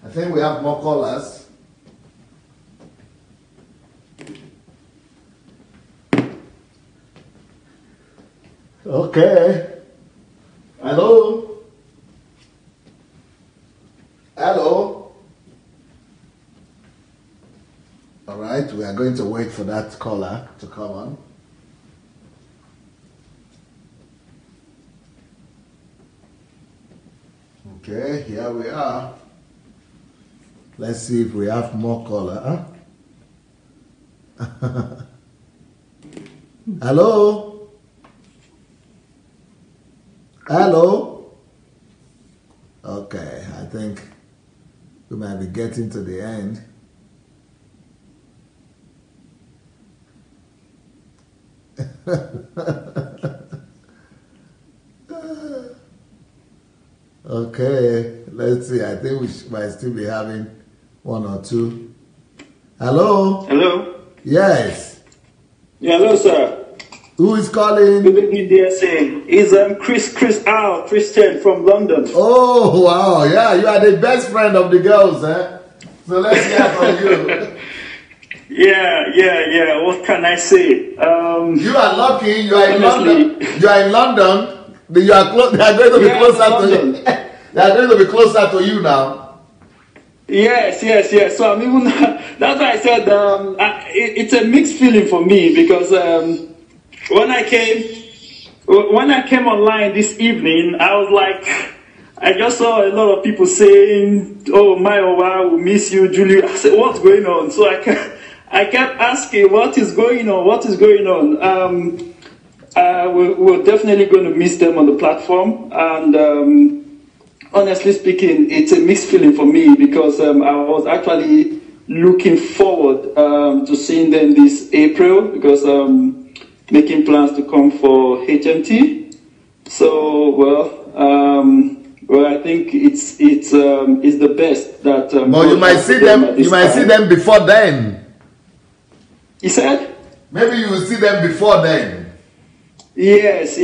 I think we have more callers. Okay. Hello? Hello? All right, we are going to wait for that caller to come on. Okay, here we are. Let's see if we have more caller. Huh? Hello? Hello? Okay, I think we might be getting to the end. Okay, let's see. I think we might still be having one or two. Hello? Hello? Yes. Yeah, hello, sir. Who is calling? Good evening, DSA. It's Christian from London. Oh, wow. Yeah, you are the best friend of the girls, eh? So let's hear from you. Yeah. What can I say? You are lucky. You are in London. You are in London. They are going to be closer to you. They are going to be closer to you now. Yes. So I'm even. That's why I said it's a mixed feeling for me because when I came online this evening, I was like, I just saw a lot of people saying, "Oh, Mayowa, we miss you, Julie." I said, "What's going on?" So I kept asking, "What is going on? What is going on?" We're definitely going to miss them on the platform, and honestly speaking, it's a mixed feeling for me because I was actually looking forward to seeing them this April because making plans to come for HMT. So well, I think it's the best that. But you might see them. You might see them before then. You said? Maybe you will see them before then. Yes.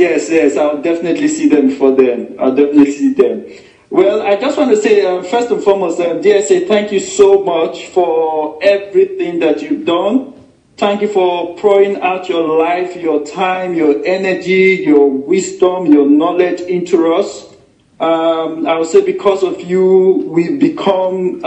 I'll definitely see them before then. I'll definitely see them. Well, I just want to say, first and foremost, DSA, thank you so much for everything that you've done. Thank you for pouring out your life, your time, your energy, your wisdom, your knowledge into us. I would say because of you, we've become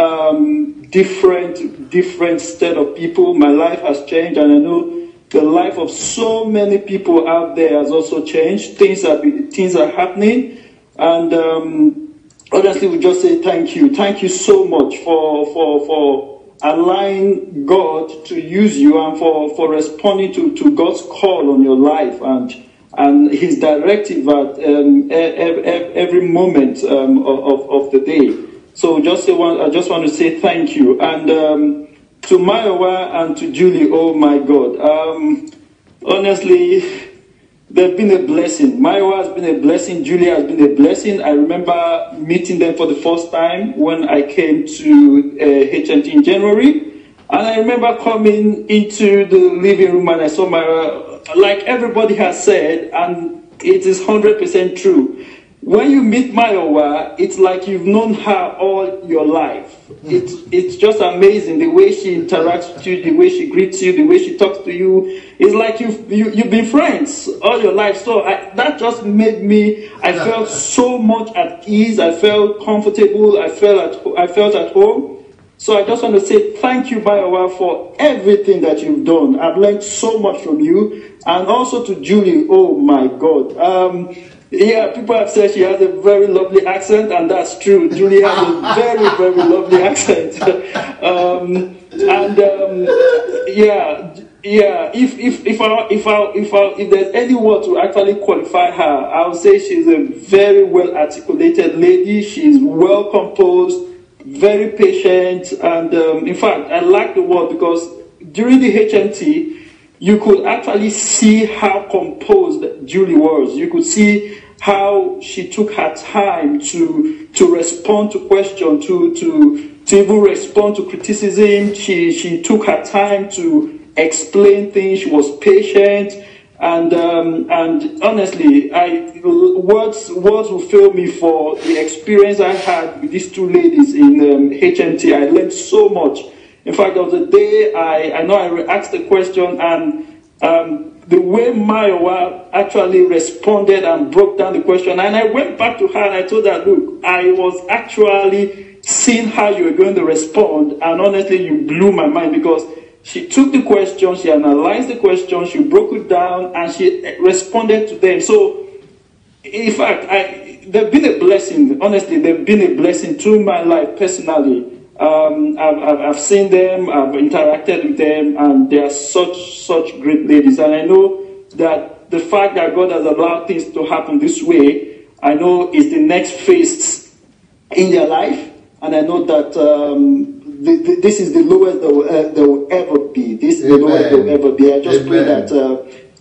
different set of people. My life has changed, and I know the life of so many people out there has also changed. Things are happening, and honestly, we just say thank you. Thank you so much for allowing God to use you and for responding to God's call on your life and His directive at every moment of the day. So I just want to say thank you. And to Mayowa and to Julie, oh my God, honestly, they've been a blessing. Mayowa has been a blessing. Julie has been a blessing. I remember meeting them for the first time when I came to HMT in January. And I remember coming into the living room and I saw Mayowa, like everybody has said, and it is 100% true. When you meet Mayowa, it's like you've known her all your life. It's just amazing the way she interacts with you, the way she greets you, the way she talks to you. It's like you've been friends all your life. So that just made me. I felt so much at ease. I felt comfortable. I felt at home. So I just want to say thank you, Mayowa, for everything that you've done. I've learned so much from you, and also to Julie. Oh my God. Yeah, people have said she has a very lovely accent, and that's true. Julie has a very, very lovely accent. If there's any word to actually qualify her, I would say she's a very well articulated lady. She's well composed, very patient, and in fact, I like the word because during the HMT, you could actually see how composed Julie was. You could see how she took her time to respond to questions, to even respond to criticism. She took her time to explain things. She was patient, and honestly, words will fail me for the experience I had with these two ladies in HMT. I learned so much. In fact, there was a day I know I asked a question, and the way Mayowa actually responded and broke down the question, and I went back to her and I told her, look, I was actually seeing how you were going to respond, and honestly, you blew my mind because she took the question, she analyzed the question, she broke it down, and she responded to them. So, in fact, they've been a blessing. Honestly, they've been a blessing to my life personally. I've seen them, I've interacted with them, and they are such great ladies. And I know that the fact that God has allowed things to happen this way, I know is the next phase in their life, and I know that this is the lowest they will ever be. This is the lowest they will ever be. I just pray that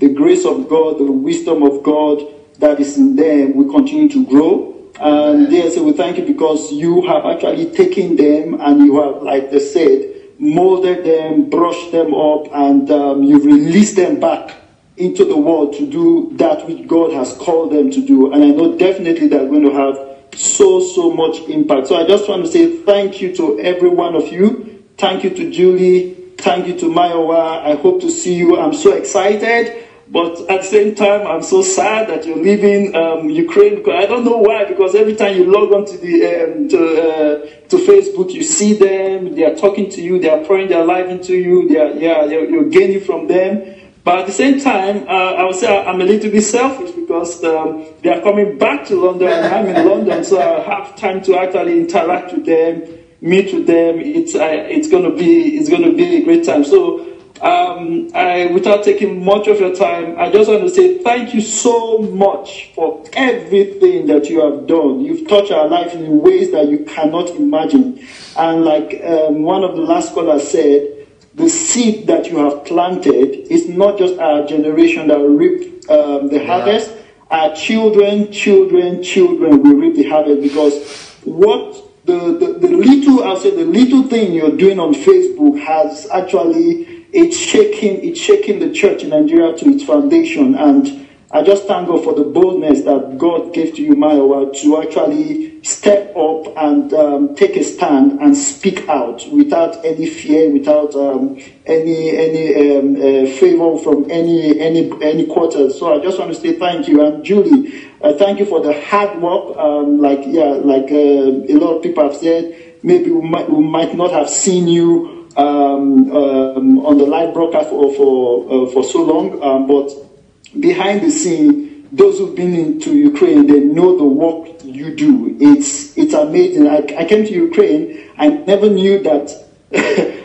the grace of God, the wisdom of God that is in them will continue to grow. And yes, we thank you because you have actually taken them and you have, like they said, molded them, brushed them up, and you've released them back into the world to do that which God has called them to do. And I know definitely they're going to have so much impact. So I just want to say thank you to every one of you. Thank you to Julie. Thank you to Mayowa. I hope to see you. I'm so excited. But at the same time, I'm so sad that you're leaving Ukraine. Because I don't know why. Because every time you log on to the to Facebook, you see them. They are talking to you. They are pouring their life into you. You're gaining from them. But at the same time, I would say I'm a little bit selfish because they are coming back to London and I'm in London, so I have time to actually interact with them, meet with them. It's going to be a great time. So without taking much of your time, I just want to say thank you so much for everything that you have done. You've touched our life in ways that you cannot imagine. And like one of the last callers said, the seed that you have planted is not just our generation that will reap the harvest. Our children will reap the harvest, because what the little thing you're doing on Facebook has actually it's shaking the church in Nigeria to its foundation. And I just thank God for the boldness that God gave to you, Mayowa, to actually step up and take a stand and speak out without any fear, without any favor from any quarter. So I just want to say thank you. And Julie, thank you for the hard work. Like a lot of people have said, maybe we might not have seen you on the live broadcast for so long, but behind the scene, those who've been into Ukraine, they know the work you do. It's amazing. I came to Ukraine. I never knew that.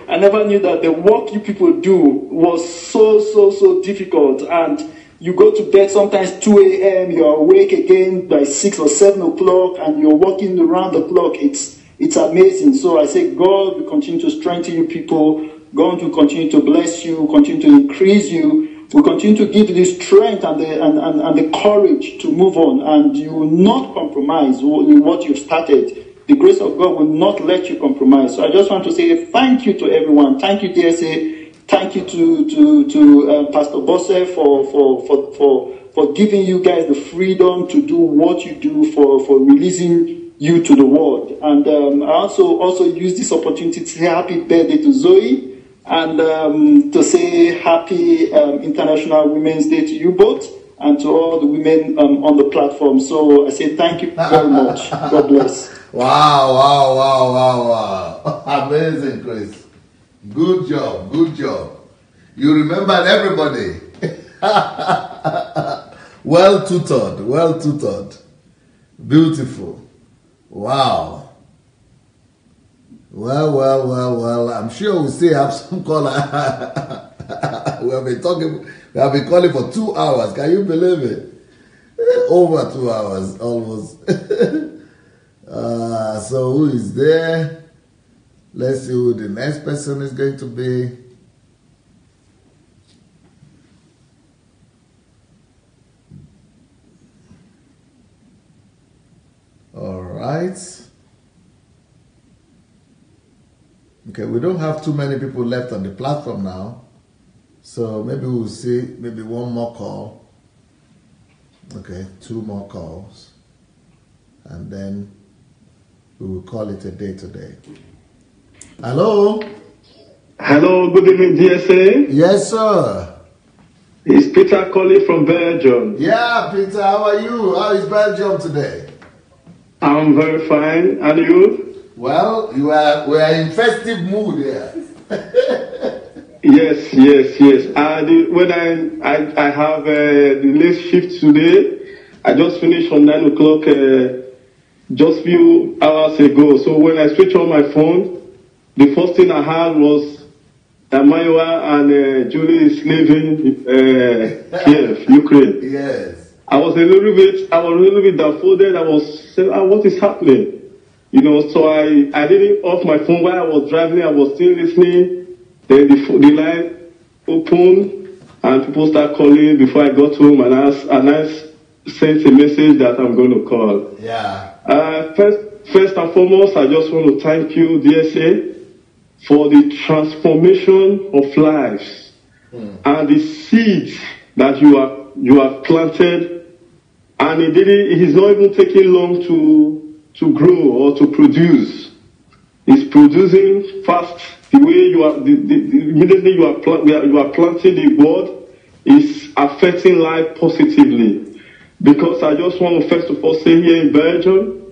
I never knew that the work you people do was so difficult. And you go to bed sometimes 2 a.m. You're awake again by 6 or 7 o'clock, and you're working around the clock. It's amazing. So I say God will continue to strengthen you people. God will continue to bless you, continue to increase you. Will continue to give you the strength and the courage to move on, and you will not compromise what you've started. The grace of God will not let you compromise. So I just want to say thank you to everyone. Thank you, DSA. Thank you to Pastor Bosse for giving you guys the freedom to do what you do, for releasing you to the world. And I also use this opportunity to say happy birthday to Zoe. And to say happy International Women's Day to you both and to all the women on the platform. So I say thank you very much. God bless. Wow. Amazing, Chris. Good job. You remembered everybody. Well tutored. Beautiful. Wow. Well, I'm sure we still have some caller. We have been calling for 2 hours. Can you believe it? Over 2 hours, almost. So who is there? Let's see who the next person is going to be. All right. Okay, we don't have too many people left on the platform now. So maybe we'll see maybe one more call. Okay, 2 more calls. And then we will call it a day today. Hello? Hello, good evening, DSA. Yes, sir. It's Peter calling from Belgium. Yeah, Peter, how are you? How is Belgium today? I'm very fine. And you? Well, we are in festive mood here. Yes. When I have the late shift today, I just finished from 9 o'clock just few hours ago. So when I switched on my phone, the first thing I heard was that Mayowa and Julie is leaving Kiev, Ukraine. Yes. I was a little bit downfolded. I was saying, what is happening? You know, so I didn't off my phone while I was driving. I was still listening. Then the line opened and people start calling before I got home, and I sent a message that I'm going to call. Yeah. First and foremost, I just want to thank you, DSA, for the transformation of lives and the seeds that you have planted, and it is not even taking long to grow or to produce. It's producing fast. The way you are, immediately you are planting the word, is affecting life positively. Because I just want to first of all say, here in Belgium,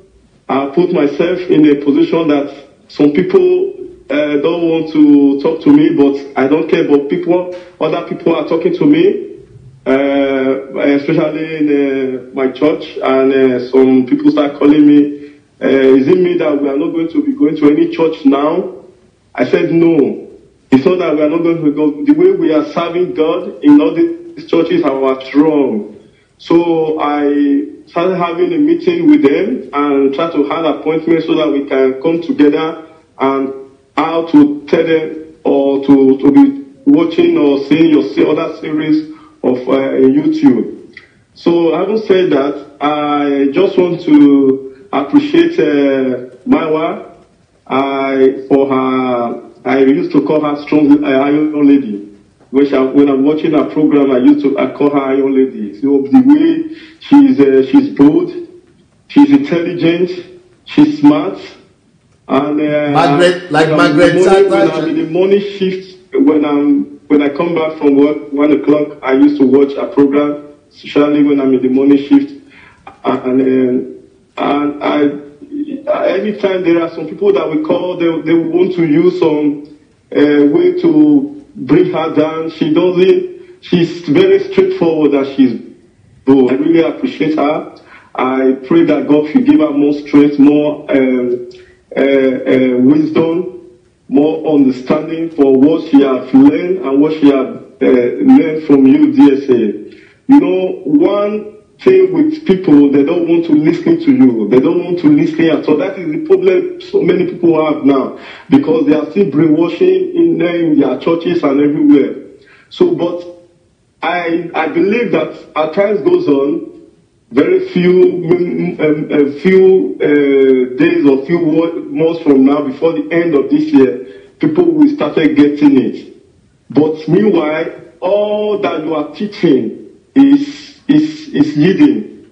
I put myself in a position that some people don't want to talk to me, but I don't care. But other people are talking to me, especially in my church, and some people start calling me, is it me that we are not going to be going to any church now? I said no. It's not that we are not going to go. The way we are serving God in all these churches are strong. So I started having a meeting with them and try to have appointments so that we can come together and how to tell them or to be watching or seeing your other series of YouTube. So having said that, I just want to appreciate Maiwa for her. I used to call her strong iron lady. When I'm watching her program, I call her iron lady. So the way she's bold, she's intelligent, she's smart, and Margaret when I'm in the morning shift, when I come back from work 1 o'clock, I used to watch a program, especially when I'm in the morning shift, and anytime there are some people that we call, they want to use some way to bring her down. She's very straightforward and she's bold. I really appreciate her. I pray that God should give her more strength, more wisdom, more understanding for what she has learned and what she has learned from you, DSA. You know, one thing with people, they don't want to listen to you. They don't want to listen at all. That is the problem so many people have now, because they are still brainwashing in their churches and everywhere. So, but I believe that as time goes on, very few days or few months from now, before the end of this year, people will start getting it. But meanwhile, all that you are teaching is leading.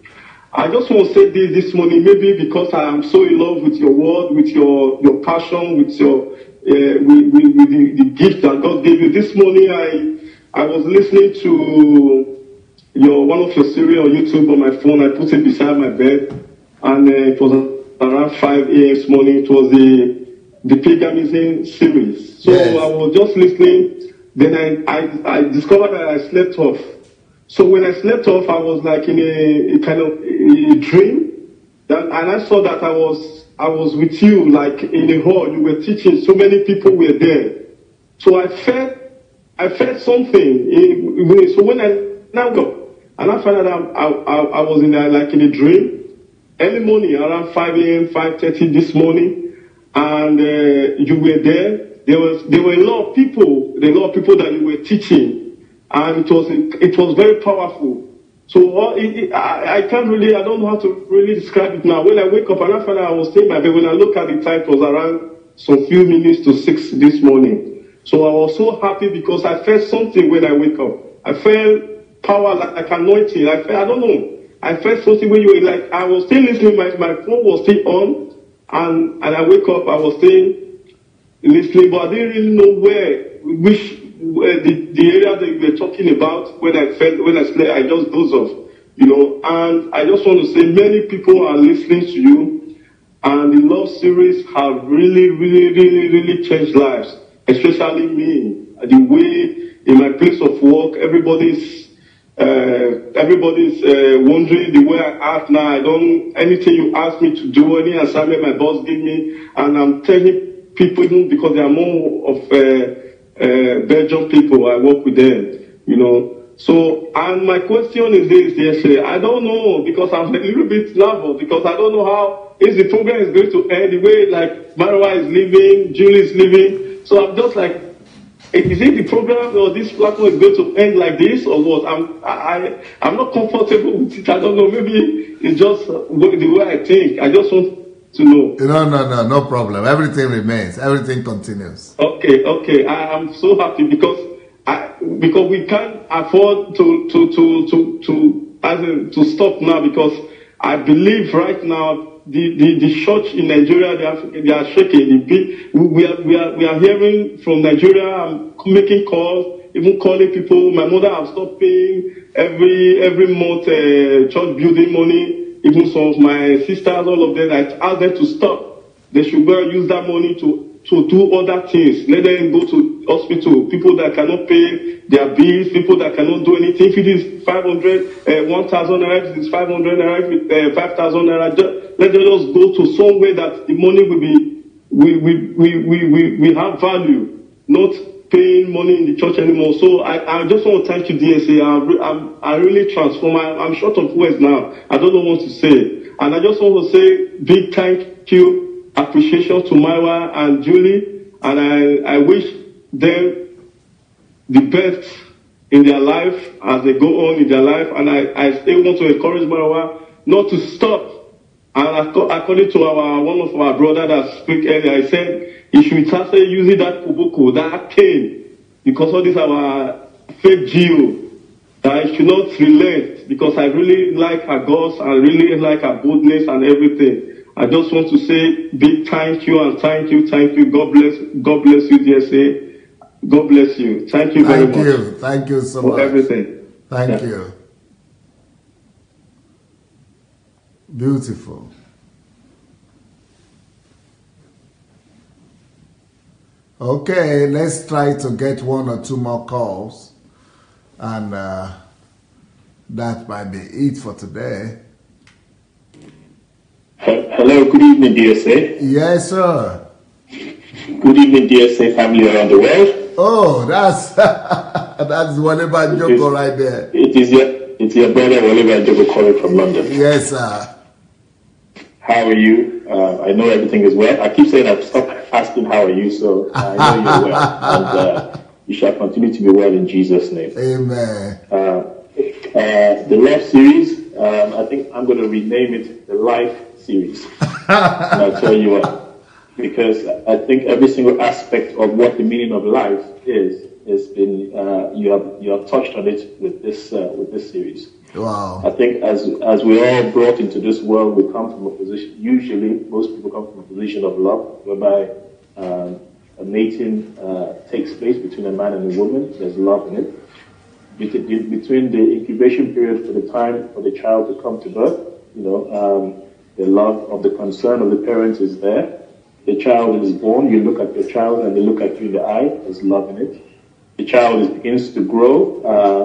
I just want to say this morning, maybe because I am so in love with your word, with your passion, with your with the gift that God gave you. This morning I was listening to one of your series on YouTube on my phone. I put it beside my bed, and it was around 5 a.m. this morning. It was the paganism series. So yes. I was just listening. Then I discovered that I slept off. So when I slept off, I was like in a kind of a dream, and I saw that I was with you, like in a hall. You were teaching. So many people were there. So I felt something. So when I now go, and I found out I was in a dream. Early morning, around 5 a.m., 5:30 this morning, and you were there. There were a lot of people that you were teaching. And it was very powerful. So I can't really, I don't know how to really describe it now. When I wake up and I found out I was staying in my bed, when I look at the time, it was around some few minutes to 6 this morning. So I was so happy because I felt something when I wake up. I felt power, like anointing. I don't know. I felt something when you were like, I was still listening, my phone was still on, and I wake up, I was still listening, but I didn't really know the area that you were talking about. When I slept, I just dozed off, and I just want to say many people are listening to you, and the love series have really, really, really, really changed lives, especially me. The way in my place of work, everybody's wondering the way I act now. Anything you ask me to do, any assignment my boss give me, and I'm telling people, because they are more of Belgian people, I work with them, So, and my question is this, I don't know, because I'm a little bit nervous, because I don't know how, if the program is going to end, the way like Marwa is leaving, Julie is leaving, so I'm just like, is it the program or this platform is going to end like this or what? I'm not comfortable with it, I don't know, maybe it's just the way I think. I just want to know. No problem. Everything remains. Everything continues. Okay. I am so happy because because we can't afford to stop now, because I believe right now the church in Nigeria, they are shaking. We are hearing from Nigeria. I'm making calls, even calling people. My mother has stopped paying every month church building money. Even some of my sisters, all of them, I asked them to stop. They should go and use that money to do other things. Let them go to hospital. People that cannot pay their bills, people that cannot do anything. If it is 500, 1,000 naira, if it is 500 naira, 5,000 naira, let them just go to somewhere that the money will be, we have value, not paying money in the church anymore. So I just want to thank you, DSA. I really transform. I'm short of words now. I don't know what to say. And I just want to say big thank you, appreciation to Maiwa and Julie. And I wish them the best in their life as they go on in their life. And I still want to encourage Maiwa not to stop. And according to one of our brothers that spoke earlier, I said, he should start using that kubuku, that cane, because all these our fake geo, that I should not relent, because I really like her guts, I really like her boldness and everything. I just want to say big thank you and thank you. God bless you, DSA. God bless you. Thank you very much. Thank you so for much. Everything. Thank you. Beautiful. Okay, let's try to get one or two more calls, and that might be it for today. Hello, good evening, DSA. Yes, sir. Good evening, DSA family around the world. Oh, that's Waleban Joko right there. It's your brother Waleban Joko calling from London. Yes, sir. How are you? I know everything is well. I keep saying I've stopped asking how are you, so I know you're well. And you shall continue to be well in Jesus' name. Amen. The love series, I think I'm going to rename it the Life series. And I'll tell you why. Because I think every single aspect of what the meaning of life is has been you have touched on it with this series. Wow. I think as we're all brought into this world, we come from a position. Usually, most people come from a position of love, whereby a mating takes place between a man and a woman. There's love in it. Between the incubation period for the time for the child to come to birth, the love of the concern of the parents is there. The child is born, you look at your child and they look at you in the eye, there's love in it. The child begins to grow,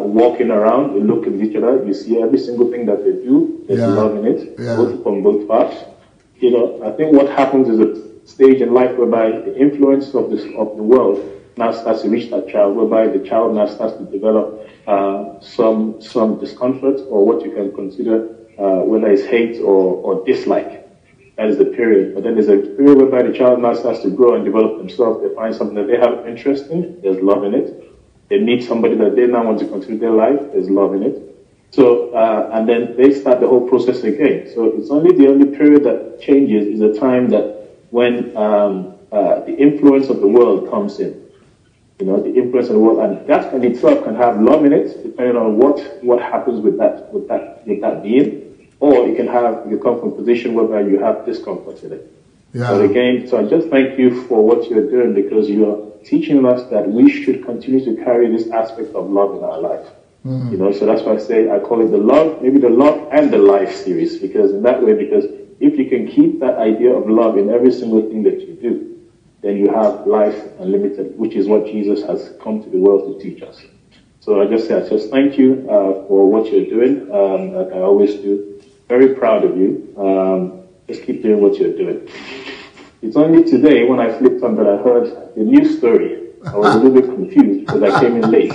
walking around, you look at each other, you see every single thing that they do, there's love in it, both from both parts. I think what happens is a stage in life whereby the influence of the world now starts to reach that child, whereby the child now starts to develop some discomfort, or what you can consider whether it's hate or dislike. That is the period. But then there's a period whereby the child now starts to grow and develop themselves. They find something that they have interest in. There's love in it. They meet somebody that they now want to continue their life. There's love in it. So, and then they start the whole process again. So it's only the only period that changes is the time that when the influence of the world comes in. The influence of the world, and that in itself can have love in it, depending on what happens with that being. Or you can come from a position whereby you have discomfort in it. Yeah. But again, so I just thank you for what you're doing, because you are teaching us that we should continue to carry this aspect of love in our life. So that's why I call it the love and the life series, because in that way, because if you can keep that idea of love in every single thing that you do, then you have life unlimited, which is what Jesus has come to the world to teach us. So I just thank you for what you're doing, like I always do. Very proud of you. Just keep doing what you're doing. It's only today when I flipped on that I heard the news story. I was a little bit confused because I came in late.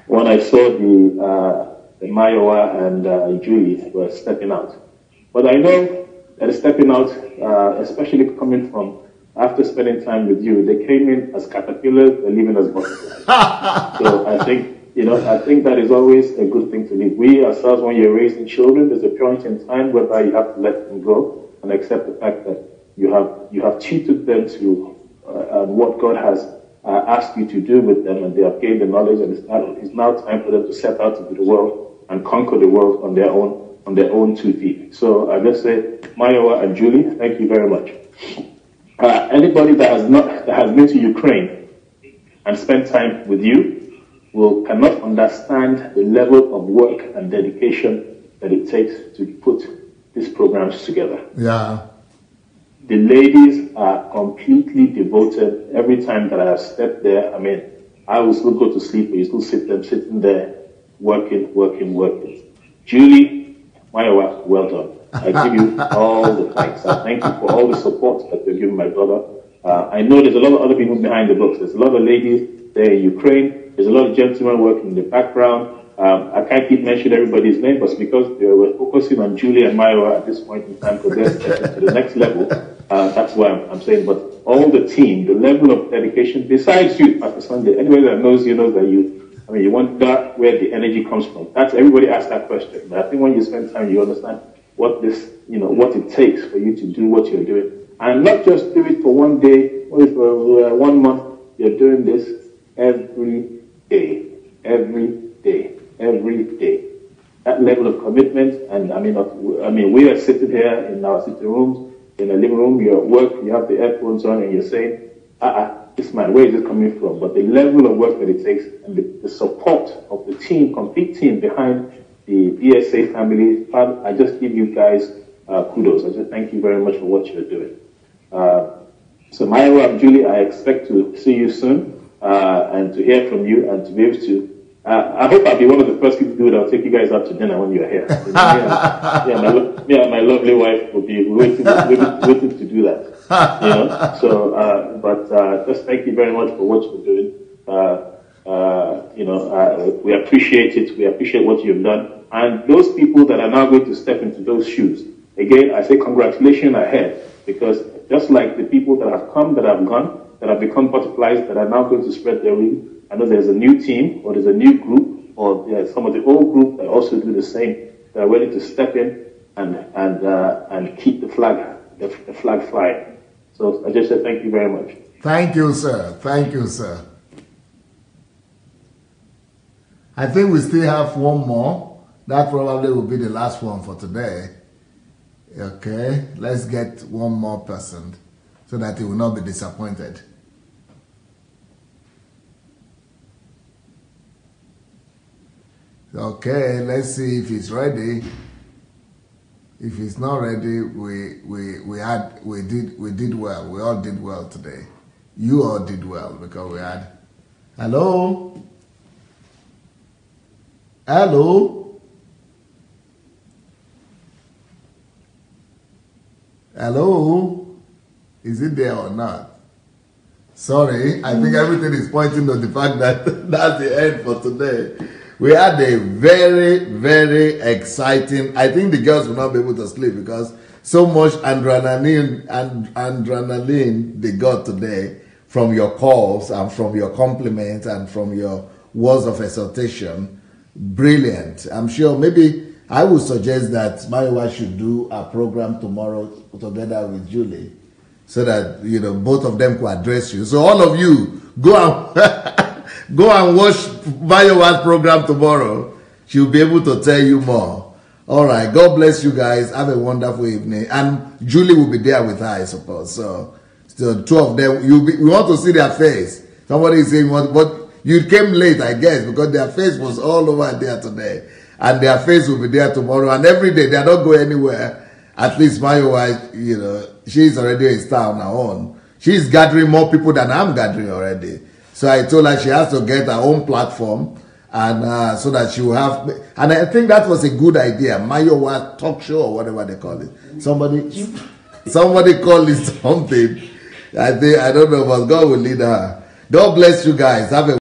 When I saw the Maiwa and Julie were stepping out. But I know that stepping out, especially coming from after spending time with you, they came in as caterpillars and leaving as butterflies. So I think that is always a good thing to leave. We ourselves, when you're raising children, there's a point in time whereby you have to let them go and accept the fact that you have tutored them to what God has asked you to do with them, and they have gained the knowledge, and it's now time for them to set out into the world and conquer the world on their own 2 feet. So I just say, Mayowa and Julie, thank you very much. Anybody that has been to Ukraine and spent time with you cannot understand the level of work and dedication that it takes to put these programs together. Yeah. The ladies are completely devoted. Every time that I have stepped there, I mean, I will still go to sleep, but you still see them sitting there working. Julie, Mayowa, well done. I give you all the thanks. I thank you for all the support that you're giving my brother. I know there's a lot of other people behind the books. There's a lot of ladies there in Ukraine. There's a lot of gentlemen working in the background. I can't keep mentioning everybody's name, but because we're focusing on Julie and Mayowa at this point in time, because they're stepping to the next level, that's why I'm saying. But all the team, the level of dedication, besides you, Pastor Sunday, anybody that knows you knows that you wonder where the energy comes from. That's everybody asks that question. But I think when you spend time, you understand what it takes for you to do what you're doing, and not just do it for one day or for 1 month. You're doing this every day. That level of commitment, and I mean, we are sitting here in our sitting rooms, in a living room. You're at work, you have the headphones on, and you're saying, this man, where is it coming from? But the level of work that it takes, and the support of the team, complete team behind the DSA family, I just give you guys kudos. I just thank you very much for what you're doing. So Mayowa and Julie, I expect to see you soon and to hear from you and to be able to. I hope I'll be one of the first people to do it. I'll take you guys out to dinner when you're here. My lovely wife will be waiting to do that. So, but just thank you very much for what you're doing. We appreciate it. We appreciate what you've done. And those people that are now going to step into those shoes, again, I say congratulations ahead, because just like the people that have come, that have gone, that have become butterflies, that are now going to spread their wings, I know there's a new team, or there's a new group, or there's some of the old group that also do the same. That are ready to step in and keep the flag flying. So I just said thank you very much. Thank you, sir. Thank you, sir. I think we still have one more. That probably will be the last one for today. Okay, let's get one more person so that he will not be disappointed. Okay, let's see if he's ready. If he's not ready, we did well. We all did well today. You all did well because we had. Hello? Hello? Hello? Is it there or not? Sorry, I think everything is pointing to the fact that that's the end for today. We had a very, very exciting, I think the girls will not be able to sleep because so much adrenaline they got today from your calls and from your compliments and from your words of exhortation. Brilliant. I'm sure maybe I would suggest that Mayowa should do a program tomorrow together with Julie so that, both of them could address you. So all of you, go and watch Mayowa's program tomorrow. She'll be able to tell you more. All right. God bless you guys. Have a wonderful evening. And Julie will be there with her, I suppose. So two of them, we want to see their face. Somebody is saying, but you came late, I guess, because their face was all over there today. And their face will be there tomorrow. And every day, they are not going anywhere. At least Mayowa, she's already a star on her own. She's gathering more people than I'm gathering already. So I told her she has to get her own platform, and so that she will have. And I think that was a good idea. Mayowa talk show or whatever they call it. Somebody call it something. I don't know, but God will lead her. God bless you guys. Have a